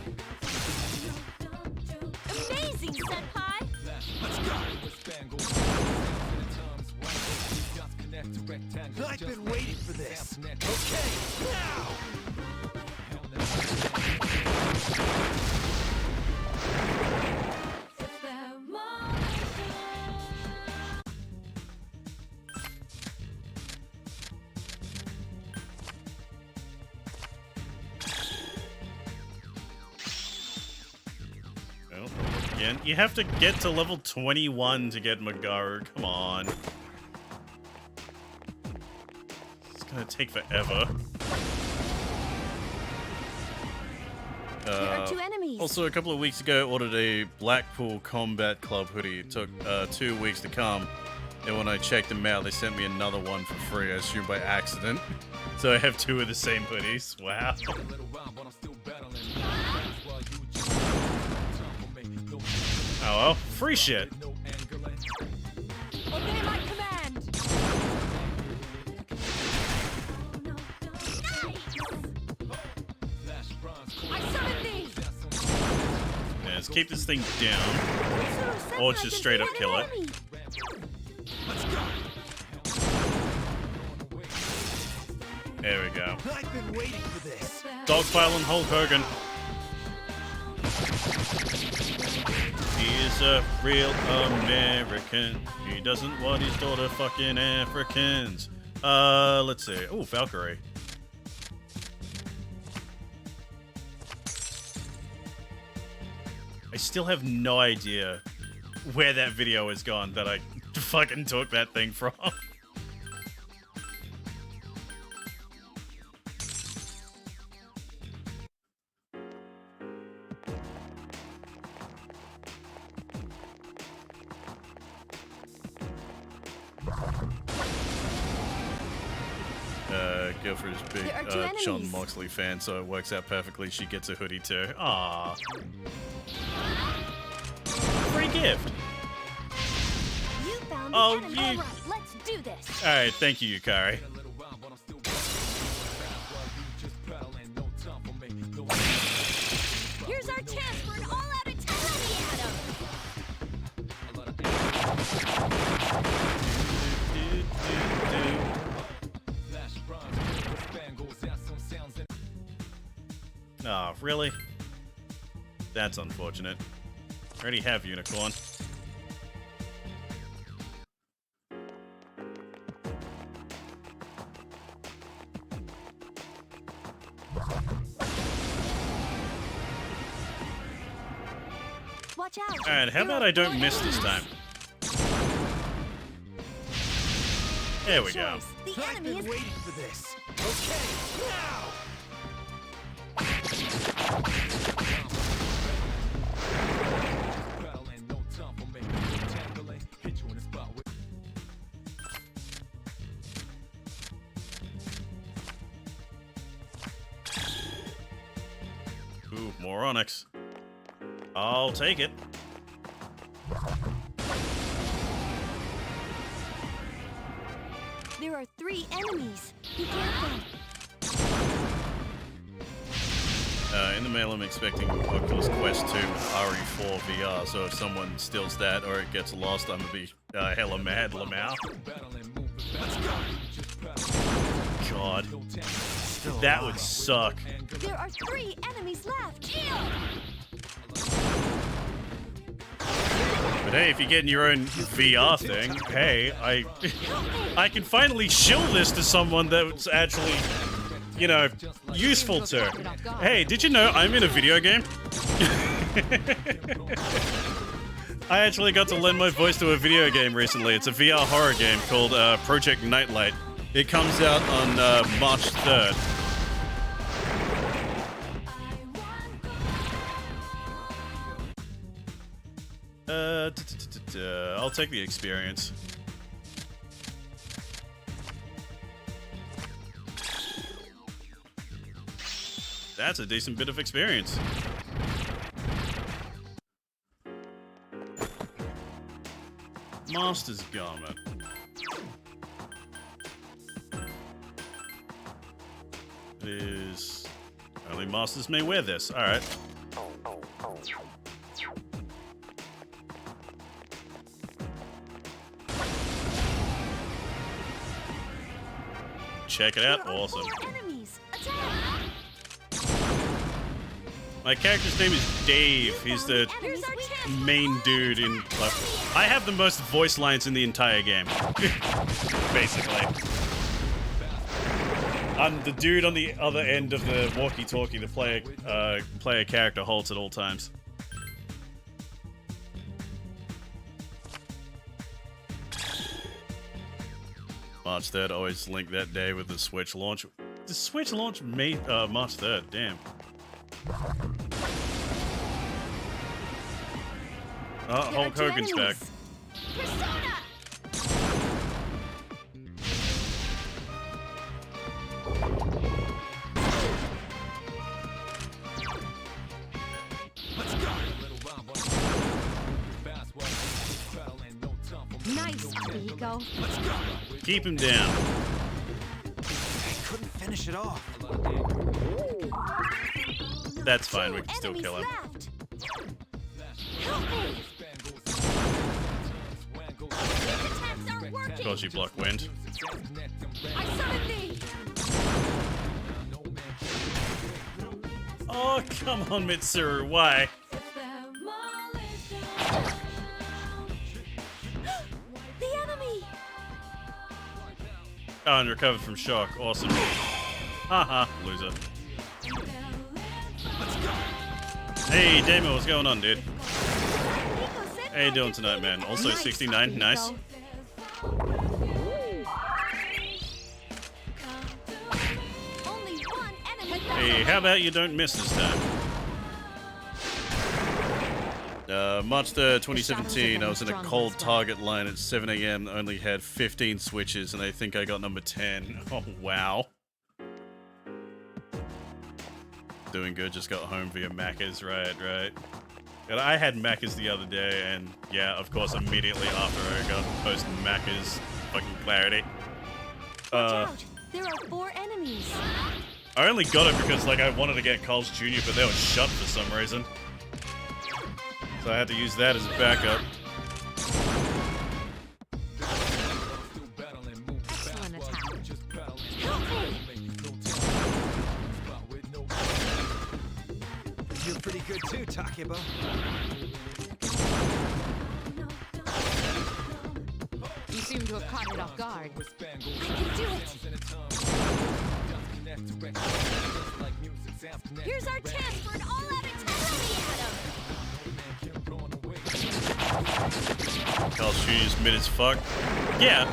Amazing, Senpai! I've been waiting for this. Okay, now! Well, again, you have to get to level 21 to get Magaru. Come on. It's gonna take forever. There are 2 enemies. Also, a couple of weeks ago, I ordered a Blackpool Combat Club hoodie. It took 2 weeks to come. And when I checked them out, they sent me another one for free, I assume by accident. So I have 2 of the same hoodies. Wow. Oh well, free shit. Obey my command! I summon thee! Yeah, let's keep this thing down. Or just straight up kill it. There we go. I've been waiting for this. Dogpiling Hulk Hogan. He is a real American. He doesn't want his daughter fucking Africans. Let's see. Oh, Valkyrie. I still have no idea where that video has gone that I fucking took that thing from. Guilford's big John Moxley fan, so it works out perfectly. She gets a hoodie too. Aww. Free gift. You found the Oh, enemy. you. All right, let's do this. All right, thank you, Yukari. Here's our chance for an all-out attack. Oh, really? That's unfortunate. I already have Unicorn. Watch out. Alright, how about I don't miss this time? There we go. The enemy is waiting for this. Okay, now! Ooh, more Onyx. I'll take it. There are 3 enemies. Be careful. In the mail, I'm expecting Oculus Quest 2 with RE4 VR, so if someone steals that or it gets lost, I'm gonna be hella mad, Lamau. God. That would suck. There are 3 enemies left. But hey, if you're getting your own VR thing, hey, I can finally shill this to someone that's actually, you know, useful to. Hey, did you know I'm in a video game? I actually got to lend my voice to a video game recently. It's a VR horror game called Project Nightlight. It comes out on March 3rd. I'll take the experience. That's a decent bit of experience. Master's Garment. is... Only masters may wear this. Alright. Check it out. Awesome. My character's name is Dave. He's the main dude in... Like, I have the most voice lines in the entire game. Basically. I'm the dude on the other end of the walkie-talkie. The player character holds at all times. March 3rd, always link that day with the Switch launch. The Switch launch March 3rd, damn. Oh, Hulk Hogan's back. Persona! Nice, Akihiko. Keep him down. Couldn't finish it off. That's fine, we can still kill him. Help me! Because you block wind. I summon thee! Oh, come on, Mitsuru, why? The enemy! Oh, and recovered from shock. Awesome. Haha, loser. Hey, Damo, what's going on, dude? How you doing tonight, man? Also 69, nice. Hey, how about you don't miss this time? March 3rd, 2017, I was in a cold target line at 7 AM, only had 15 switches, and I think I got number 10. Oh, wow. Doing good, just got home via Macca's, right. And I had Macca's the other day, and yeah, of course, immediately after I got post Macca's fucking clarity. Watch out! There are 4 enemies. I only got it because, like, I wanted to get Carl's Jr., but they were shut for some reason. So I had to use that as a backup. Excellent attack. You're pretty good too, Takebo. You seem to have caught it off guard. I can do it! Here's our chance for an all-out attack on the atom! Carl's Jr.'s mid as fuck. Yeah.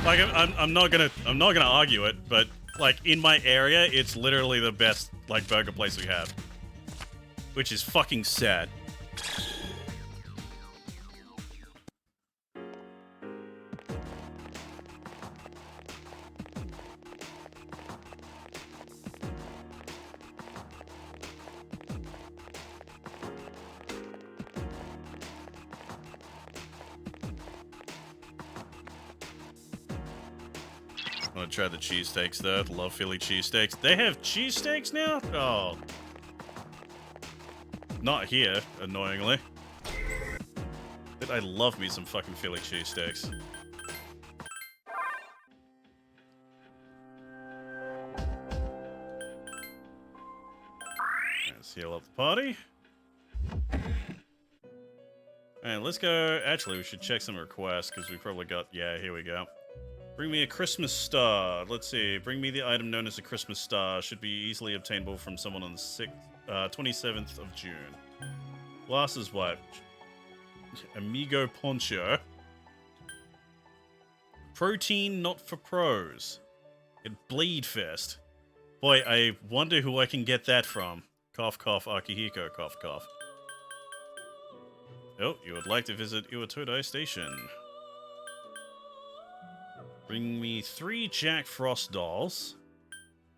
Like, I'm not gonna argue it, but like in my area, it's literally the best like burger place we have, which is fucking sad. I want to try the cheesesteaks though. Love Philly cheesesteaks. They have cheesesteaks now? Oh. Not here, annoyingly. But I love me some fucking Philly cheesesteaks. Let's heal up the party. Alright, let's go. Actually, we should check some requests because we probably got. Yeah, here we go. Bring me a Christmas star. Let's see. Bring me the item known as a Christmas star. Should be easily obtainable from someone on the 27th of June. Glasses wipe. Amigo poncho. Protein not for pros. It bleed fest. Boy, I wonder who I can get that from. Cough, cough, Akihiko, cough, cough. Oh, you would like to visit Iwatodai Station. Bring me 3 Jack Frost dolls.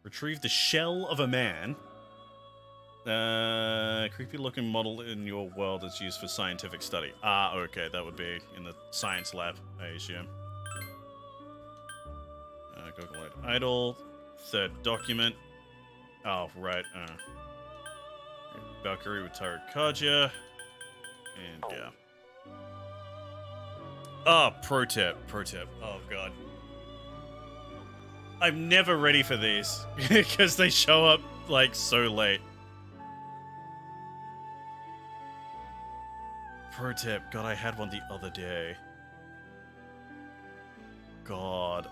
Retrieve the shell of a man. Creepy looking model in your world that's used for scientific study. Ah, okay, that would be in the science lab, I assume. Google Idol. third document. Oh, right. Valkyrie with Tarakaja. And yeah. Oh, pro tip. Oh, God. I'm never ready for these because they show up like so late. Pro tip. God, I had one the other day. God.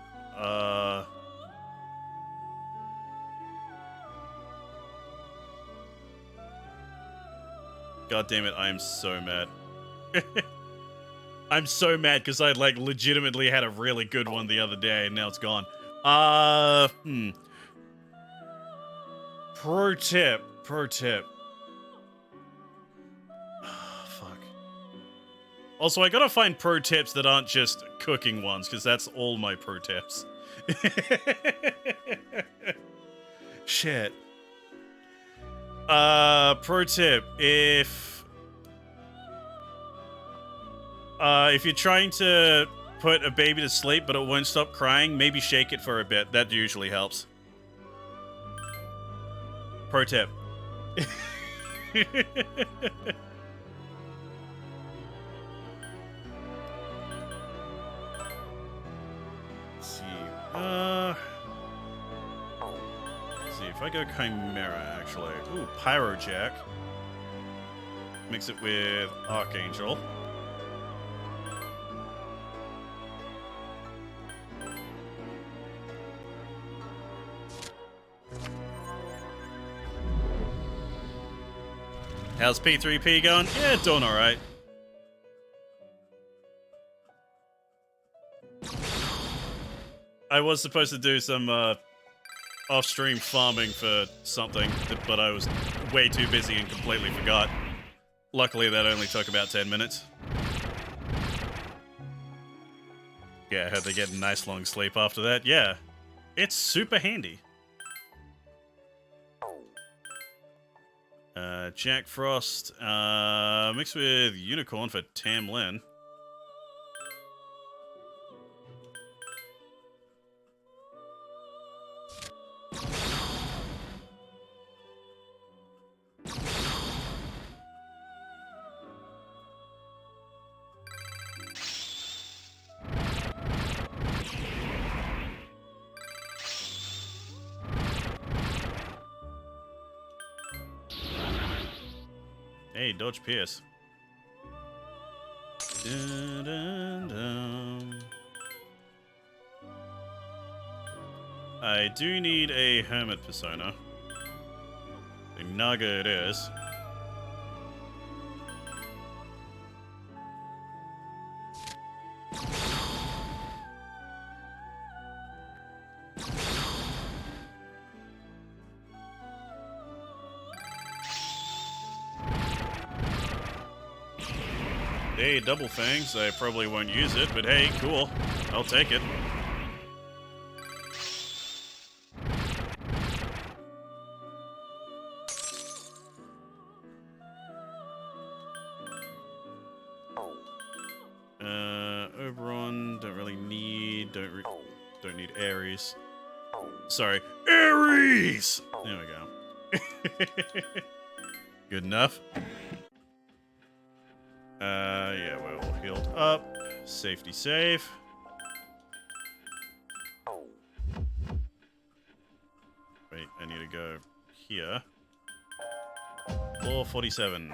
God damn it, I am so mad. I'm so mad because I like legitimately had a really good one the other day and now it's gone. Pro tip. Fuck. Also, I gotta find pro tips that aren't just cooking ones, because that's all my pro tips. Shit. Pro tip. If you're trying to put a baby to sleep but it won't stop crying, maybe shake it for a bit. That usually helps. Pro tip. Let's see. Let's see if I go Chimera, actually. Ooh, Pyrojack. Mix it with Archangel. How's P3P going? Yeah, doing alright. I was supposed to do some off-stream farming for something, but I was way too busy and completely forgot. Luckily, that only took about 10 minutes. Yeah, I heard they get a nice long sleep after that. Yeah, it's super handy. Jack Frost, mixed with Unicorn for Tam Lin. Hey, Dodge Pierce. Dun, dun, dun. I do need a Hermit persona. A Naga it is. Hey, Double Fangs. I probably won't use it, but hey, cool. I'll take it. Oberon, don't really need, don't need Ares. Sorry, Ares! There we go. Good enough. Yeah, we're all healed up. Safety save. Wait, I need to go here. Floor 47.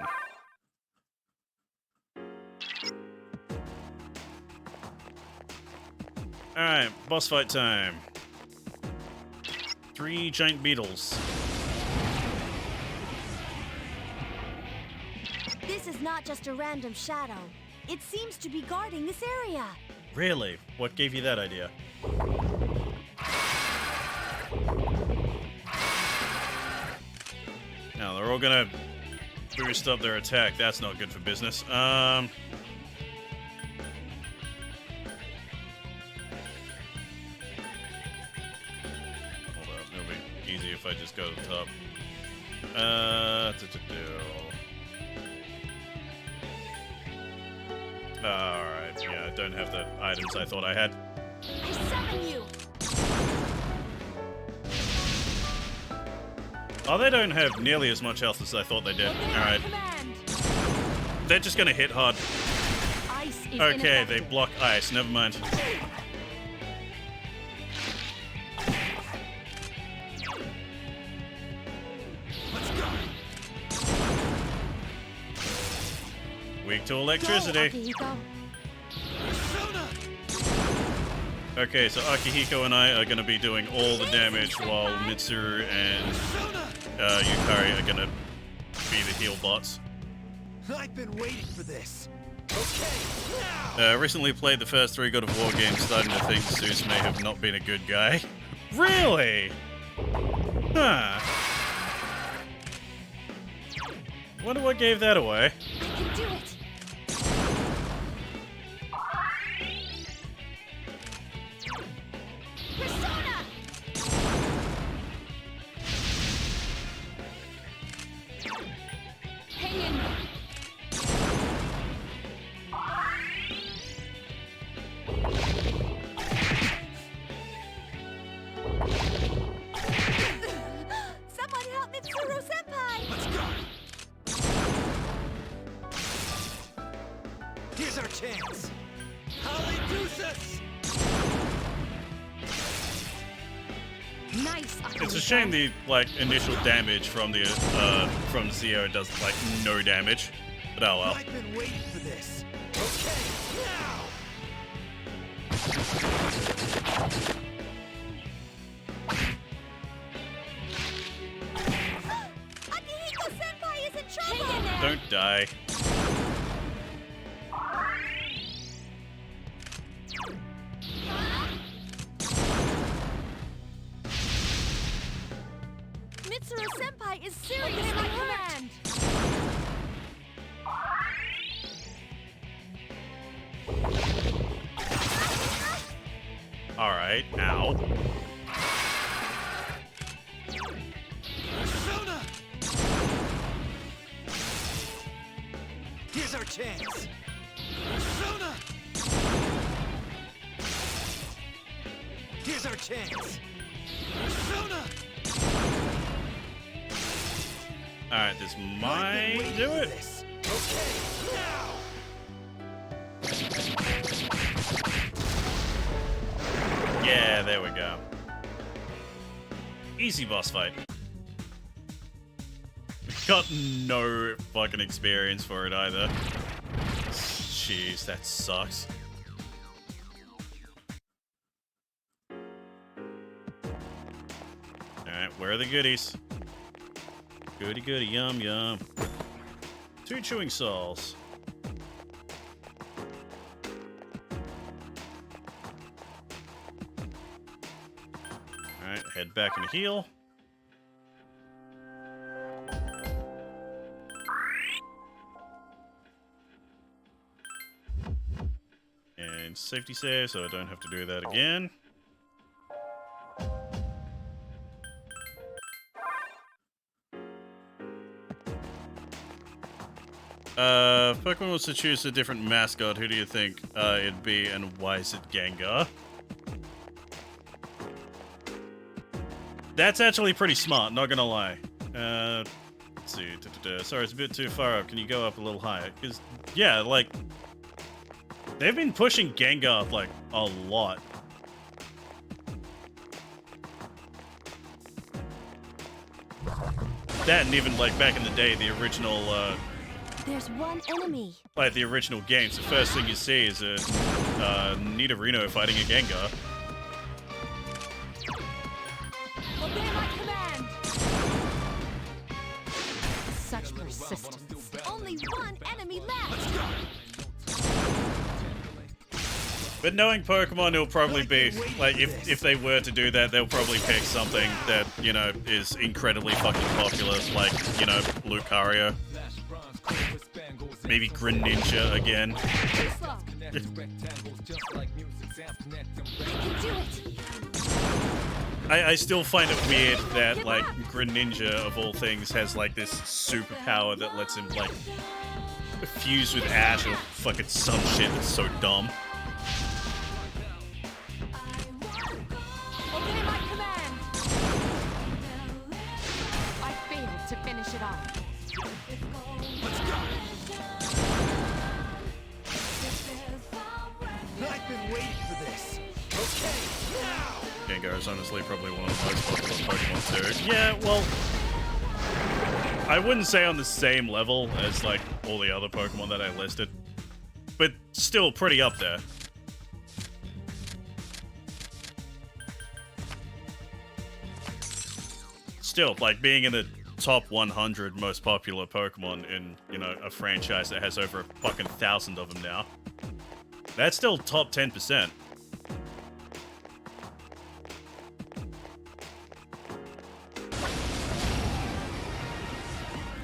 Alright, boss fight time. 3 giant beetles. This is not just a random shadow. It seems to be guarding this area. Really? What gave you that idea? Now, they're all gonna boost up their attack. That's not good for business. Hold up. It'll be easy if I just go to the top. Alright, yeah, I don't have the items I thought I had. I summon you! Oh, they don't have nearly as much health as I thought they did. Alright. They're just gonna hit hard. Ice is Okay, they block ice. Never mind. Weak to electricity. Okay, so Akihiko and I are going to be doing all the damage while Mitsuru and Yukari are going to be the heal bots. I've been waiting for this. Okay, now. Recently played the first 3 God of War games, starting to think Zeus may have not been a good guy. Really? Huh. Wonder what gave that away. I can do it. Persona! Hang in there. Someone help Mitsuru-senpai! Let's go. Here's our chance. Hallelujah! Nice. It's a shame the initial damage from the from Zio does no damage. But oh well. I've been waiting for this. Okay, now. Akihiko-senpai is in trouble! Don't die. Mitsuru-senpai is seriously hurt! Alright, ow. Persona! Here's our chance. Persona! Here's our chance. Persona! Alright, this might do it. Okay, now. Yeah, there we go. Easy boss fight. Got no fucking experience for it either. Jeez, that sucks. Alright, where are the goodies? Goody goody, yum yum. 2 chewing souls. Alright, head back and heal. And safety save, so I don't have to do that again. If Pokemon was to choose a different mascot, who do you think it'd be, and why is it Gengar? That's actually pretty smart, not gonna lie. Let's see. Sorry, it's a bit too far up. Can you go up a little higher? Because, yeah, they've been pushing Gengar, a lot. That, and even, back in the day, the original, There's one enemy. the original games, the first thing you see is a Nidorino fighting a Gengar. Obey my command! Such persistence. Only one enemy left! But knowing Pokemon, it'll probably be, if they were to do that, they'll probably pick something that, is incredibly fucking popular, Lucario. Maybe Greninja again. I still find it weird that, Greninja, of all things, has, this superpower that lets him, fuse with Ash or fucking some shit that's so dumb. Obey my command! I to finish it off. I've been waiting for this. Okay, now! Gengar is honestly probably one of the most popular Pokemon too. Yeah, well, I wouldn't say on the same level as like all the other Pokemon that I listed, but still pretty up there. Still, like being in the top 100 most popular Pokemon in, you know, a franchise that has over a fucking 1,000 of them now. That's still top 10%.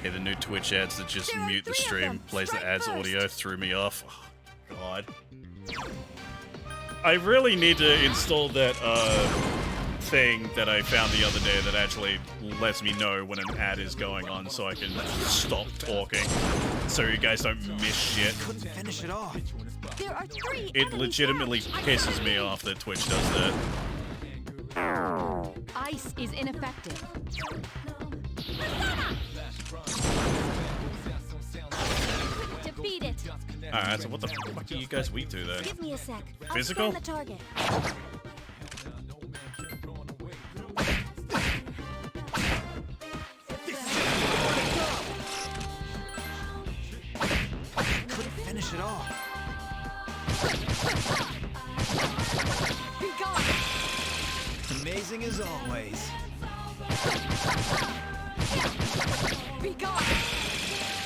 Yeah, the new Twitch ads that just mute the stream, plays the ads audio, threw me off. Oh, God. I really need to install that thing that I found the other day that actually lets me know when an ad is going on so I can stop talking so you guys don't miss shit. Couldn't finish it off. There are 3 It legitimately pisses me off that Twitch does that. Ice is ineffective. Defeat it. Alright, so what the fuck are you guys weak to then? Give me a sec. Physical? I'll scan the target. Couldn't finish it off. Be gone. Amazing as always. Be gone.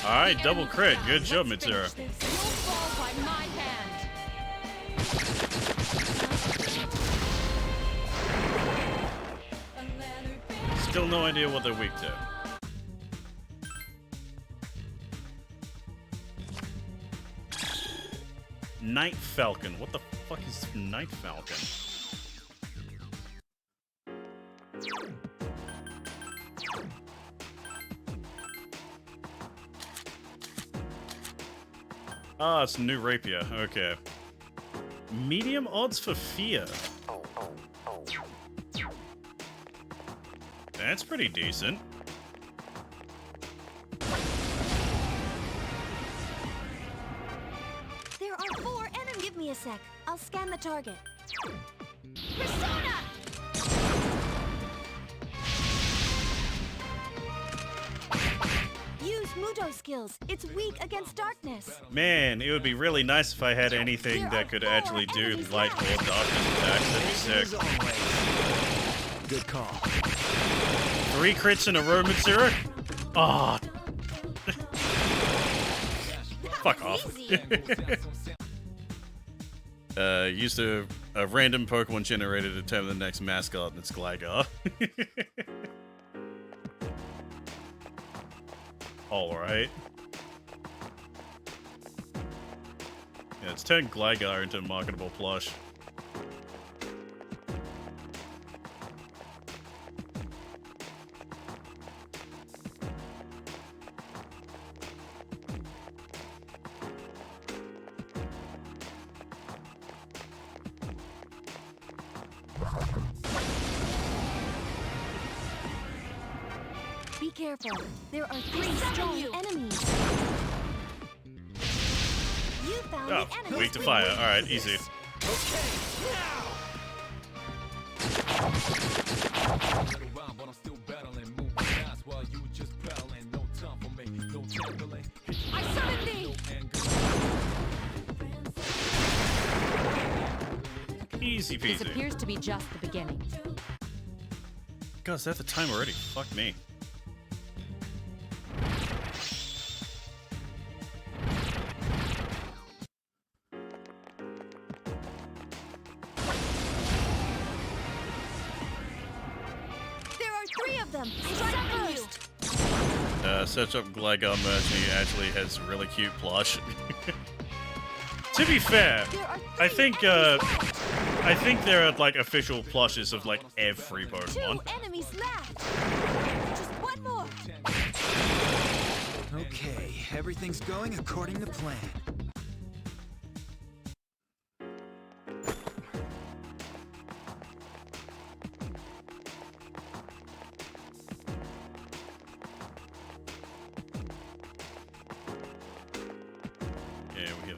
Alright, double crit. Good job, Mitsuru. You'll fall by my hand. Still no idea what they're weak to. Night Falcon. What the fuck is Night Falcon? Ah, it's a new rapier. Okay. Medium odds for fear. That's pretty decent. There are 4 enemies. Give me a sec. I'll scan the target. Persona! Use Mudo skills. It's weak against darkness. Man, it would be really nice if I had anything that could actually do light or darkness attacks. That'd be sick. Good call. 3 crits in a row, Mitsuru? Ah. Fuck off. Used a random Pokemon generator to determine the next mascot, and it's Gligar. Alright. Yeah, it's turned Gligar into a marketable plush. Be careful. There are 3 strong enemies. You found Oh, the enemy. weak to fire. Alright, easy. I summoned thee. Easy This peasy. appears to be just the beginning. God, is that the time already? Fuck me. There are 3 of them. Strike first. Search up Gligar merch and he actually has really cute plush. To be fair, I think there are like official plushes of like every 2 Pokemon. enemies left. Just 1 more. Okay, everything's going according to plan.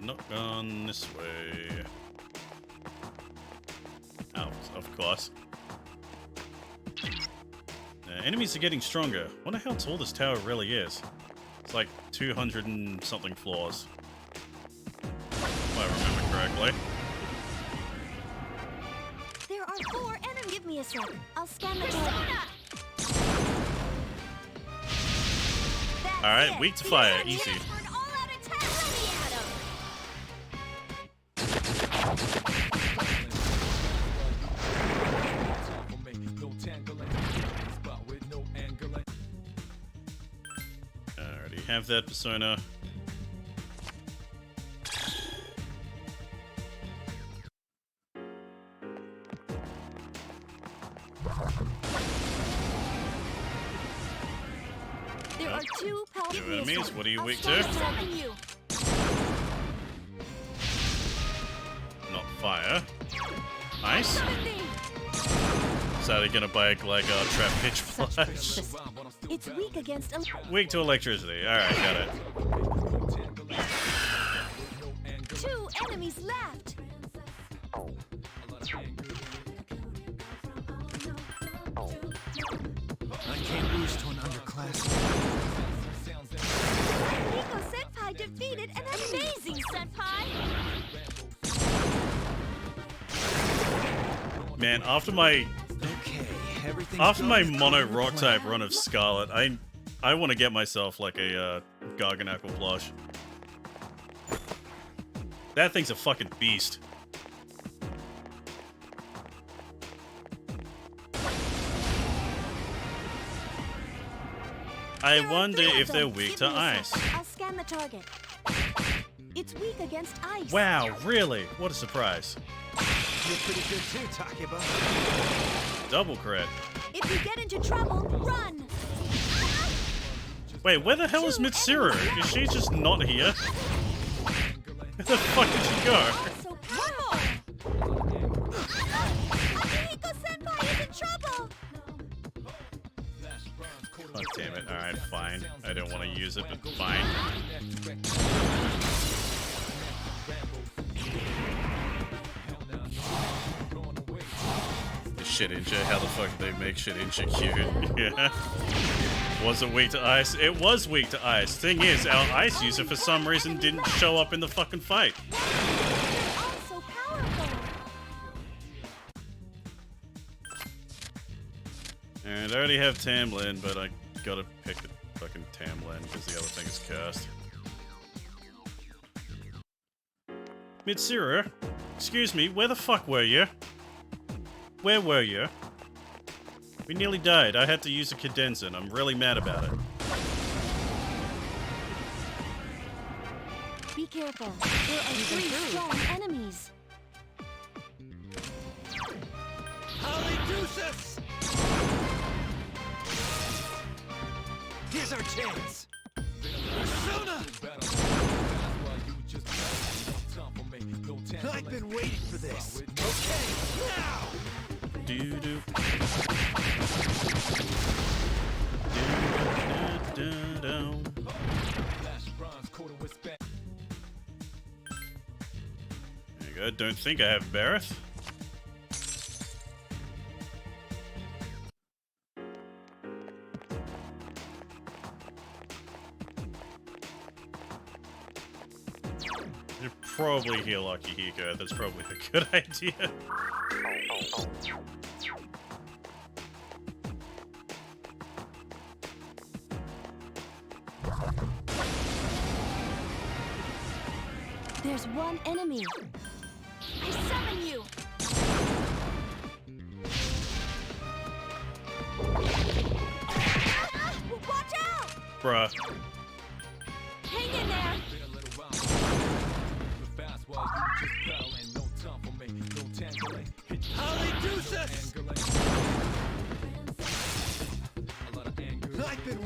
not gone this way. Oh, of course. Enemies are getting stronger. Wonder how tall this tower really is. It's like 200 and something floors. If I remember correctly. There are 4 enemies. Give me a sec. I'll scan the Persona! Alright, weak to fire. Easy. Have that persona. There are 2 powerful enemies. What are you weak to? Not fire. Nice. Is that gonna bike like a trap pitch flash? It's weak against Weak to electricity. Alright, got it. 2 enemies left. I can't lose to an underclass. Nico Senpai defeated an amazing Senpai. Man, after my mono rock type run of Scarlet, I want to get myself like a Garganacl plush. That thing's a fucking beast. I wonder if they're weak to ice. I'll scan the target. It's weak against ice. Wow, really? What a surprise. You're pretty good too, Takeba. Double crit. If you get into trouble, run! Wait, where the hell is Mitsuru? Is she just not here? Where the fuck did she go? So powerful! Akihiko Senpai is in trouble! Oh, damn it. Alright, fine. I don't want to use it, but fine. The Shedinja, how the fuck did they make Shedinja cute? Yeah. Was it weak to ice? It was weak to ice. Thing is, our ice user for some reason didn't show up in the fucking fight. And I already have Tamlin, but I gotta pick the fucking Tamlin because the other thing is cursed. Mitsuru, excuse me, where the fuck were you? Where were you? We nearly died. I had to use a cadenza, and I'm really mad about it. Be careful. There are 3 strong enemies. Hallelujah! Here's our chance. Persona! I've been waiting for this. Okay, now! Doo-doo. Doo-doo-doo-doo. There you go. Don't think I have Bareth. Probably heal Akihiko. That's probably a good idea. There's 1 enemy. I summon you. Watch out! Bruh. Hang in there.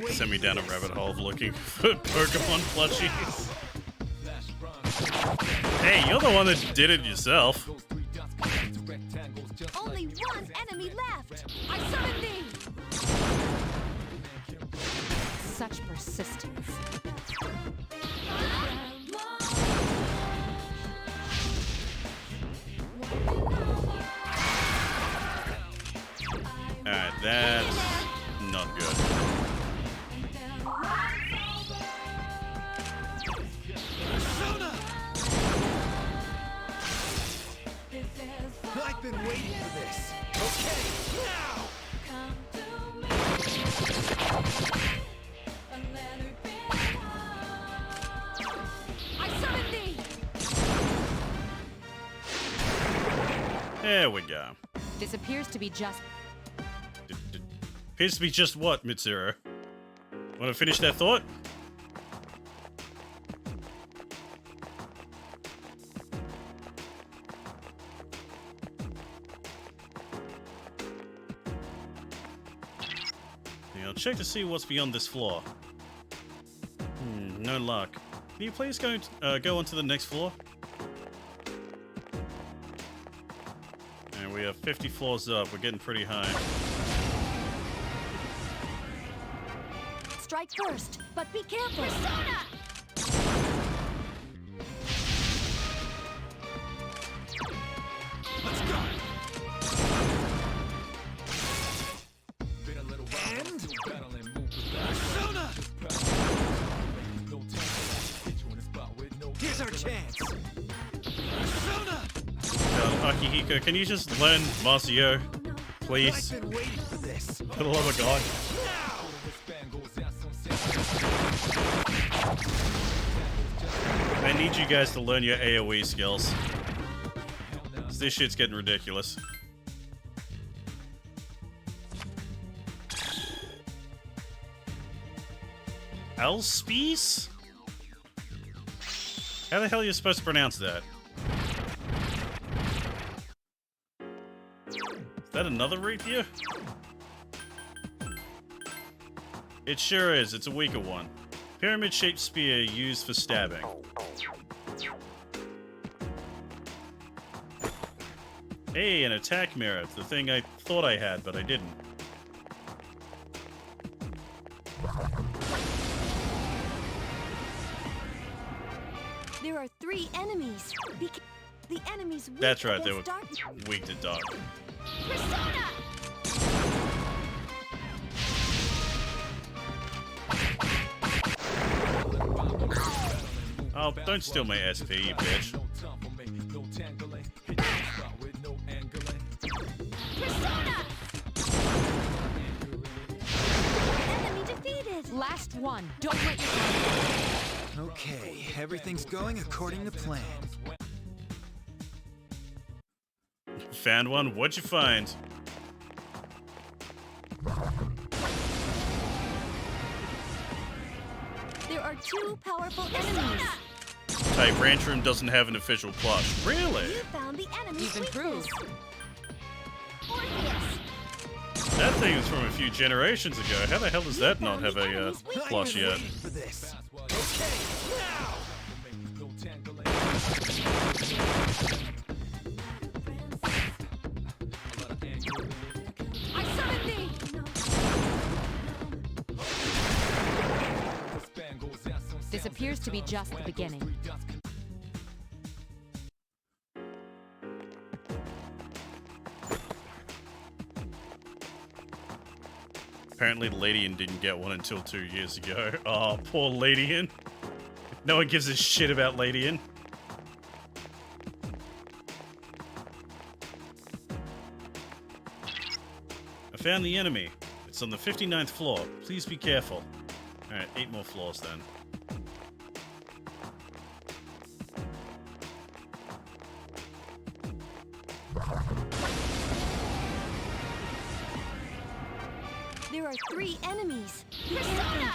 Send me down a rabbit hole of looking for Pokemon plushies. Hey, you're the one that did it yourself. Only 1 enemy left. I summon thee. Such persistence. There we go. This appears to be just... Appears to be just what, Mitsuru? Want to finish that thought? I'll check to see what's beyond this floor. No luck. Can you please go on to the next floor? And we are 50 floors up. We're getting pretty high. Strike first, but be careful. Persona! Let's go. Here's our chance. Akihiko, can you just learn Masio, please? I've been waiting for this. For the love of God. I need you guys to learn your AoE skills. This shit's getting ridiculous. Elspice? How the hell are you supposed to pronounce that? Is that another rapier? It sure is. It's a weaker one. Pyramid-shaped spear used for stabbing. Hey, an attack mirror. It's the thing I thought I had, but I didn't. There are 3 enemies. The enemies weak. That's right, they were against dark. weak to dark. Persona! Oh, don't steal my SP, you bitch. Persona! Enemy defeated. Last one. Don't let you... Okay, everything's going according to plan. Found one. What'd you find? There are 2 powerful enemies. Tyrantrum doesn't have an official plush. Really? You found the enemy's You've improved. Orpheus. That thing is from a few generations ago. How the hell does that not have a plush yet? For this. Okay, now. I summon thee. This appears to be just the beginning. Apparently Ladian didn't get one until 2 years ago. Oh, poor Ladian. No one gives a shit about Ladian. I found the enemy. It's on the 59th floor. Please be careful. Alright, 8 more floors then. There are 3 enemies. Be careful.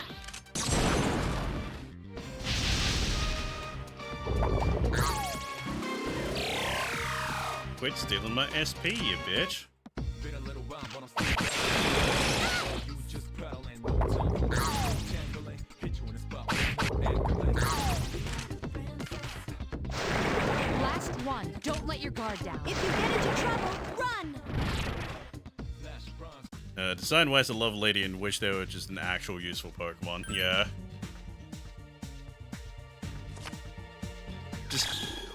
Quit stealing my SP, you bitch. Last one. Don't let your guard down. If you get into trouble, run. Design-wise, I love Lady and wish they were just an actual useful Pokemon. Yeah. Just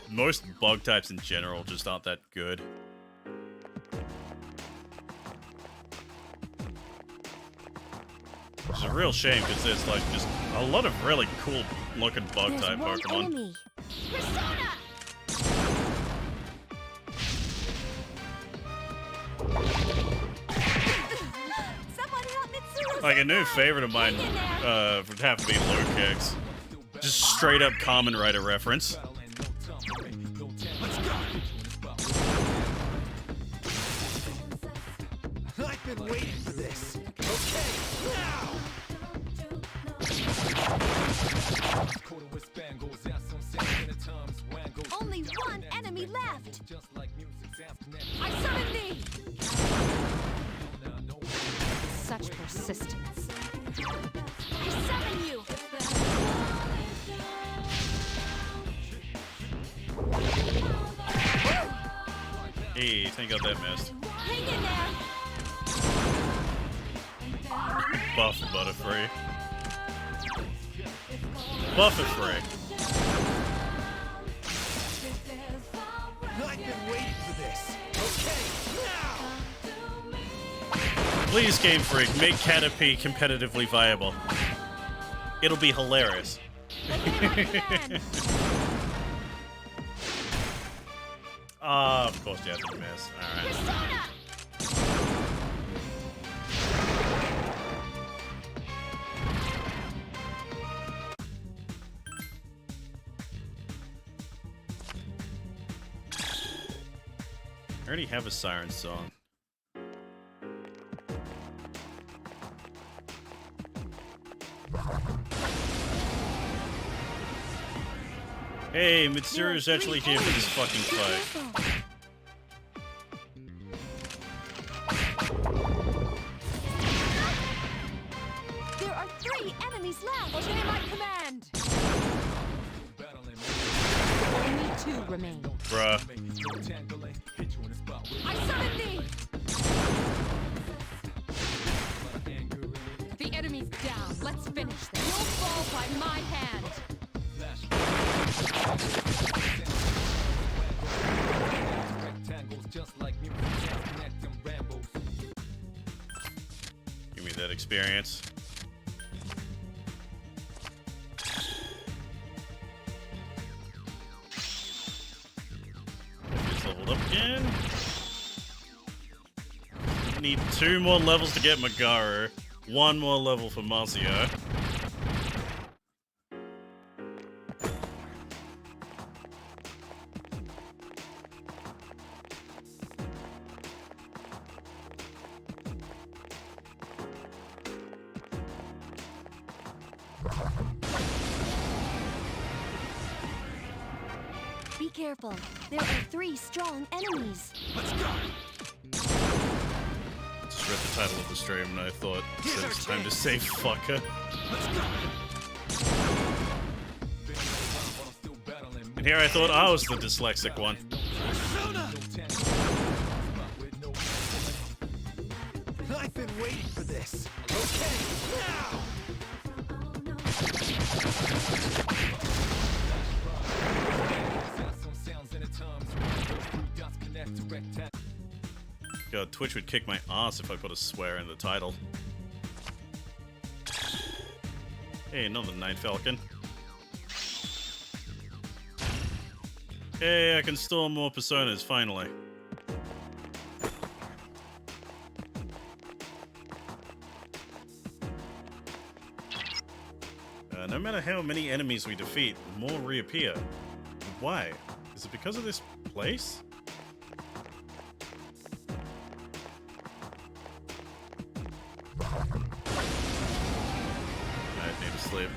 most bug types in general just aren't that good. Which is a real shame because there's like just a lot of really cool looking bug There's type one Pokemon. enemy. Persona! Someone help Mitsuru! Like a new favorite of mine would have to be Low Kicks. Just straight up Kamen Rider reference. I've been waiting for this. Okay, now! Only one enemy left! I summon thee! Such persistence. I summon you! Hey, thank God that missed. Hang in there! Buff Butterfree. Butterfree. I've been waiting for this. Okay, now! Please, Game Freak, make Caterpie competitively viable. It'll be hilarious. Of course you have to miss. Alright. I already have a Siren song. Hey, Mitsuru's actually here for this fucking fight. There are 3 enemies left! Obey my command! Only 2 remain. Bruh. I summon thee! The enemy's down. Let's finish this. You'll fall by my hand. Give me that experience. It's leveled up again. Need 2 more levels to get Magaru. 1 more level for Marcio. Be careful. There are 3 strong enemies. Let's go! Just read the title of the stream and I thought it's time to save fucker. And here I thought I was the dyslexic one. I've been waiting for this. Okay, now! God, Twitch would kick my ass if I put a swear in the title. Hey, another Night Falcon. Hey, I can store more personas, finally. No matter how many enemies we defeat, more reappear. Why? Is it because of this place? I need to sleep.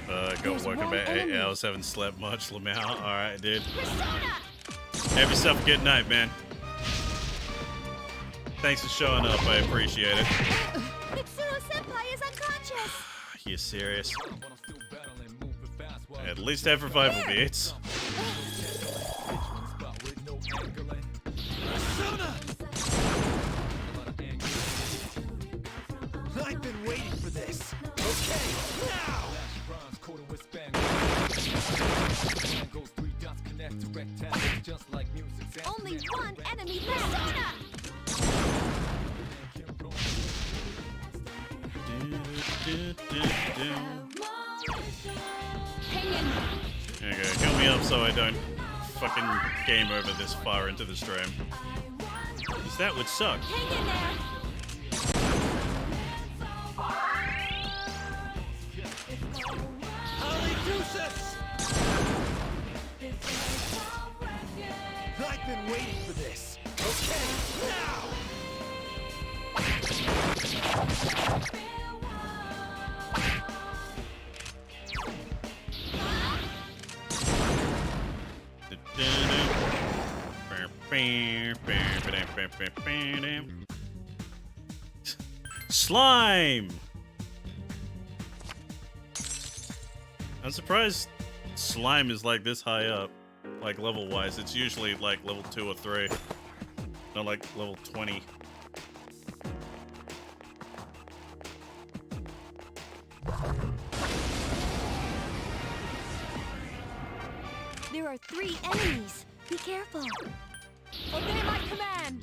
Got work about 8 hours, haven't slept much. Lamau, alright, dude. Have yourself a good night, man. Thanks for showing up, I appreciate it. Mitsuru-senpai is unconscious! You serious? At least have revival beats. I've been waiting for this. Okay, now! Only 1 enemy left! Okay, kill me up so I don't fucking game over this far into the stream. Because that would suck. Hang in there! I've been waiting for this. Okay, now! Slime! I'm surprised slime is like this high up, like level wise. It's usually like level 2 or 3, not like level 20. There are 3 enemies. Be careful. Obey my command!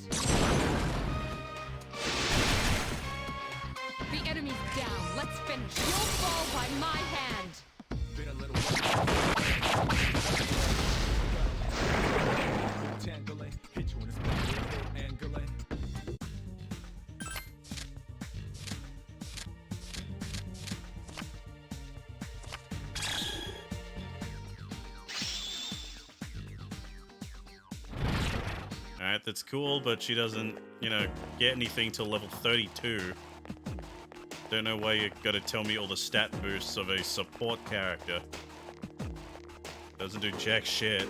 The enemy's down. Let's finish. You'll fall by my hand. Been a little while. Tangling, hit you in the spot, angling. Alright, that's cool, but she doesn't, you know, get anything till level 32. Don't know why you gotta tell me all the stat boosts of a support character. Doesn't do jack shit.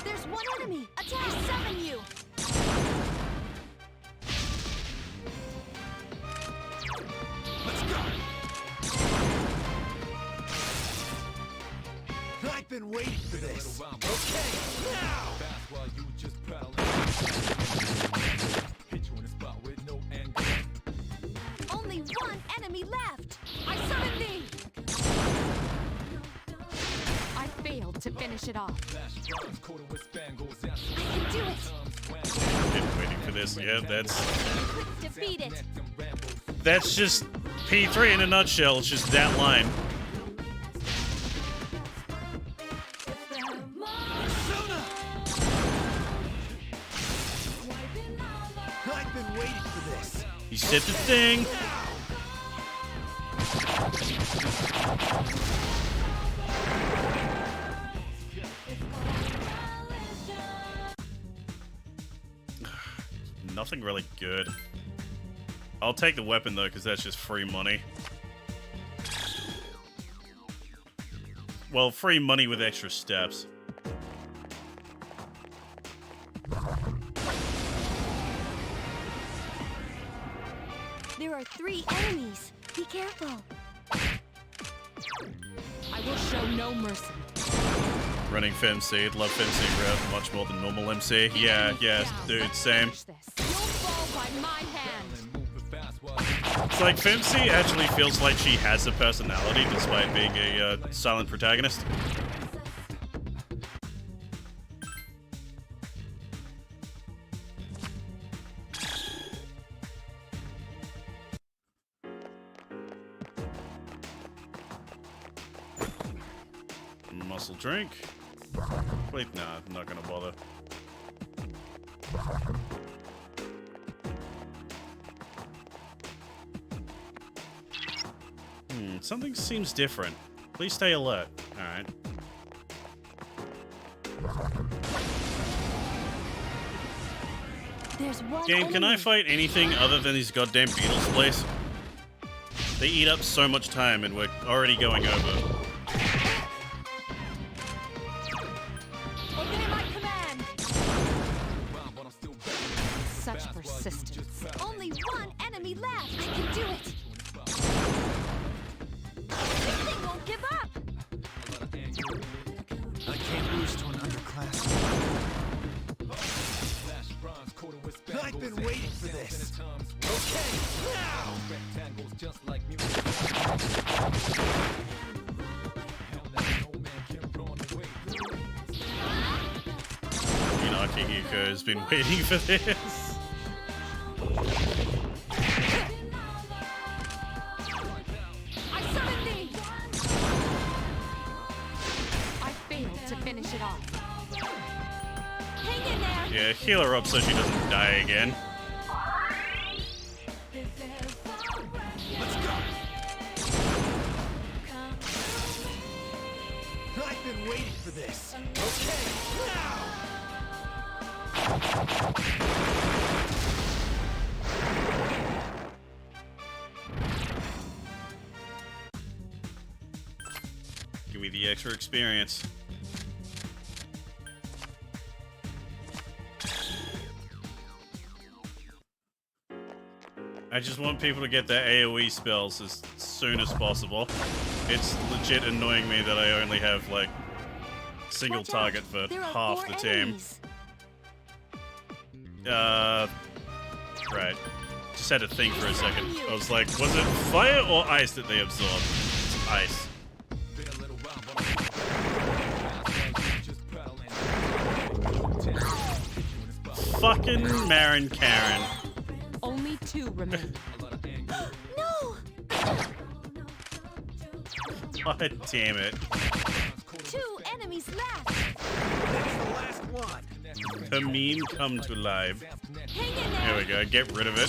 There's one enemy. Attack! Summon you. Let's go! I've been waiting for this. Okay, now! Fast while you just paddling. Hit you in the spot with no angle. Only one enemy left. I summon thee. I failed to finish it off. Flash rhymes, quarter with spangles. I can do it. Been waiting for this. Yeah, Defeat it. that's just P3 in a nutshell. It's just that line. I've been waiting for this. He said the thing. Nothing really good. I'll take the weapon though, because that's just free money. Well, free money with extra steps. There are 3 enemies. Be careful. I will show no mercy. Running FemC, love FemC rep much more than normal MC. Yeah, dude, same. You'll fall by my hand. It's like FemC actually feels like she has a personality despite being a silent protagonist. Muscle drink. Wait, nah, I'm not gonna bother. Something seems different. Please stay alert. Alright. There's one Game, can I enemy. fight anything other than these goddamn beetles, please? They eat up so much time and we're already going over. Obey my command. Such persistence. Only one enemy left. I can do it. This thing won't give up. I can't lose to an underclassman. I've been waiting for this. Okay, now! Rectangles just like music. You know, Akihiko has been waiting for this. I summon thee! I failed to finish it off. Hang in there. Yeah, heal her up so she doesn't die again. Let's go! I've been waiting for this. Okay, now! me the extra experience. I just want people to get their AoE spells as soon as possible. It's legit annoying me that I only have, like, single target for half the team. Right. Just had to think for a second. I was like, was it fire or ice that they absorbed? It's ice. Fucking Marin Karen. Only 2 remain. No! God damn it. 2 enemies left! That's the last one. The meme come to life. Hang in there! There we go, get rid of it.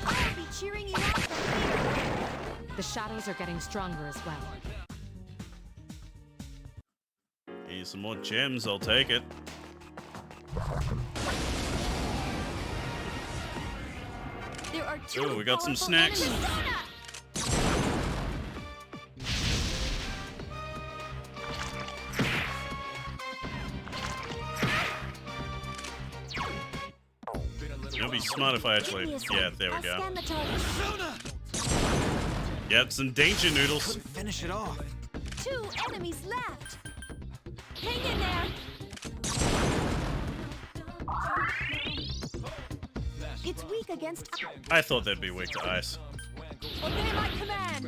I'll be cheering you on from here! The shadows are getting stronger as well. Need some more gems, I'll take it. There are 2 Ooh, we got some powerful snacks. enemies. It'll be smart if I actually... Yeah, there we I'll go. scan the target. Yep, some danger noodles. Couldn't finish it off. 2 enemies left! Hang in there! It's weak against... I thought they'd be weak to ice. Obey my command!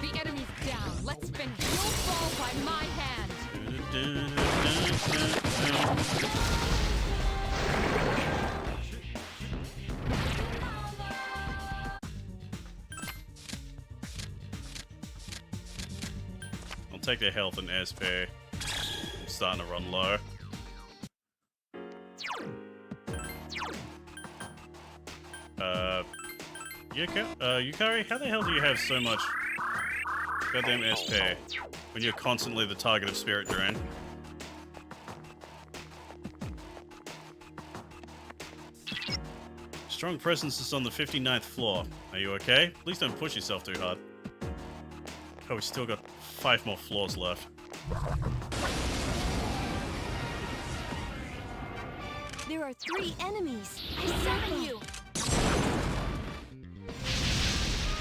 The enemy's down. Let's finish. You'll fall by my hand. I'll take their health and SP. I'm starting to run low. Yukari, how the hell do you have so much goddamn SP when you're constantly the target of Spirit Drain? Strong presence is on the 59th floor. Are you okay? Please don't push yourself too hard. Oh, we still got 5 more floors left. There are 3 enemies. I summon you.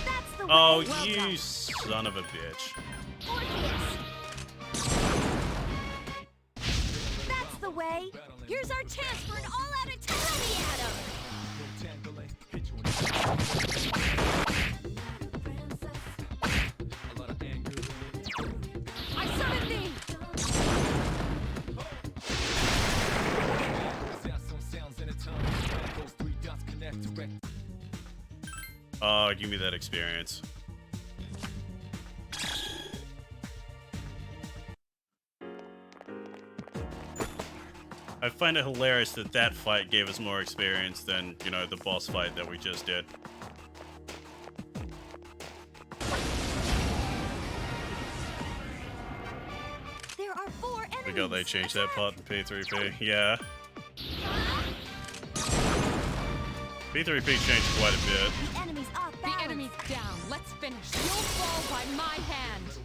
That's the way. Oh, Well you done. son of a bitch. Orpheus. That's the way. Here's our chance for an all-out attack. Let me at him. I summon thee. Oh, give me that experience. I find it hilarious that that fight gave us more experience than, you know, the boss fight that we just did. There are 4 enemies. We got they changed that part in P3P. Yeah. P3P changed quite a bit. The enemy's off balance. The enemy's down. Let's finish. You'll fall by my hand.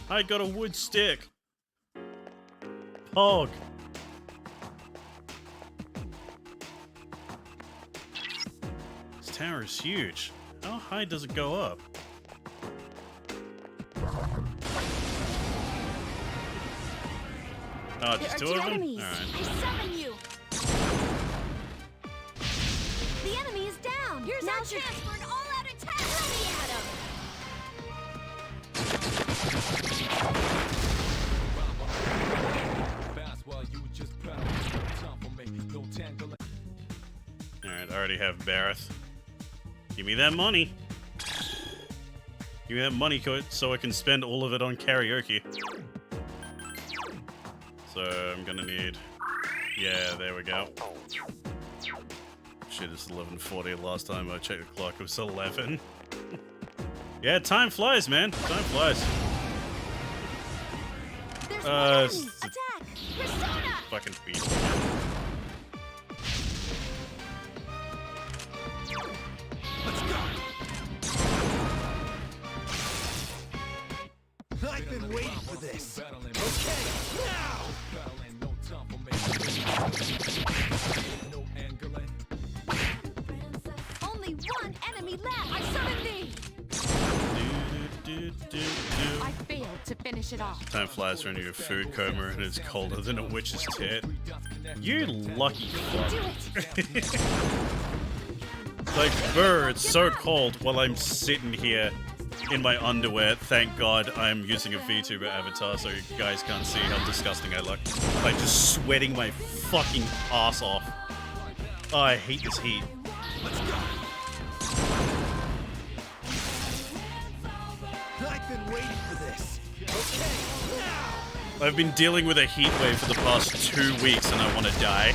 I got a wood stick. Pog. This tower is huge. How high does it go up? Oh, just 2 of them? Enemies. Alright. I summon you. The enemy is down. Here's our chance for an all-out attack. Let me at him. Alright, I already have Bareth. Give me that money. Give me that money so I can spend all of it on karaoke. So I'm gonna need... Yeah, there we go. Shit, it's 11:40. Last time I checked the clock, it was 11. Yeah, time flies, man. Time flies. Attack! Persona! Fucking beetle. I've been waiting for this. Okay, now! Only one enemy left! I summon thee! I failed to finish it off. Time flies when you're a food coma and it's colder than a witch's tit. You lucky fuck. Like, brr, it's so cold while I'm sitting here in my underwear. Thank God I'm using a VTuber avatar so you guys can't see how disgusting I look. Like, just sweating my fucking ass off. Oh, I hate this heat. I've been waiting for this. Okay, now! I've been dealing with a heat wave for the past 2 weeks and I want to die.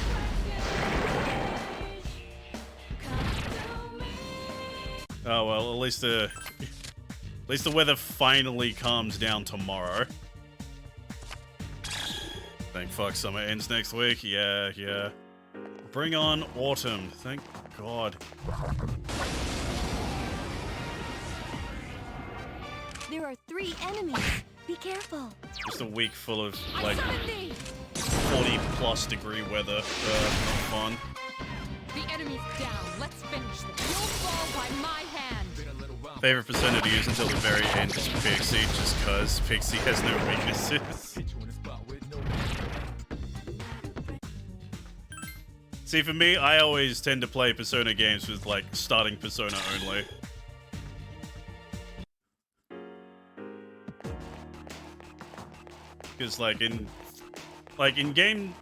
Oh well, at least the weather finally calms down tomorrow. Thank fuck summer ends next week. Yeah, yeah. Bring on autumn. Thank God. There are 3 enemies. Be careful. Just a week full of I like summon thee! 40+ degree weather. Not fun. The enemy's down. Let's finish this. You'll fall by my hand. Favorite Persona to use until the very end is Pixie, just cause Pixie has no weaknesses. See, for me, I always tend to play Persona games with, like, starting Persona only. Because, like, in game...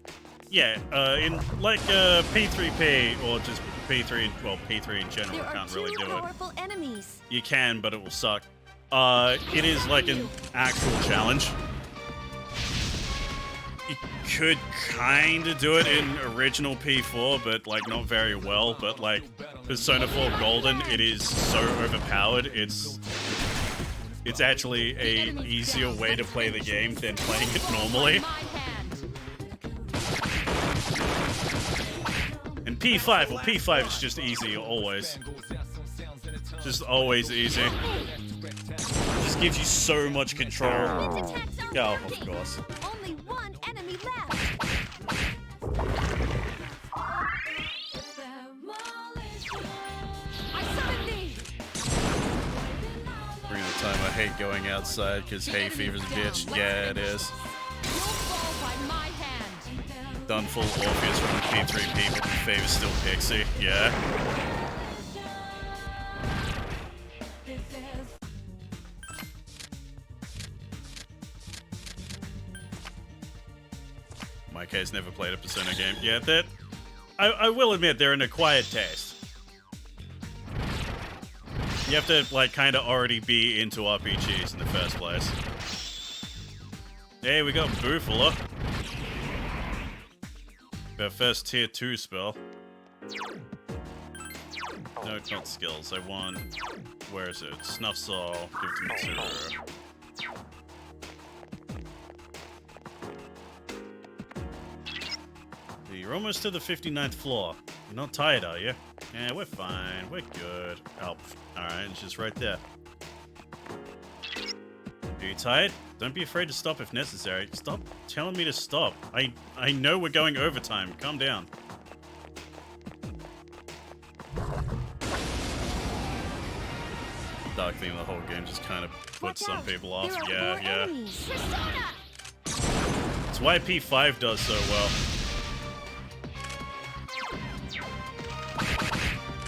Yeah, in, like, P3P, or just P3, well, P3 in general, There are can't 2 really do it. powerful enemies. You can, but it will suck. It is like an actual challenge. You could kind of do it in original P4, but like not very well. But like Persona 4 Golden, it is so overpowered. It's actually a easier way to play the game than playing it normally. And P5, well, P5 is just easy always. Just always easy. Just gives you so much control. Yeah, of course. Only one enemy left! I summon thee! Bring the time I hate going outside because hay fever's a bitch. Yeah, it is. Done full Orpheus from P3P, but the favor's still Pixie. Yeah. Mike has never played a Persona game. Yeah, that... I will admit, they're an acquired taste. You have to, like, kind of already be into RPGs in the first place. Hey, we got Bufala. Our first tier 2 spell. No, not skills. I want... Where is it? Snuff Saw. Give it to Mitsuru. You're almost to the 59th floor. You're not tired, are you? Yeah, we're fine. We're good. Oh, alright, it's just right there. Are you tired? Don't be afraid to stop if necessary. Stop telling me to stop. I know we're going overtime. Calm down. Dark theme of the whole game just kind of puts some people off. Yeah, yeah. That's why P5 does so well.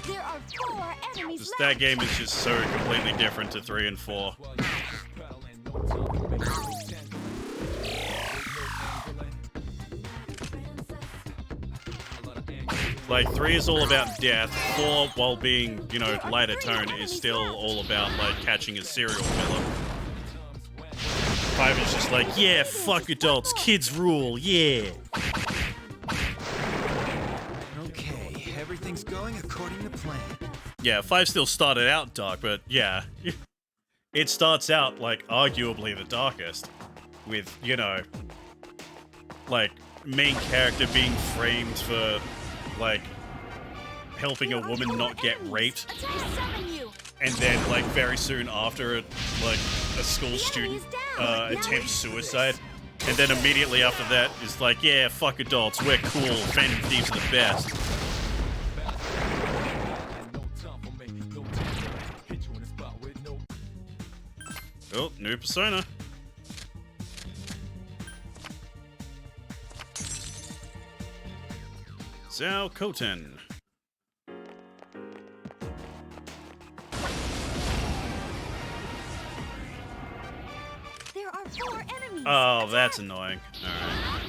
There are 4 enemies Just left! that game is just so completely different to 3 and 4. Like, 3 is all about death, 4, while being, you know, lighter tone, is still all about, like, catching a serial killer. 5 is just like, yeah, fuck adults, kids rule, yeah. Okay, everything's going according to plan. Yeah, 5 still started out dark, but yeah. It starts out, like, arguably the darkest. With, you know, like, main character being framed for, like, helping a woman not get raped. And then, like, very soon after it, like, a school student attempts suicide. And then immediately after that is like, yeah, fuck adults, we're cool, Phantom Thieves are the best. Oh, new persona. Zhao Koten. There are 4 enemies. Oh, that's annoying. Alright.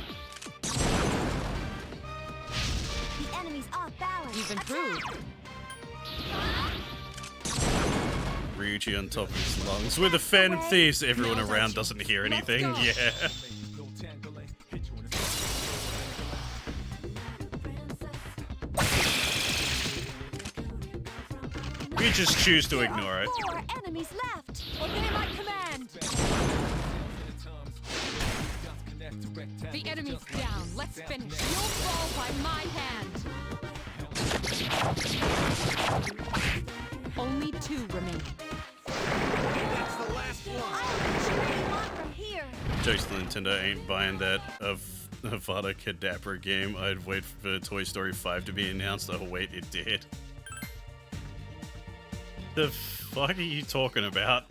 The enemy's off balance. You've improved. Ryuji on top of his lungs. With the Phantom Thieves, everyone around doesn't hear anything. Yeah. We just choose to ignore it. 4 enemies left. Obey my command. The enemy's down. Let's finish. You'll fall by my hand. Only 2 remain. That's the last one. I'll get you where you want from here. Jokes to Nintendo ain't buying that Avada Kedavra game. I'd wait for Toy Story 5 to be announced. Oh wait, it did. The fuck are you talking about?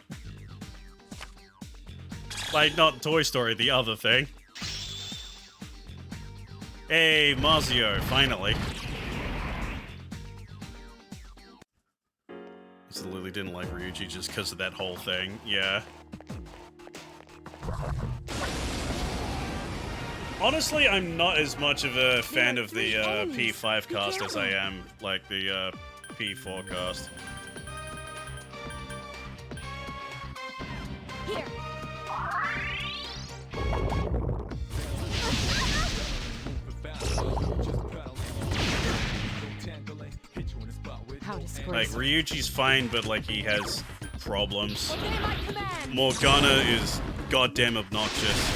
Like, not Toy Story, the other thing. Hey, Mazio, finally. So Lily didn't like Ryuji just because of that whole thing, yeah. Honestly, I'm not as much of a fan of the P5 cast as I am, like, the P4 cast. Here. How Like, disgraceful. Ryuji's fine, but, like, he has problems. Obey my command. Morgana is goddamn obnoxious.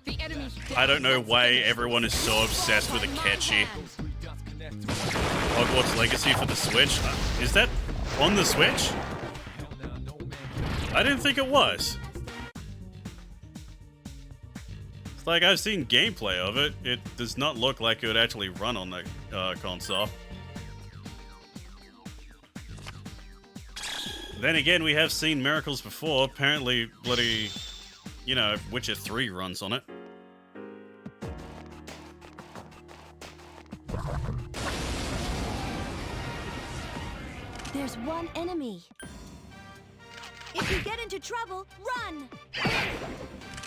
The enemy's down. I don't know why everyone is so obsessed with Akechi. Hogwarts Legacy for the Switch? Is that on the Switch? I didn't think it was. It's like, I've seen gameplay of it. It does not look like it would actually run on the console. Then again, we have seen miracles before. Apparently, bloody, you know, Witcher 3 runs on it. There's 1 enemy. If you get into trouble, run.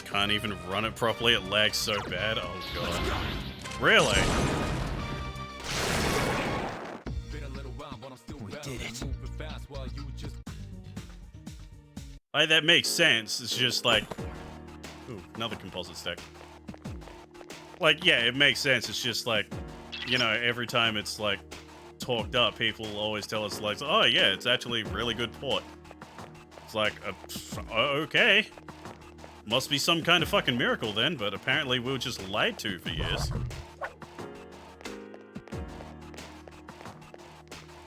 Can't even run it properly. It lags so bad. Oh god. Really? We did it. That makes sense. It's just like... Ooh, another composite stack. Like, yeah, it makes sense. It's just like, you know, every time it's like talked up, people always tell us like, oh yeah, it's actually really good port. It's like, okay. Must be some kind of fucking miracle then, but apparently we were just lied to for years.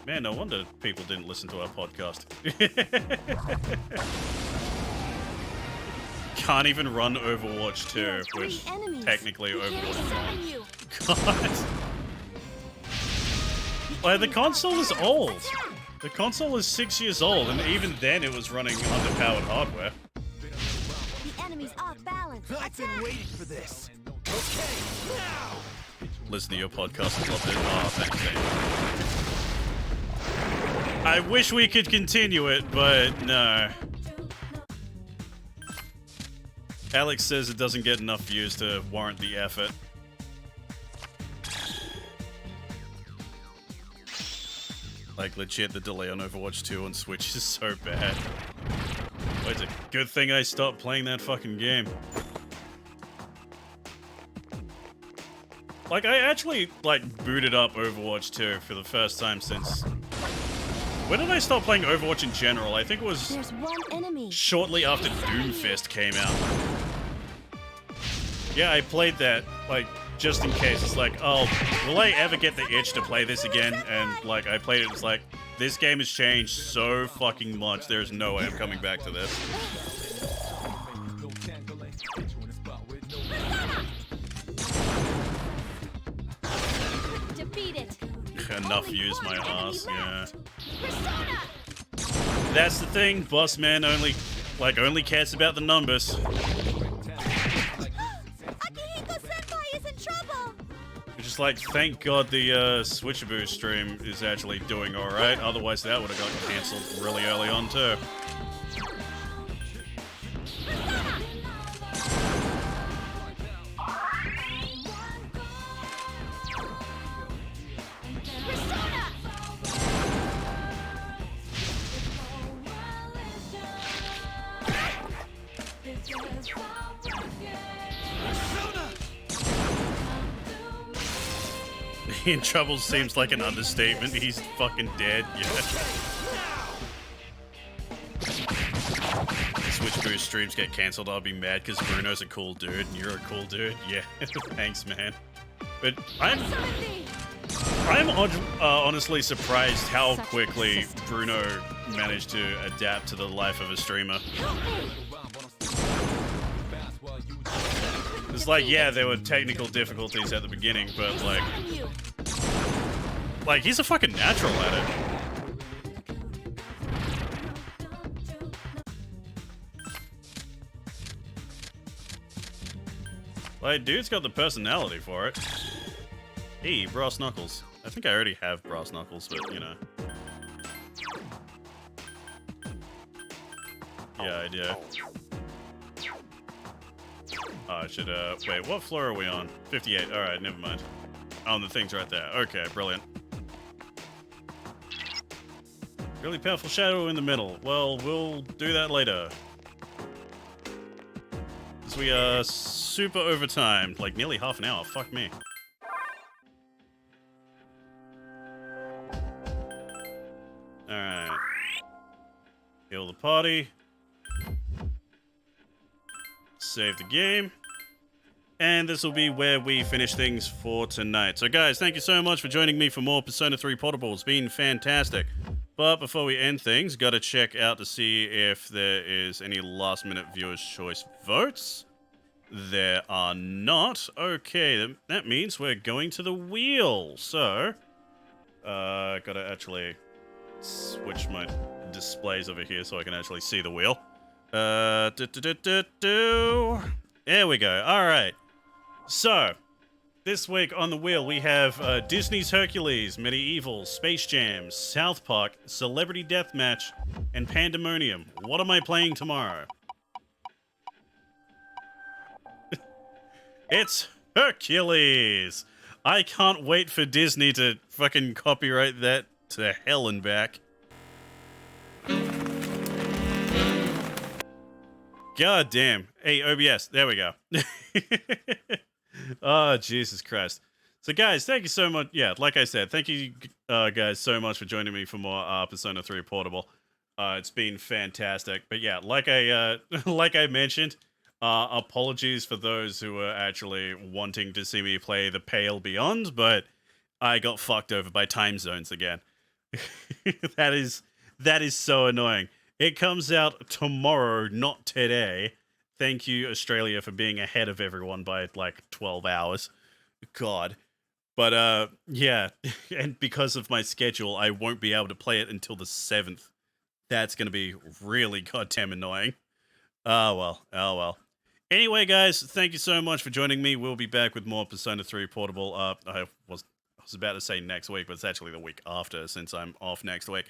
Man, no wonder people didn't listen to our podcast. Can't even run Overwatch 2, which technically Overwatch 1. God. Like, the console is old. The console is 6 years old, and even then it was running underpowered hardware. The enemy's off balance. I've been waiting for this. Okay, now. Listen to your podcast and loved it. Oh, thanks, Dave. I wish we could continue it, but no. Alex says it doesn't get enough views to warrant the effort. Like, legit, the delay on Overwatch 2 on Switch is so bad. It's a good thing I stopped playing that fucking game. Like, I actually, like, booted up Overwatch 2 for the first time since... When did I stop playing Overwatch in general? I think it was There's one enemy. shortly after Doomfist came out. Yeah, I played that, like, just in case. It's like, oh, will I ever get the itch to play this again? And, like, I played it, it's like, this game has changed so fucking much, there's no way I'm coming back to this. Defeat it. Enough use my ass, yeah. That's the thing, boss man only cares about the numbers. Akihiko-senpai is in trouble. Just like, thank God the Switchaboo stream is actually doing alright, otherwise that would have got cancelled really early on too. In trouble seems like an understatement. He's fucking dead, yeah. Switchaboo streams get cancelled, I'll be mad because Bruno's a cool dude and you're a cool dude. Yeah, thanks, man. But I'm honestly surprised how quickly Bruno managed to adapt to the life of a streamer. It's like, yeah, there were technical difficulties at the beginning, but like he's a fucking natural at it. Like, dude's got the personality for it. Hey, Brass Knuckles. I think I already have Brass Knuckles, but, you know. Yeah, I do. Oh, I should, wait, what floor are we on? 58, alright, never mind. Oh, and the thing's right there. Okay, brilliant. Really powerful shadow in the middle. Well, we'll do that later. Because we are super overtimed, like nearly half an hour. Fuck me. Alright. Heal the party. Save the game. And this will be where we finish things for tonight. So guys, thank you so much for joining me for more Persona 3 Portable. It's been fantastic. But before we end things, gotta check out to see if there is any last minute viewer's choice votes. There are not. Okay, that means we're going to the wheel. So, gotta actually switch my displays over here so I can actually see the wheel. There we go. Alright. So, this week on the wheel we have Disney's Hercules, Medieval, Space Jam, South Park, Celebrity Deathmatch, and Pandemonium. What am I playing tomorrow? It's Hercules! I can't wait for Disney to fucking copyright that to hell and back. God damn. Hey, OBS. There we go. Oh, Jesus Christ. So, guys, thank you so much. Yeah, like I said, thank you guys so much for joining me for more Persona 3 Portable. It's been fantastic. But yeah, like I mentioned, apologies for those who were actually wanting to see me play The Pale Beyond, but I got fucked over by time zones again. That is so annoying. It comes out tomorrow, not today. Thank you, Australia, for being ahead of everyone by, like, 12 hours. God. But, yeah. And because of my schedule, I won't be able to play it until the 7th. That's gonna be really goddamn annoying. Oh, well. Oh, well. Anyway, guys, thank you so much for joining me. We'll be back with more Persona 3 Portable. I was about to say next week, but it's actually the week after, since I'm off next week.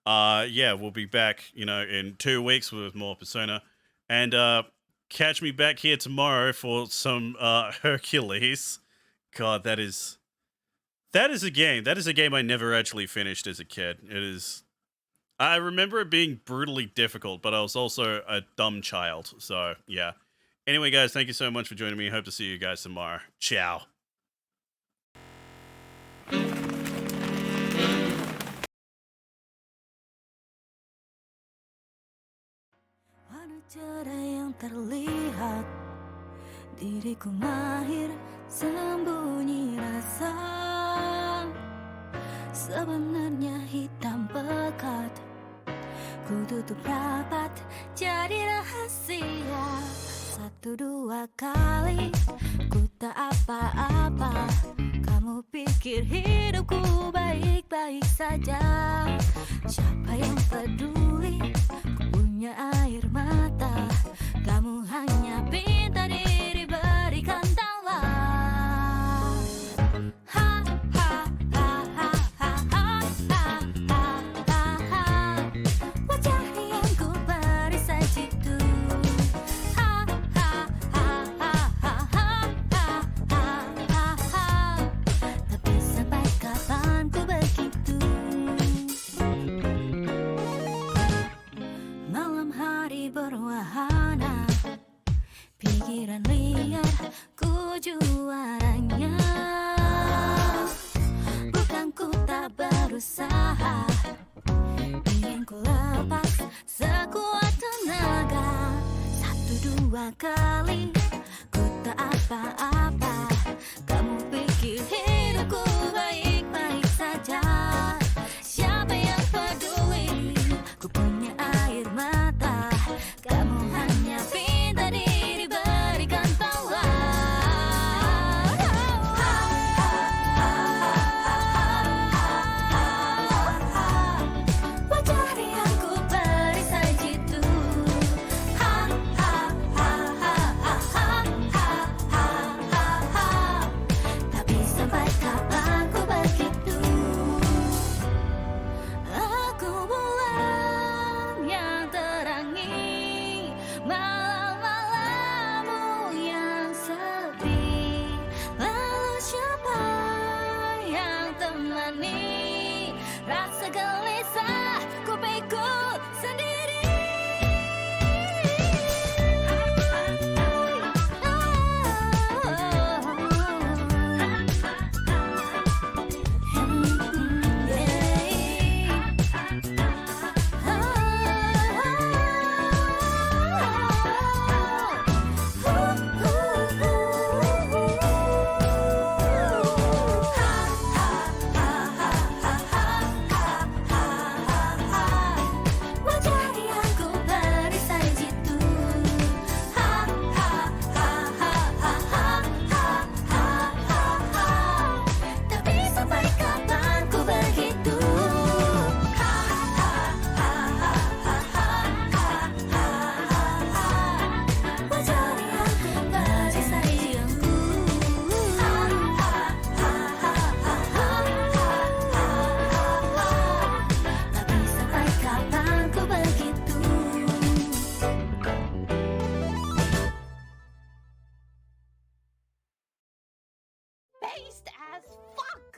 Yeah, we'll be back, you know, in 2 weeks with more Persona. And, catch me back here tomorrow for some, Hercules. God, that is a game. That is a game I never actually finished as a kid. It is I remember it being brutally difficult, but I was also a dumb child. So, yeah. Anyway, guys, thank you so much for joining me. Hope to see you guys tomorrow. Ciao. Warna cerah yang terlihat, diriku mahir sembunyi rasa. Sebenarnya hitam pekat, ku tutup rapat jadi rahasia. 1-2 kali ku tak apa-apa, kamu pikir hidupku baik-baik saja. Siapa yang peduli, ku punya air mata, kamu hanya pinta diri berikan tawa. Ha ha ha ha ha ha ha ha ha. Wajah yang ku beri sajitu. Ha ha ha ha ha ha ha ha ha. Tapi sampai kapan ku begitu? Malam hari berwahana, pikiran liar ku juaranya. Bukan ku tak berusaha, ingin ku lepas sekuat tenaga. 1-2 kali ku tak apa-apa, kamu pikir hidupku baik-baik saja. Siapa yang peduli, ku punya air mata, kamu hanya pinta diri berikan tawa. Wajah yang ku beri sajitu. Ha ha ha ha ha ha ha ha ha. Tapi sampai kapan ku begitu? Aku bulan yang terangi malam-malammu yang sepi. Lalu siapa yang temani rasa gelisah kupiku sendiri? Wajah yang ku beri sajitu. Ha ha ha ha ha ha ha ha ha. Tapi sampai kapan ku begitu? Ha ha ha ha ha ha ha ha. Wajah yang ku beri sajitu. Ha ha ha ha ha ha ha. Tapi sampai kapan ku begitu? Based as fuck!